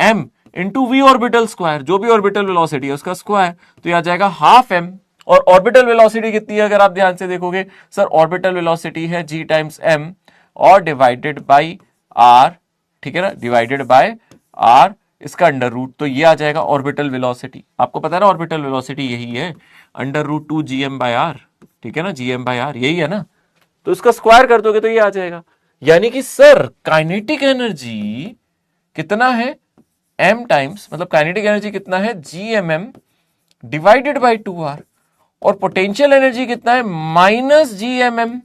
M into V orbital square, जो भी ऑर्बिटल वेलोसिटी है उसका स्क्वायर, तो यह आ जाएगा हाफ M। और ऑर्बिटल वेलोसिटी कितनी है अगर आप ध्यान से देखोगे सर, ऑर्बिटल वेलोसिटी है G टाइम्स M और डिवाइडेड बाई R, ठीक है ना, डिवाइडेड बाय R, इसका अंडर रूट, तो ये आ जाएगा ऑर्बिटल वेलोसिटी। आपको पता है ना ऑर्बिटल वेलोसिटी यही है, √2 GM/R, ठीक है ना, GM/R यही है ना, तो इसका स्क्वायर कर दोगे तो ये आ जाएगा। यानी कि सर काइनेटिक एनर्जी कितना है? M टाइम्स, मतलब काइनेटिक एनर्जी कितना है? GMM डिवाइडेड बाई 2R, और पोटेंशियल एनर्जी कितना है? -GMM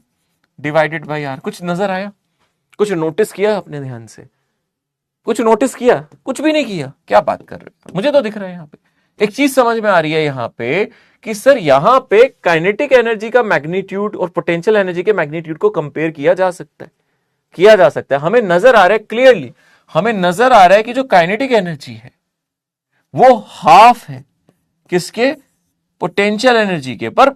divided by R। कुछ नजर आया? कुछ नोटिस किया आपने ध्यान से? कुछ नोटिस किया? कुछ भी नहीं किया? क्या बात कर रहे हो, मुझे तो दिख रहा है। यहां पे एक चीज समझ में आ रही है यहां पे कि सर यहां पे काइनेटिक एनर्जी का मैग्नीट्यूड और पोटेंशियल एनर्जी के मैग्नीट्यूड को कंपेयर किया जा सकता है, किया जा सकता है। हमें नजर आ रहा है क्लियरली, हमें नजर आ रहा है कि जो काइनेटिक एनर्जी है वो हाफ है किसके, पोटेंशियल एनर्जी के, पर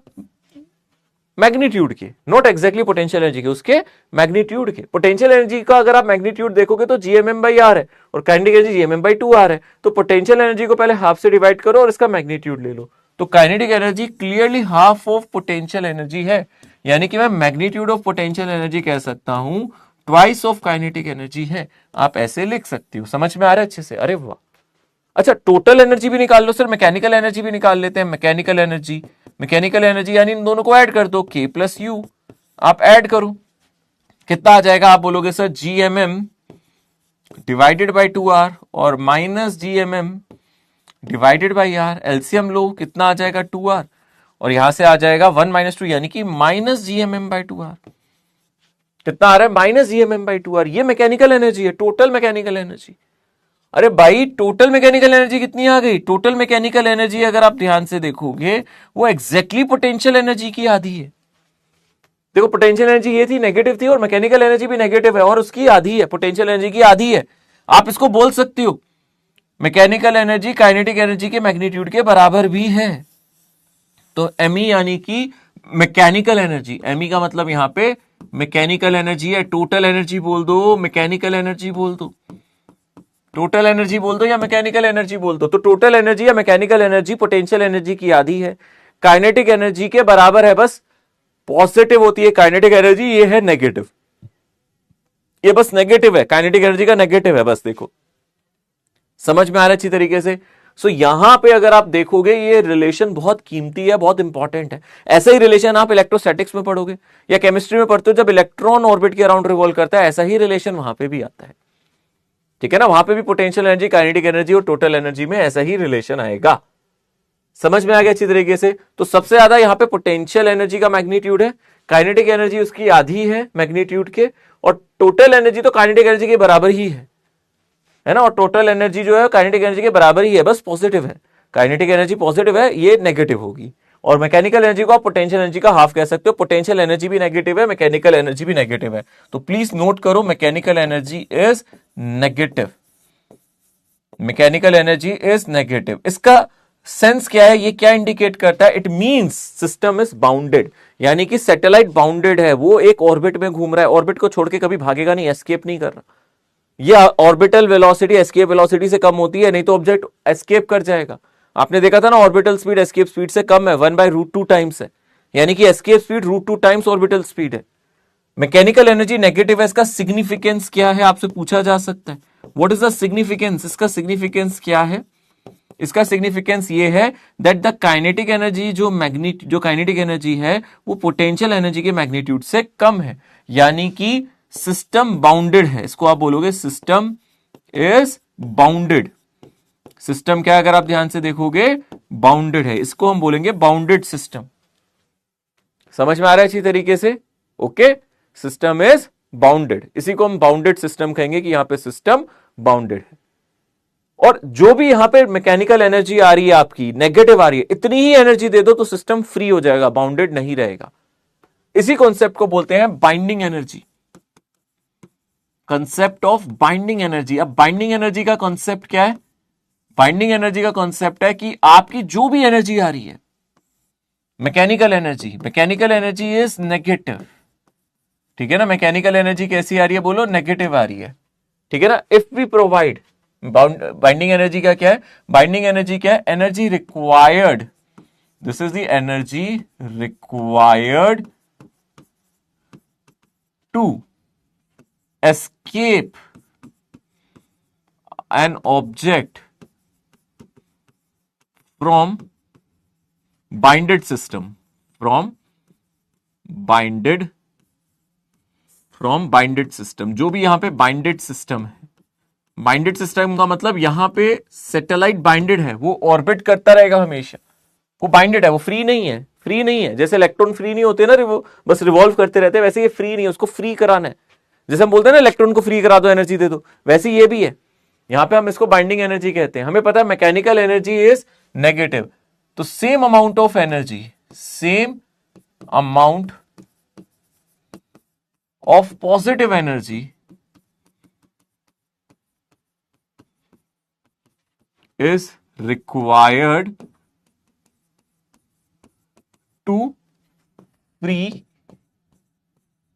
मैग्नीट्यूड के, नॉट एग्जैक्टली पोटेंशियल एनर्जी के, उसके मैग्नीट्यूड के। पोटेंशियल एनर्जी का अगर आप मैग्नीट्यूड देखोगे तो GMM/R है और काइनेटिक एनर्जी GMM/2R है। तो पोटेंशियल एनर्जी को पहले हाफ से डिवाइड करो और इसका मैग्नीट्यूड ले लो, तो kinetic energy clearly half of potential energy है, यानी कि मैं मैग्नीट्यूड ऑफ पोटेंशियल एनर्जी कह सकता हूं ट्वाइस ऑफ काइनेटिक एनर्जी है। आप ऐसे लिख सकते हो, समझ में आ रहा है अच्छे से? अरे वाह। अच्छा, टोटल एनर्जी भी निकाल लो सर, मैकेनिकल एनर्जी भी निकाल लेते हैं। मैकेनिकल एनर्जी, मैकेनिकल एनर्जी यानी इन दोनों को ऐड कर दो, K प्लस U, आप ऐड करो, कितना आ जाएगा? आप बोलोगे sir GMM divided by 2R और minus GMM divided by R, LCM लो, कितना आ जाएगा? 2R, और यहां से आ जाएगा 1 - 2 यानी कि माइनस GMM/2R। कितना आ रहा है? Minus GMM/2R। ये मैकेनिकल एनर्जी है, टोटल मैकेनिकल एनर्जी। अरे भाई, टोटल मैकेनिकल एनर्जी कितनी आ गई? टोटल मैकेनिकल एनर्जी अगर आप ध्यान से देखोगे वो एग्जैक्टली पोटेंशियल एनर्जी की आधी है। देखो, पोटेंशियल एनर्जी ये थी, नेगेटिव थी, और मैकेनिकल एनर्जी भी नेगेटिव है और उसकी आधी है, पोटेंशियल एनर्जी की आधी है। आप इसको बोल सकते हो मैकेनिकल एनर्जी काइनेटिक एनर्जी के मैग्नीट्यूड के बराबर भी है। तो ME यानी कि मैकेनिकल एनर्जी, ME का मतलब यहां पे मैकेनिकल एनर्जी है। टोटल एनर्जी बोल दो, मैकेनिकल एनर्जी बोल दो, टोटल एनर्जी बोल दो या मैकेनिकल एनर्जी बोल दो। तो टोटल एनर्जी या मैकेनिकल एनर्जी पोटेंशियल एनर्जी की आधी है, काइनेटिक एनर्जी के बराबर है, बस पॉजिटिव होती है काइनेटिक एनर्जी, ये है नेगेटिव, ये बस नेगेटिव है, काइनेटिक एनर्जी का नेगेटिव है बस। देखो, समझ में आ रहा है अच्छी तरीके से? सो यहां पे अगर आप देखोगे ये रिलेशन बहुत कीमती है, बहुत इंपॉर्टेंट है। ऐसा ही रिलेशन आप इलेक्ट्रोस्टैटिक्स में पढ़ोगे या केमिस्ट्री में पढ़ते हो, जब इलेक्ट्रॉन ऑर्बिट के अराउंड रिवॉल्व करता है, ऐसा ही रिलेशन वहां पे भी आता है, ठीक है ना? वहां पे भी पोटेंशियल एनर्जी, काइनेटिक एनर्जी और टोटल एनर्जी में ऐसा ही रिलेशन आएगा। समझ में आ गया अच्छी तरीके से? तो सबसे ज्यादा यहां पे पोटेंशियल एनर्जी का मैग्नीट्यूड है, काइनेटिक एनर्जी उसकी आधी है मैग्नीट्यूड के, और टोटल एनर्जी तो काइनेटिक एनर्जी के बराबर ही है ना? और टोटल एनर्जी जो है काइनेटिक एनर्जी के बराबर ही है, बस पॉजिटिव है। काइनेटिक एनर्जी पॉजिटिव है, ये नेगेटिव होगी, और मैकेनिकल एनर्जी को आप पोटेंशियल एनर्जी का हाफ कह सकते हो। पोटेंशियल एनर्जी भी नेगेटिव है, मैकेनिकल एनर्जी भी नेगेटिव है। तो प्लीज नोट करो, mechanical energy is negative, mechanical energy is negative. इसका सेंस क्या है? ये क्या इंडिकेट करता है? It means system is bounded, यानी कि सैटेलाइट बाउंडेड है, वो एक ऑर्बिट में घूम रहा है, ऑर्बिट को छोड़ के कभी भागेगा नहीं, एस्केप नहीं कर रहा। ये ऑर्बिटल वेलोसिटी एस्केप वेलोसिटी से कम होती है, नहीं तो ऑब्जेक्ट एस्केप कर जाएगा। आपने देखा था ना, ऑर्बिटल स्पीड एस्केप स्पीड से कम है, 1/√2 टाइम्स है, यानी कि escape speed √2 times orbital speed है। मैकेनिकल एनर्जी नेगेटिव है, इसका सिग्निफिकेंस क्या है आपसे पूछा जा सकता है। What is the significance? इसका सिग्निफिकेंस क्या है? इसका सिग्निफिकेंस ये है दैट द काइनेटिक एनर्जी जो काइनेटिक एनर्जी है वो पोटेंशियल एनर्जी के मैग्नीट्यूड से कम है, यानी कि सिस्टम बाउंडेड है। इसको आप बोलोगे सिस्टम इज बाउंडेड। सिस्टम क्या, अगर आप ध्यान से देखोगे, बाउंडेड है, इसको हम बोलेंगे बाउंडेड सिस्टम। समझ में आ रहा है अच्छी तरीके से? ओके, सिस्टम इज बाउंडेड, इसी को हम बाउंडेड सिस्टम कहेंगे कि यहां पे सिस्टम बाउंडेड है। और जो भी यहां पे मैकेनिकल एनर्जी आ रही है आपकी नेगेटिव आ रही है, इतनी ही एनर्जी दे दो तो सिस्टम फ्री हो जाएगा, बाउंडेड नहीं रहेगा। इसी कॉन्सेप्ट को बोलते हैं binding energy, concept of binding energy. अब बाइंडिंग एनर्जी का कॉन्सेप्ट क्या है? बाइंडिंग एनर्जी का कॉन्सेप्ट है कि आपकी जो भी एनर्जी आ रही है, मैकेनिकल एनर्जी इज नेगेटिव, ठीक है ना? मैकेनिकल एनर्जी कैसी आ रही है? बोलो, नेगेटिव आ रही है, ठीक है ना? If we provide, binding energy का क्या है? बाइंडिंग एनर्जी क्या है? Energy required, this is the energy required to escape an object from binded system, from binded system। जो भी यहां पे बाइंडेड सिस्टम है, बाइंडेड सिस्टम का मतलब यहां पे सैटेलाइट बाइंडेड है, वो ऑर्बिट करता रहेगा हमेशा, वो बाइंडेड है, वो फ्री नहीं है, फ्री नहीं है। जैसे इलेक्ट्रॉन फ्री नहीं होते ना, वो बस रिवॉल्व करते रहते हैं, वैसे ये फ्री नहीं है, उसको फ्री कराना है। जैसे हम बोलते हैं ना, इलेक्ट्रॉन को फ्री करा दो, एनर्जी दे दो, वैसे ये भी है। यहां पे हम इसको बाइंडिंग एनर्जी कहते हैं। हमें पता है मैकेनिकल एनर्जी इज नेगेटिव, तो same amount of energy, same amount of positive energy is required to free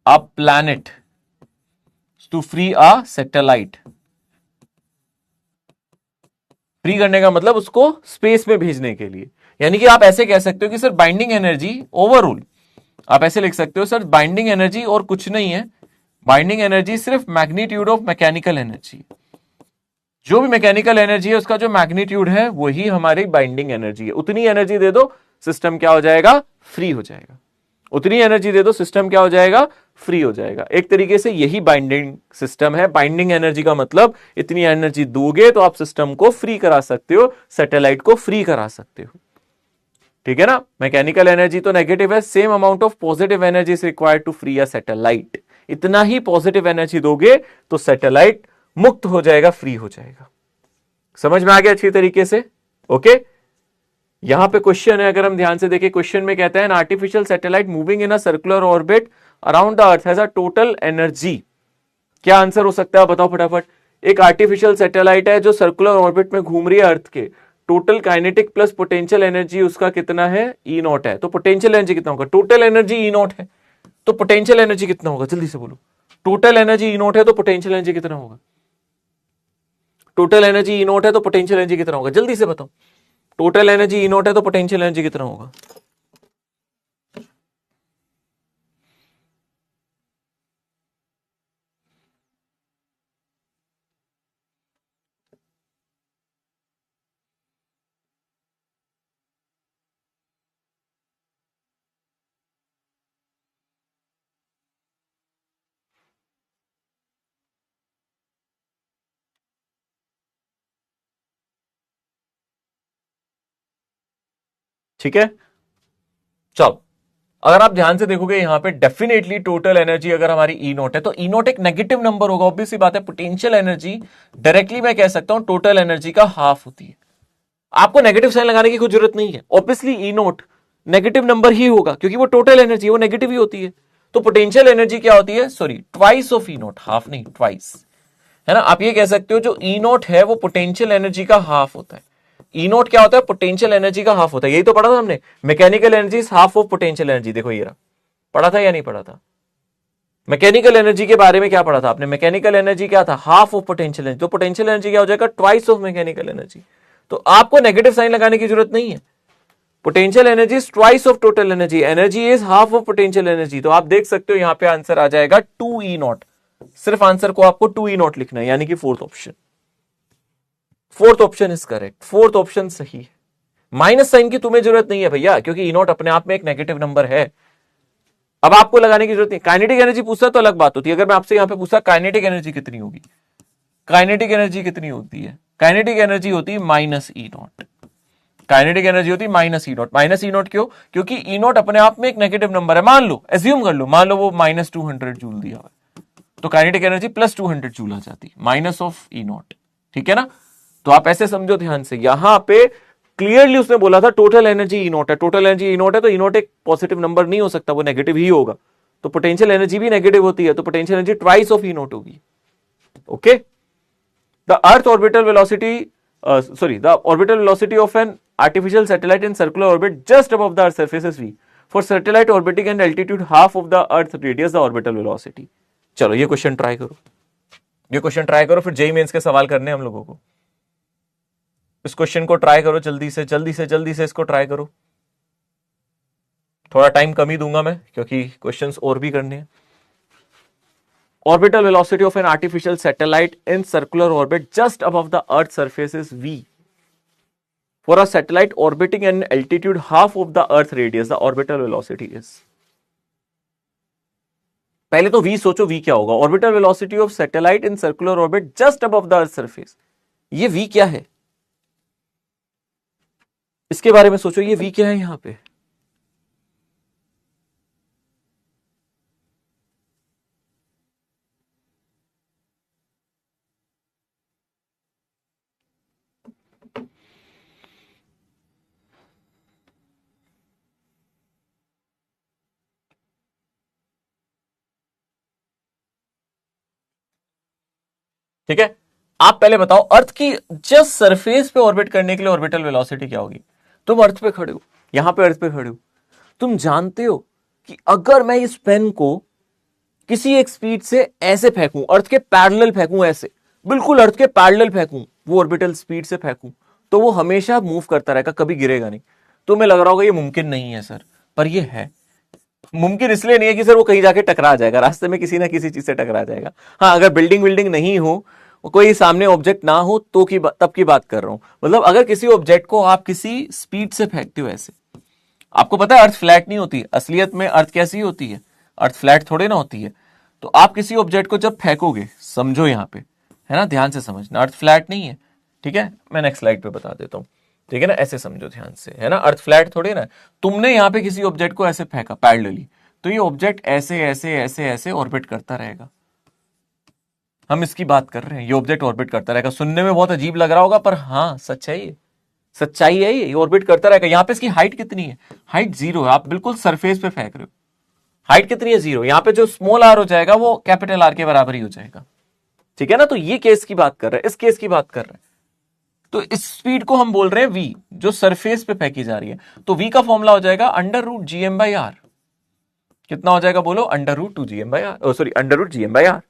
a planet, to free a satellite. Free करने का मतलब उसको स्पेस में भेजने के लिए। यानी कि आप ऐसे कह सकते हो कि सर बाइंडिंग एनर्जी ओवरऑल, आप ऐसे लिख सकते हो सर बाइंडिंग एनर्जी और कुछ नहीं है, बाइंडिंग एनर्जी सिर्फ मैग्नीट्यूड ऑफ मैकेनिकल एनर्जी, जो भी मैकेनिकल एनर्जी है उसका जो मैग्नीट्यूड है वही हमारी बाइंडिंग एनर्जी है। उतनी एनर्जी दे दो सिस्टम क्या हो जाएगा, फ्री हो जाएगा। उतनी एनर्जी दे दो सिस्टम क्या हो जाएगा, फ्री हो जाएगा। एक तरीके से यही बाइंडिंग सिस्टम है। बाइंडिंग एनर्जी का मतलब इतनी एनर्जी दोगे तो आप सिस्टम को फ्री करा सकते हो, सैटेलाइट को फ्री करा सकते हो। ठीक है ना। मैकेनिकल एनर्जी तो नेगेटिव है, same amount of positive energy is required to free a satellite. इतना ही पॉजिटिव एनर्जी दोगे तो सैटेलाइट मुक्त हो जाएगा, फ्री हो जाएगा। समझ में आ गया अच्छी तरीके से। ओके, यहां पे क्वेश्चन है, अगर हम ध्यान से देखें क्वेश्चन में कहता है an artificial satellite moving in a circular orbit around the earth has a total energy. क्या आंसर हो सकता है बताओ फटाफट। एक आर्टिफिशियल सैटेलाइट है जो सर्कुलर ऑर्बिट में घूम रही है अर्थ के, total kinetic plus potential energy उसका कितना है, ई नॉट है। तो पोटेंशियल एनर्जी कितना होगा, टोटल एनर्जी ई नॉट है तो पोटेंशियल एनर्जी कितना होगा, जल्दी से बोलो। टोटल एनर्जी ई नॉट है तो पोटेंशियल एनर्जी कितना होगा, टोटल एनर्जी ई नॉट है तो पोटेंशियल एनर्जी कितना होगा, जल्दी से बताओ। टोटल एनर्जी ई नॉट है तो पोटेंशियल एनर्जी कितना होगा। ठीक है, चलो अगर आप ध्यान से देखोगे यहां पे डेफिनेटली टोटल एनर्जी अगर हमारी ई नॉट है तो ई नॉट एक नेगेटिव नंबर होगा, ऑब्वियस सी बात है। पोटेंशियल एनर्जी डायरेक्टली मैं कह सकता हूं टोटल एनर्जी का हाफ होती है। आपको नेगेटिव साइन लगाने की कोई जरूरत नहीं है, obviously E not negative number ही होगा क्योंकि वो टोटल एनर्जी वो नेगेटिव ही होती है। तो पोटेंशियल एनर्जी क्या होती है, sorry twice of E not, half नहीं ट्वाइस, है ना। आप ये कह सकते हो जो ई नॉट है वो पोटेंशियल एनर्जी का हाफ होता है। ई नॉट क्या होता है, पोटेंशियल एनर्जी का हाफ होता है। यही तो पढ़ा था हमने, mechanical energy is half of potential energy. देखो ये रहा, पढ़ा था या नहीं पढ़ा था। मैकेनिकल एनर्जी के बारे में क्या पढ़ा था आपने, मैकेनिकल एनर्जी क्या था, हाफ ऑफ पोटेंशियल एनर्जी। तो पोटेंशियल एनर्जी क्या हो जाएगा, ट्वाइस ऑफ मैकेनिकल एनर्जी। तो आपको नेगेटिव साइन लगाने की जरूरत नहीं है। Potential energy is twice of total energy, energy is half of potential energy. तो आप देख सकते हो यहां पे आंसर आ जाएगा 2E0। सिर्फ आंसर को आपको 2E0 लिखना है, यानी कि fourth option. Fourth option is correct, fourth option सही है। माइनस साइन की तुम्हें जरूरत नहीं है भैया, क्योंकि E0 अपने आप में एक नेगेटिव नंबर है। अब आपको लगाने की जरूरत नहीं। काइनेटिक एनर्जी पूछता तो अलग बात होती है। अगर मैं आपसे यहां पे पूछा काइनेटिक एनर्जी कितनी होगी, काइनेटिक एनर्जी कितनी होती है, काइनेटिक एनर्जी होती है -E0। काइनेटिक एनर्जी होती है -E0। -E0 क्यों, क्योंकि E0 अपने आप में एक नेगेटिव नंबर है। मान लो, एज्यूम कर लो, मान लो वो -200 जूल दिया हुआ है, तो काइनेटिक एनर्जी +200 जूल आ जाती, माइनस ऑफ E0। ठीक है ना। तो आप ऐसे समझो ध्यान से, यहां पे क्लियरली उसने बोला था टोटल एनर्जी E0 है, टोटल एनर्जी E0 है तो E0 एक पॉजिटिव नंबर नहीं हो सकता, वो नेगेटिव ही होगा। तो पोटेंशियल एनर्जी भी नेगेटिव होती है, तो potential energy twice of E0 होगी। Okay, the earth orbital velocity the orbital velocity of an artificial satellite in circular orbit just above the earth surface is v. For satellite orbiting an altitude half of the earth radius, the orbital velocity. चलो ये question try करो, ये question try करो, फिर JEE mains के सवाल करने हम लोगों को। इस क्वेश्चन को ट्राई करो, जल्दी से जल्दी से जल्दी से इसको ट्राई करो। थोड़ा टाइम कम ही दूंगा मैं क्योंकि क्वेश्चंस और भी करने हैं। Orbital velocity of an artificial satellite in circular orbit just above the Earth's surface is v. For a satellite orbiting at an altitude half of the Earth radius, the orbital velocity is. पहले तो v सोचो, v क्या होगा। Orbital velocity of satellite in circular orbit just above the Earth's surface. ये v क्या है, इसके बारे में सोचो, ये v क्या है यहां पे। ठीक है, आप पहले बताओ अर्थ की जस्ट सरफेस पे ऑर्बिट करने के लिए ऑर्बिटल वेलोसिटी क्या होगी? तुम अर्थ पे खड़े हो, यहां पे अर्थ पे खड़े हो, तुम जानते हो कि अगर मैं इस पेन को किसी एक स्पीड से ऐसे फेंकूं, अर्थ के पैरेलल फेंकूं, ऐसे बिल्कुल अर्थ के पैरेलल फेंकूं, वो ऑर्बिटल स्पीड से फेंकूं, तो वो हमेशा मूव करता रहेगा, कभी गिरेगा नहीं। तो मैं लग रहा होगा ये मुमकिन नहीं है सर, पर ये है। मुमकिन इसलिए नहीं है कि सर वो कहीं जाके टकरा जाएगा, रास्ते में किसी ना किसी चीज से टकरा जाएगा। हाँ, अगर बिल्डिंग बिल्डिंग नहीं हो, कोई सामने ऑब्जेक्ट ना हो, तो तब की बात कर रहा हूं। मतलब अगर किसी ऑब्जेक्ट को आप किसी स्पीड से फेंकते हो ऐसे, आपको पता है अर्थ फ्लैट नहीं होती, असलियत में अर्थ कैसी होती है? अर्थ फ्लैट थोड़े ना होती है। तो आप किसी ऑब्जेक्ट को जब फेंकोगे, समझो यहां पे, है ना, ध्यान से समझना, अर्थ फ्लैट नहीं है, ठीक है, मैं नेक्स्ट स्लाइड पे बता देता हूं, ठीक है ना, ऐसे समझो ध्यान से, है ना, अर्थ फ्लैट थोड़ी ना। तुमने यहां पे किसी ऑब्जेक्ट को ऐसे फेंका पैरेलली, तो ये ऑब्जेक्ट ऐसे ऐसे ऐसे ऐसे ऑर्बिट करता रहेगा। हम इसकी बात कर रहे हैं, ये ऑब्जेक्ट ऑर्बिट करता रहेगा। सुनने में बहुत अजीब लग रहा होगा, पर हाँ सच है, ये सच्चाई है, ये ऑर्बिट करता रहेगा। यहां पे इसकी हाइट कितनी है? हाइट 0 है, आप बिल्कुल सरफेस पे फेंक रहे हो। हाइट कितनी है? 0। यहां पे जो स्मॉल आर हो जाएगा वो कैपिटल आर के बराबर ही हो जाएगा, ठीक है ना। तो ये केस की बात कर रहे हैं, इस केस की बात कर रहे हैं। तो इस स्पीड को हम बोल रहे हैं v, जो सरफेस पे फेंकी जा रही है। तो v का फॉर्मूला हो जाएगा √gm/r। कितना हो जाएगा बोलो? √2gm/r, sorry √gm/r।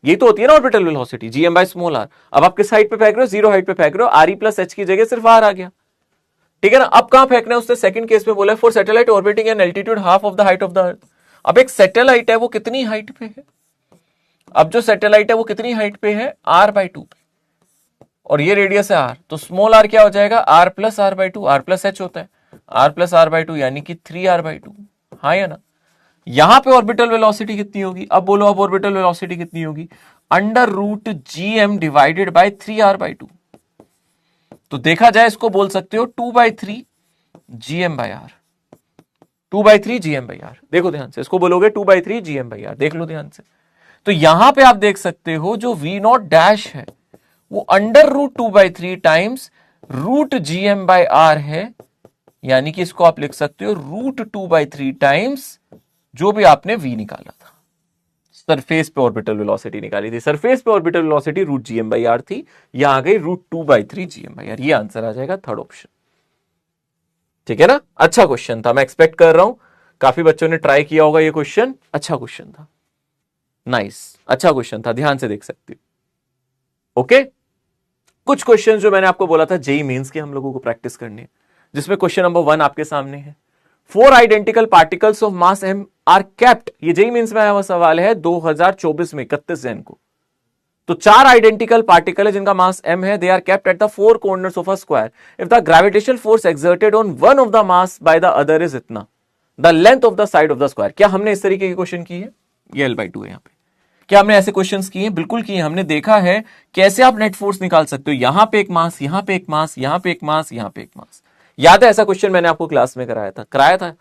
ये तो होती है ना ऑर्बिटल वेलोसिटी, gm/r। अब आप किस हाइट पे फेंक रहे हो? 0 हाइट पे फेंक रहे हो, re प्लस h की जगह सिर्फ r आ गया, ठीक है ना। अब कहां फेंकना है उसने? सेकंड केस में बोला है for satellite orbiting an altitude half of the height of the earth. अब एक सैटेलाइट है, वो कितनी हाइट पे है? अब जो सैटेलाइट है वो कितनी हाइट पे है? r/2 पे, और ये रेडियस है r, तो स्मॉल r क्या हो जाएगा? r plus r/2, r plus h होता है, r प्लस r/2 यानी कि 3r/2, हाँ या ना। यहां पे ऑर्बिटल वेलोसिटी कितनी होगी? अब बोलो, अब ऑर्बिटल वेलोसिटी कितनी होगी? √gm divided by 3r/2। तो देखा जाए इसको बोल सकते हो 2/3 gm/r, 2/3 gm/r। देखो ध्यान से, इसको बोलोगे 2/3 gm/r, देख लो ध्यान से। तो यहां पे आप देख सकते हो जो v0 है वो √2/3 टाइम्स √gm/r है, यानी कि इसको आप लिख सकते हो √2/3 टाइम्स जो भी आपने v निकाला था, सरफेस पे ऑर्बिटल वेलोसिटी निकाली थी। सरफेस पे ऑर्बिटल वेलोसिटी √gm/r थी, यहां आ गई √2/3 gm/r। ये आंसर आ जाएगा थर्ड ऑप्शन, ठीक है ना। अच्छा क्वेश्चन था, मैं एक्सपेक्ट कर रहा हूं काफी बच्चों ने ट्राई किया होगा ये क्वेश्चन, अच्छा क्वेश्चन था, नाइस, अच्छा क्वेश्चन था, ध्यान से देख सकते हो। ओके, कुछ क्वेश्चन जो मैंने आपको बोला था जेई मेंस के हम लोगों को प्रैक्टिस करनी है, जिसमें क्वेश्चन नंबर 1 आपके सामने है। 4 identical particles of mass m are kept, ये जेई मेंस में आया हुआ सवाल है 2024 में 31 जन को। तो 4 आइडेंटिकल पार्टिकल है जिनका मास m है, they are kept at the 4 corners of a square. If the gravitational force exerted on one of the mass by the other is इतना, the length of the side of the square. क्या हमने इस तरीके के question की है? ये l/2 है यहां पे। क्या हमने ऐसे क्वेश्चंस किए? बिल्कुल किए। हमने देखा है कैसे आप नेट फोर्स निकाल सकते हो, यहां पे एक मास, यहां पे एक मास, यहां पे एक मास, यहां पे एक मास। याद है ऐसा क्वेश्चन मैंने आपको क्लास में कराया था।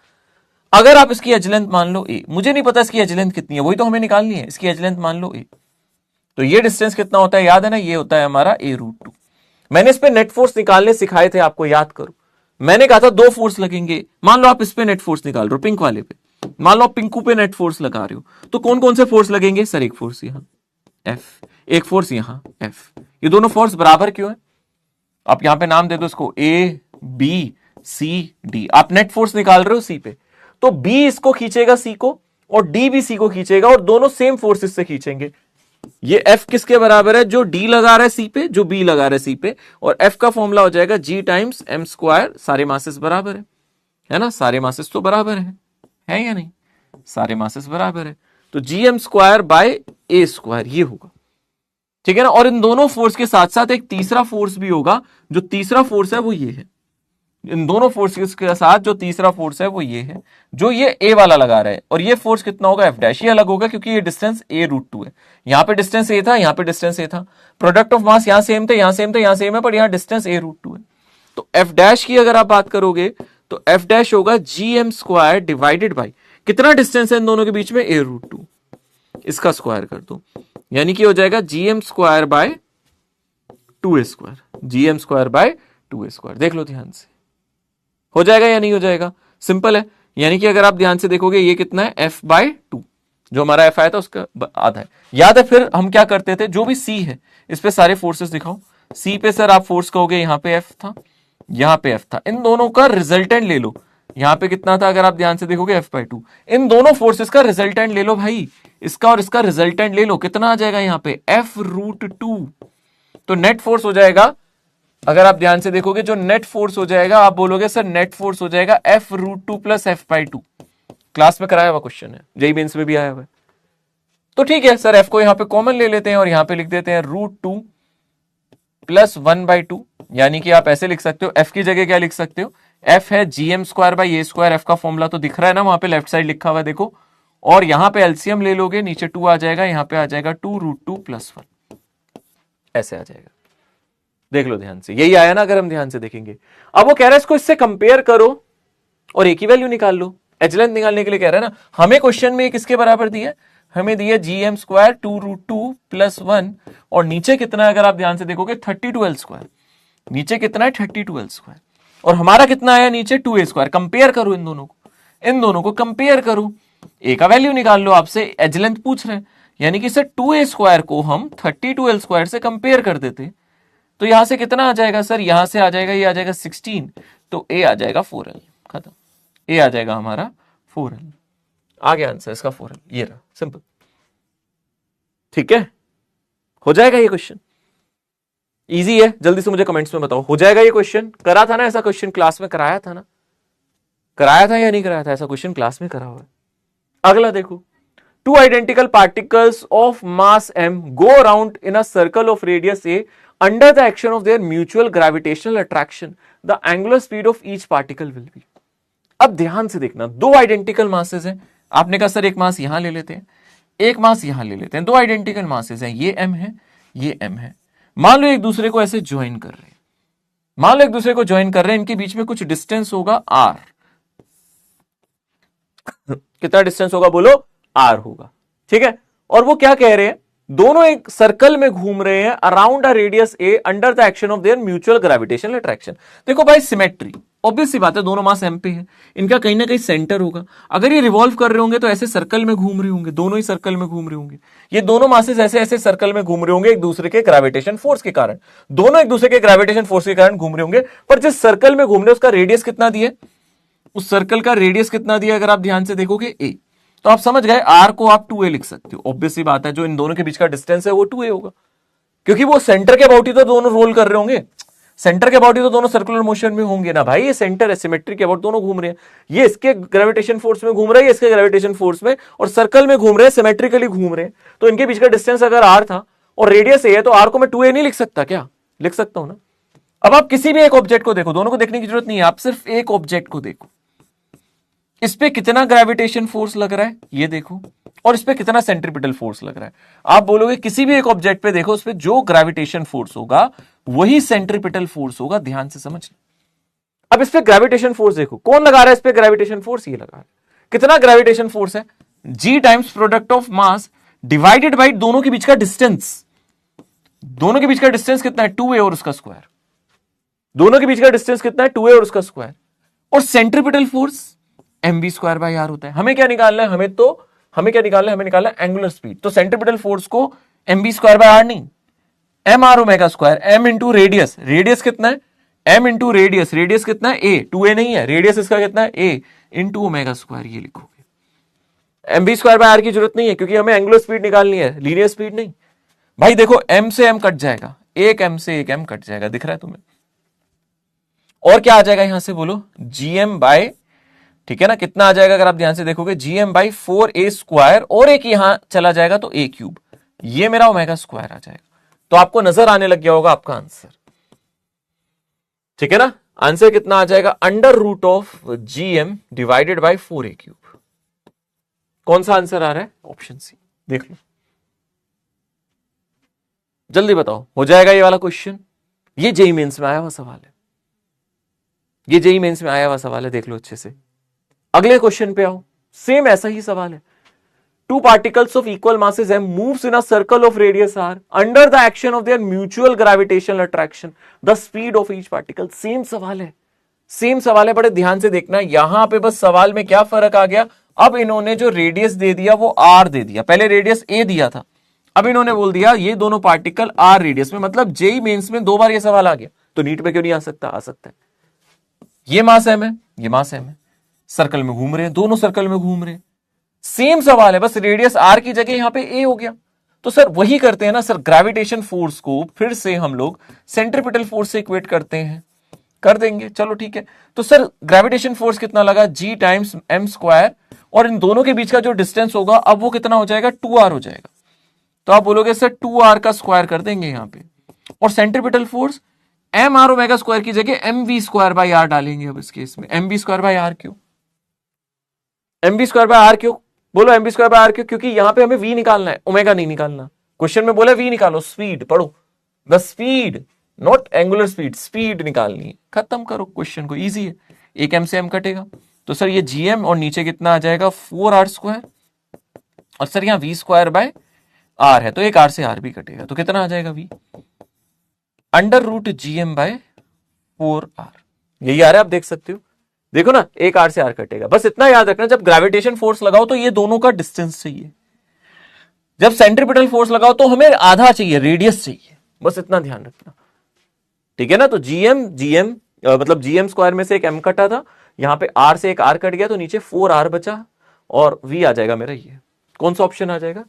अगर आप इसकी एज लेंथ मान लो a, मुझे नहीं पता इसकी एज लेंथ कितनी है, वही तो हमें निकालनी है। इसकी एज लेंथ मान लो a, तो ये डिस्टेंस कितना होता है? याद है ना, ये होता है हमारा a√2। मैंने इस पे नेट फोर्स निकालने सिखाए थे आपको, याद करो। मैंने कहा था 2 फोर्स लगेंगे। मान लो आप इस पे नेट फोर्स निकाल रहे हो, पिंक वाले पे, मान लो आप पिंकू पे नेट फोर्स लगा रहे हो, तो कौन कौन से फोर्स लगेंगे? सर एक फोर्स यहां F, एक फोर्स यहां F। ये दोनों फोर्स बराबर क्यों है? आप यहां पे नाम दे दो इसको A, B, C, D। आप नेट फोर्स निकाल रहे हो C पे, तो B इसको खींचेगा C को, और D भी C को खींचेगा, और दोनों सेम फोर्सेस से खींचेंगे। ये F किसके बराबर है? जो D लगा रहा है C पे, जो B लगा रहा है C पे, और F का फॉर्मूला हो जाएगा G टाइम्स m²। सारे मासेस बराबर है ना, सारे मासेस तो बराबर है या नहीं? सारे मासेस बराबर है, तो gm² बाय a², ये होगा, ठीक है ना। और इन दोनों फोर्स के साथ साथ एक तीसरा फोर्स भी होगा, जो तीसरा फोर्स है वो ये है। इन दोनों फोर्सेस के साथ जो तीसरा फोर्स है वो ये है, जो ये a वाला लगा रहा है, और ये फोर्स कितना होगा? F'। ये अलग होगा क्योंकि ये डिस्टेंस a√2 है। यहां पे डिस्टेंस a था, यहां पे डिस्टेंस a था, प्रोडक्ट ऑफ मास यहां सेम थे, यहां सेम थे, यहां सेम है, पर यहां डिस्टेंस a√2 है। तो F' की अगर आप बात करोगे तो F' होगा gm² डिवाइडेड बाई, कितना डिस्टेंस है इन दोनों के बीच में? a√2। इसका स्क्वायर कर दो, यानी कि हो जाएगा gm² bye 2a², gm² bye 2a²। देख लो ध्यान से, हो जाएगा या नहीं हो जाएगा? सिंपल है। यानी कि अगर आप ध्यान से देखोगे ये कितना है? F/2। जो हमारा एफ आया था उसका आधा है। याद है फिर हम क्या करते थे, जो भी सी है इस पे सारे फोर्सेस दिखाओ। सी पे सर आप फोर्स कहोगे यहां पे एफ था, यहां पे एफ था, इन दोनों का रिजल्टेंट ले लो। यहां पे कितना था अगर आप ध्यान से देखोगे F/2। इन दोनों फोर्सेस का रिजल्टेंट ले लो भाई, इसका और इसका रिजल्टेंट ले लो, कितना आ जाएगा यहाँ पे F√2। तो नेट फोर्स हो जाएगा, अगर आप ध्यान से देखोगे जो नेट फोर्स हो जाएगा, आप बोलोगे सर नेट फोर्स हो जाएगा F√2 प्लस F/2। क्लास में कराया हुआ क्वेश्चन है, जेईई मेंस में भी आया हुआ है। तो ठीक है सर, एफ को यहां पे कॉमन ले लेते हैं और यहां पे लिख देते हैं √2 प्लस 1/2। यानी कि आप ऐसे लिख सकते हो, एफ की जगह क्या लिख सकते हो, एफ है gm²/a²। एफ का फॉर्मूला तो दिख रहा है ना वहां पे लेफ्ट साइड लिखा हुआ है देखो, और यहां पे एलसीएम ले लोगे, नीचे 2 आ जाएगा, यहां पे आ जाएगा 2√2 प्लस 1, ऐसे आ जाएगा। देख लो ध्यान से, यही आया ना अगर हम ध्यान से देखेंगे। अब वो कह रहा है इसको इससे कंपेयर करो और एक ही वैल्यू निकाल लो। एच लेंथ निकालने के लिए कह रहा है ना, हमें क्वेश्चन में किसके बराबर दिया, हमें दिया gm² 2√2 प्लस 1, और नीचे कितना है अगर आप ध्यान से देखोगे 32l²। नीचे कितना है 32l², और हमारा कितना आया नीचे 2a²। कंपेयर करो इन दोनों को, इन दोनों को कंपेयर करो, ए का वैल्यू निकाल लो। आपसे एज लेंथ पूछ रहे हैं, यानी कि सर 2a² को हम 32l² से कंपेयर कर देते तो यहां से कितना आ जाएगा सर, यहां से आ जाएगा, ये आ जाएगा 16, तो ए आ जाएगा 4l, खत्म। ए आ जाएगा हमारा 4l, आ गया आंसर इसका 4l, ये रहा, सिंपल। ठीक है, हो जाएगा ये क्वेश्चन, इजी है। जल्दी से मुझे कमेंट्स में बताओ, हो जाएगा ये क्वेश्चन। करा था ना ऐसा क्वेश्चन, क्लास में कराया था ना, कराया था या नहीं कराया था, ऐसा क्वेश्चन क्लास में करा हुआ है। अगला देखो, two identical particles of mass m go around in a circle of radius a under the action of their mutual gravitational attraction. The angular speed of each particle will be. अब ध्यान से देखना, दो आइडेंटिकल मासेस हैं, आपने कहा sir एक मास यहां ले लेते हैं, एक मास यहां ले लेते हैं, दो आइडेंटिकल मासेस हैं, ये m है, ये m है। मान लो एक दूसरे को ऐसे ज्वाइन कर रहे हैं, मान लो एक दूसरे को ज्वाइन कर रहे हैं, इनके बीच में कुछ डिस्टेंस होगा r। कितना डिस्टेंस होगा बोलो, r होगा, ठीक है। और वो क्या कह रहे हैं, दोनों एक सर्कल में घूम रहे हैं around a radius a under the action of their mutual gravitational attraction. देखो भाई सिमेट्री, ऑब्वियस सी बात है, दोनों मास m पे है, इनका कहीं ना कहीं सेंटर होगा। अगर ये रिवॉल्व कर रहे होंगे तो ऐसे सर्कल में घूम रहे होंगे, दोनों ही सर्कल में घूम रहे होंगे, ये दोनों मासेस ऐसे ऐसे सर्कल में घूम रहे होंगे एक दूसरे के ग्रेविटेशन फोर्स के कारण, दोनों एक दूसरे के ग्रेविटेशन फोर्स के कारण घूम रहे होंगे। पर जिस सर्कल में घूम रहे उसका रेडियस कितना दिया, उस सर्कल का रेडियस कितना दिया अगर आप ध्यान से देखोगे a, तो आप समझ गए r को आप 2a लिख सकते हो। ऑब्वियस सी बात है, जो इन दोनों के बीच का डिस्टेंस है वो 2a होगा, क्योंकि वो सेंटर के अबाउट ही तो दोनों रोल कर रहे होंगे, सेंटर के अबाउट ही तो दोनों सर्कुलर मोशन में होंगे ना भाई। ये सेंटर है, सिमेट्री के अबाउट दोनों घूम रहे हैं, ये इसके ग्रेविटेशन फोर्स में घूम रहे हैं, ये इसके ग्रेविटेशन फोर्स में, और सर्कल में घूम रहे हैं, सिमेट्रिकली घूम रहे हैं। तो इनके बीच का डिस्टेंस अगर r था और रेडियस a है, तो r को मैं 2a नहीं लिख सकता क्या, लिख सकता हूं ना। अब आप किसी भी एक ऑब्जेक्ट को देखो, दोनों को देखने की जरूरत नहीं है, आप सिर्फ एक ऑब्जेक्ट को देखो, इस पे कितना ग्रेविटेशन फोर्स लग रहा है ये देखो, और इस पे कितना सेंट्रीपिटल फोर्स लग रहा है। आप बोलोगे किसी भी एक ऑब्जेक्ट पे देखो, उस पे जो ग्रेविटेशन फोर्स होगा वही सेंट्रीपिटल फोर्स होगा, ध्यान से समझना। अब इस पे ग्रेविटेशन फोर्स देखो, कौन लगा रहा है इस पे ग्रेविटेशन फोर्स, ये लगा रहा है। कितना ग्रेविटेशन फोर्स है, g times product of mass divided by दोनों के बीच का डिस्टेंस। दोनों के बीच का डिस्टेंस कितना है, 2a और उसका स्क्वायर। दोनों के बीच का डिस्टेंस कितना है, 2a और उसका स्क्वायर। और सेंट्रीपिटल फोर्स mv²/r होता है। हमें क्या निकालना है, हमें क्या निकालना है, हमें निकालना है एंगुलर स्पीड। तो सेंट्रीपिटल फोर्स को mv²/r नहीं, mr², m into radius, radius कितना है, m इंटू रेडियस, रेडियस कितना है a, 2a नहीं है, रेडियस इसका कितना है a इंटू ω², ये लिखोगे। mv²/r की जरूरत नहीं है, क्योंकि हमें एंगुलर स्पीड निकालनी है, लीनियर स्पीड नहीं। भाई देखो m से m कट जाएगा, एक m से एक m कट जाएगा, दिख रहा है तुम्हें। और क्या आ जाएगा यहां से बोलो, gm/, ठीक है ना, कितना आ जाएगा अगर आप ध्यान से देखोगे, gm/4a², और एक यहां चला जाएगा तो a³, ये मेरा ω² आ जाएगा। तो आपको नजर आने लग गया होगा आपका आंसर, ठीक है ना। आंसर कितना आ जाएगा, √gm डिवाइडेड बाई 4a³। कौन सा आंसर आ रहा है, ऑप्शन सी, देख लो जल्दी बताओ, हो जाएगा ये वाला क्वेश्चन। ये जेईई मेंस में आया हुआ सवाल है, ये जेईई मेंस में आया हुआ सवाल है, देख लो अच्छे से। अगले क्वेश्चन पे आओ, सेम ऐसा ही सवाल है। Two particles of equal masses m moves in a circle of radius r under the action of their mutual gravitational attraction, the speed of each particle. Same सवाल है, सेम सवाल है, बड़े ध्यान से देखना। यहां पे बस सवाल में क्या फर्क आ गया, अब इन्होंने जो रेडियस दे दिया वो आर दे दिया, पहले रेडियस ए दिया था, अब इन्होंने बोल दिया ये दोनों पार्टिकल आर रेडियस में, मतलब जेई मेंस में 2 बार ये सवाल आ गया, तो नीट पे क्यों नहीं आ सकता? आ सकता है। ये मास एम है, ये मास एम है, सर्कल में घूम रहे हैं, दोनों सर्कल में घूम रहे हैं, सेम सवाल है, बस रेडियस आर की जगह यहां पे ए हो गया। तो सर वही करते हैं ना सर, ग्रेविटेशन फोर्स को फिर से हम लोग सेंट्रीपिटल फोर्स से इक्वेट करते हैं, कर देंगे, चलो ठीक है। तो सर ग्रेविटेशन फोर्स कितना लगा? जी टाइम्स एम स्क्वायर, और इन दोनों के बीच का जो डिस्टेंस होगा अब वो कितना हो जाएगा? 2r हो जाएगा। तो आप बोलोगे सर 2r का स्क्वायर कर देंगे यहां पे, और centripetal force M R omega square की जगह M V square by R डालेंगे। अब इस केस में M V square by R क्यों? M V square by R क्यों? बोलो M V square by R क्यों? क्योंकि यहां पे हमें वी निकालना है, ओमेगा नहीं निकालना। क्वेश्चन में बोला वी निकालो, स्पीड पढ़ो, the speed, not angular speed, speed निकालनी है। खत्म करो क्वेश्चन को, इजी है, एक एम से एम कटेगा। तो सर ये जीएम और नीचे कितना आ जाएगा? 4r स्क्वायर, और सर यहां वी स्क्वायर बाय आर है तो एक आर से आर भी कटेगा, तो कितना आ जाएगा? V under root GM by 4r, यही आ रहा है, आप देख सकते हो, देखो ना, एक आर से आर कटेगा। बस इतना याद रखना, जब ग्रेविटेशन फोर्स लगाओ तो ये दोनों का डिस्टेंस चाहिए, जब सेंट्रीपिटल फोर्स लगाओ तो हमें आधा चाहिए, रेडियस चाहिए, बस इतना ध्यान रखना, ठीक है ना। तो जीएम जीएम मतलब जीएम स्क्वायर में से एक एम कटा था, यहां पे आर से एक आर कट गया, तो नीचे 4r बचा, और वी आ जाएगा मेरा ये। कौन सा ऑप्शन आ जाएगा?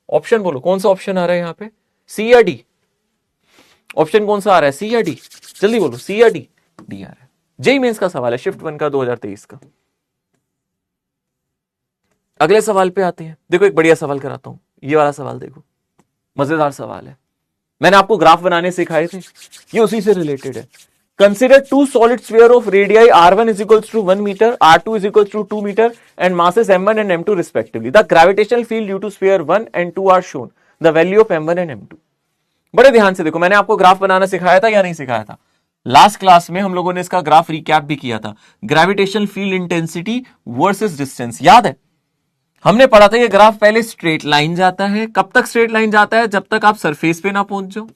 ऑप्शन बोलो, कौन सा ऑप्शन आ रहा है यहां पे? सी या डी? ऑप्शन कौन सा आ रहा है, सी या डी? जल्दी बोलो, सी या डी? डी आ रहा है। जेई मेंस का सवाल है, शिफ्ट 1 का 2023 का। अगले सवाल पे आते हैं। देखो एक बढ़िया सवाल कराता हूं, ये वाला सवाल देखो, मजेदार सवाल है, मैंने आपको ग्राफ बनाने सिखाए थे, ये उसी से रिलेटेड है। Consider two solid sphere of radii r1 is equals to 1 meter, r2 is equals to 2 meter and masses m1 and m2 respectively. The gravitational field due to sphere 1 and 2 are shown. The value of m1 and m2. बड़े ध्यान से देखो, मैंने आपको graph बनाना सिखाया था या नहीं सिखाया था? लास्ट क्लास में हम लोगों ने इसका ग्राफ रिकैप भी किया था, gravitational field intensity versus distance, याद है? हमने पढ़ा था ये ग्राफ पहले स्ट्रेट लाइन जाता है, कब तक स्ट्रेट लाइन जाता है? जब तक आप सरफेस पे ना पहुंच जाओ,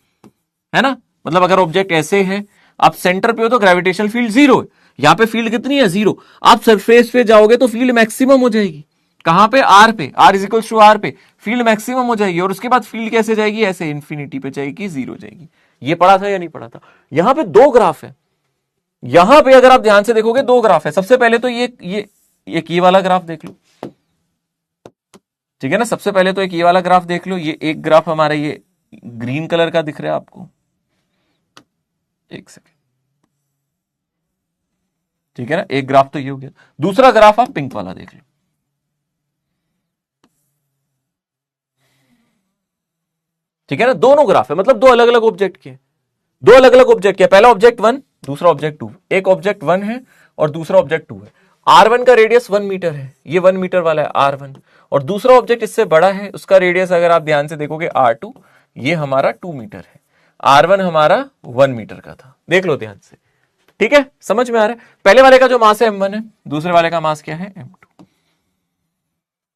है ना। मतलब अगर ऑब्जेक्ट ऐसे है, आप सेंटर पे हो तो ग्रेविटेशनल फील्ड 0 है, यहां पे फील्ड कितनी है? 0। आप सरफेस पे जाओगे तो फील्ड मैक्सिमम हो जाएगी, कहां पे? आर पे, R is equal to R पे फील्ड मैक्सिमम हो जाएगी, और उसके बाद फील्ड कैसे जाएगी? ऐसे इंफिनिटी पे जाएगी, 0 हो जाएगी। ये पढ़ा था या नहीं पढ़ा था? यहां पे दो ग्राफ है, यहां पे अगर आप ध्यान से देखोगे दो ग्राफ है। सबसे पहले तो ये वाला ग्राफ देख लो, ठीक है ना। सबसे पहले तो एक ये वाला ग्राफ देख लो, ये एक ग्राफ हमारा ये ग्रीन कलर का दिख रहा है आपको, एक सेकेंड, ठीक है ना, एक ग्राफ तो ये हो गया। दूसरा ग्राफ आप पिंक वाला देख लो, ठीक है ना। दोनों ग्राफ है, मतलब दो अलग अलग ऑब्जेक्ट के, दो अलग अलग ऑब्जेक्ट के, पहला ऑब्जेक्ट 1, दूसरा ऑब्जेक्ट 2। एक ऑब्जेक्ट 1 है और दूसरा ऑब्जेक्ट 2 है। R1 का रेडियस 1 मीटर है, ये 1 मीटर वाला है R1, और दूसरा ऑब्जेक्ट इससे बड़ा है, उसका रेडियस अगर आप ध्यान से देखोगे R2, ये हमारा 2 मीटर है, R1 हमारा 1 मीटर का था, देख लो ध्यान से, ठीक है, समझ में आ रहा है। पहले वाले का जो मास है m1 है, दूसरे वाले का मास क्या है? m2।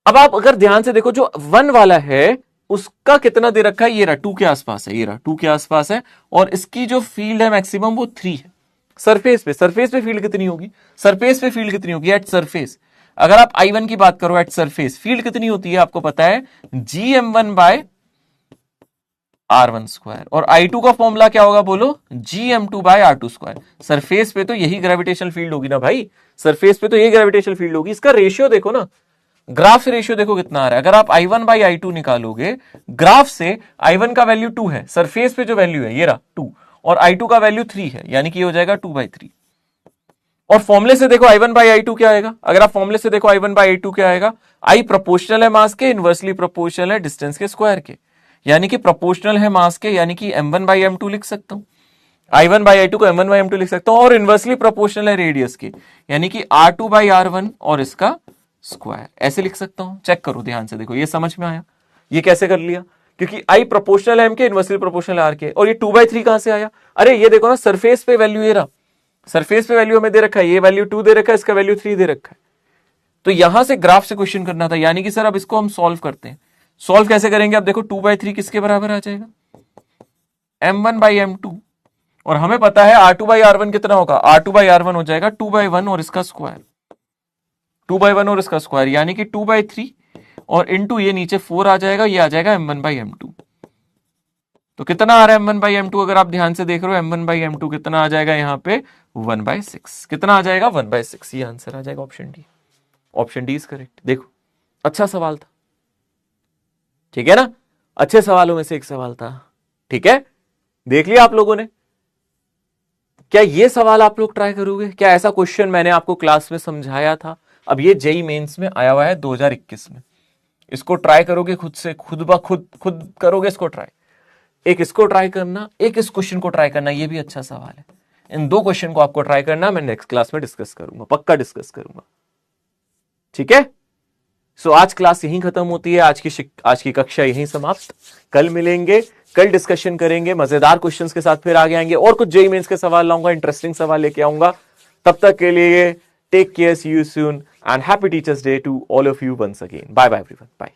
अब आप अगर ध्यान से देखो, जो 1 वाला है उसका कितना दे रखा है? ये रहा 2 के आसपास है, ये रहा 2 के आसपास है, और इसकी जो फील्ड है मैक्सिमम वो 3 है। सरफेस पे फील्ड कितनी होगी? सरफेस पे फील्ड कितनी होगी एट सरफेस? अगर आप I1 की बात करो एट सरफेस, फील्ड कितनी होती है आपको पता है? GM1 बाय R1 स्क्वायर, और I2 का फॉर्मूला क्या होगा बोलो? GM2 bye R2 square. Surface पे तो यही ग्रेविटेशनल फील्ड होगी ना भाई, सरफेस पे तो यही ग्रेविटेशनल फील्ड होगी। इसका रेशियो देखो ना, ग्राफ से रेशियो देखो कितना आ रहा है। अगर आप I1 बाई I2 निकालोगे ग्राफ से, I1 का वैल्यू 2 है, सरफेस पे जो वैल्यू है ये रहा 2, और I2 का वैल्यू 3 है, यानी कि ये हो जाएगा 2/3। और फॉर्मूले से देखो I1 बाई I2 क्या आएगा? अगर आप फॉर्मूले से देखो I1 बाई I2 क्या आएगा? I प्रोपोर्शनल है मास के, इनवर्सली प्रोपोर्शनल है डिस्टेंस के स्क्वायर के, यानी कि प्रोपोर्शनल है मास के, यानी कि M1 बाई M2 लिख सकता हूं, I1 बाई I2 को M1 बाई M2 लिख सकता हूं, और इनवर्सली प्रोपोर्शनल है रेडियस के, यानी कि R2 बाई R1 और इसका स्क्वायर, ऐसे लिख सकता हूं। चेक करो ध्यान से, देखो ये समझ में आया? ये कैसे कर लिया? क्योंकि I प्रोपोर्शनल है M के, इनवर्सली प्रोपोर्शनल R के, और ये 2/3 कहां से आया? अरे ये देखो ना, सरफेस पे वैल्यू ये रहा, सरफेस पे वैल्यू हमें दे रखा है, ये वैल्यू 2 दे रखा है, इसका वैल्यू 3 दे रखा है। तो यहां से ग्राफ से क्वेश्चन करना था, यानी कि सर अब इसको हम सॉल्व करते हैं। सॉल्व कैसे करेंगे? अब देखो 2/3 किसके बराबर आ जाएगा? M1 बाई M2, और हमें पता है R2 बाई R1 कितना होगा? R2 बाई R1 हो जाएगा 2/1 और इसका स्क्वायर, 2/1 और इसका स्क्वायर यानी कि 2/3 और इंटू ये नीचे 4 आ जाएगा, ये आ जाएगा m1/m2। तो कितना आ रहा है m1/m2? अगर आप ध्यान से देख रहे हो m1/m2 कितना आ जाएगा यहाँ पे 1/6। कितना आ जाएगा 1/6। ये आंसर आ जाएगा option D. Option D is correct. देखो अच्छा सवाल था, ठीक है ना, अच्छे सवालों में से एक सवाल था, ठीक है। देख लिया आप लोगों ने। क्या ये सवाल आप लोग ट्राई करोगे? क्या ऐसा क्वेश्चन मैंने आपको क्लास में समझाया था? अब ये जेई मेंस में आया हुआ है 2021 में। इसको ट्राई करोगे खुद से, खुद करोगे इसको ट्राई। एक इसको ट्राई करना, एक इस क्वेश्चन को ट्राई करना, ये भी अच्छा सवाल है। इन दो क्वेश्चन को आपको ट्राई करना, मैं नेक्स्ट क्लास में डिस्कस करूंगा, पक्का डिस्कस करूंगा, ठीक है। सो आज क्लास यहीं खत्म होती है, आज की कक्षा यहीं समाप्त। कल मिलेंगे, कल डिस्कशन करेंगे मजेदार क्वेश्चंस के साथ, फिर आगे आएंगे और कुछ जेईई मेंस के सवाल लाऊंगा, इंटरेस्टिंग सवाल लेके आऊंगा। तब तक के लिए take care, see you soon and happy teachers day to all of you once again. Bye bye everyone, bye.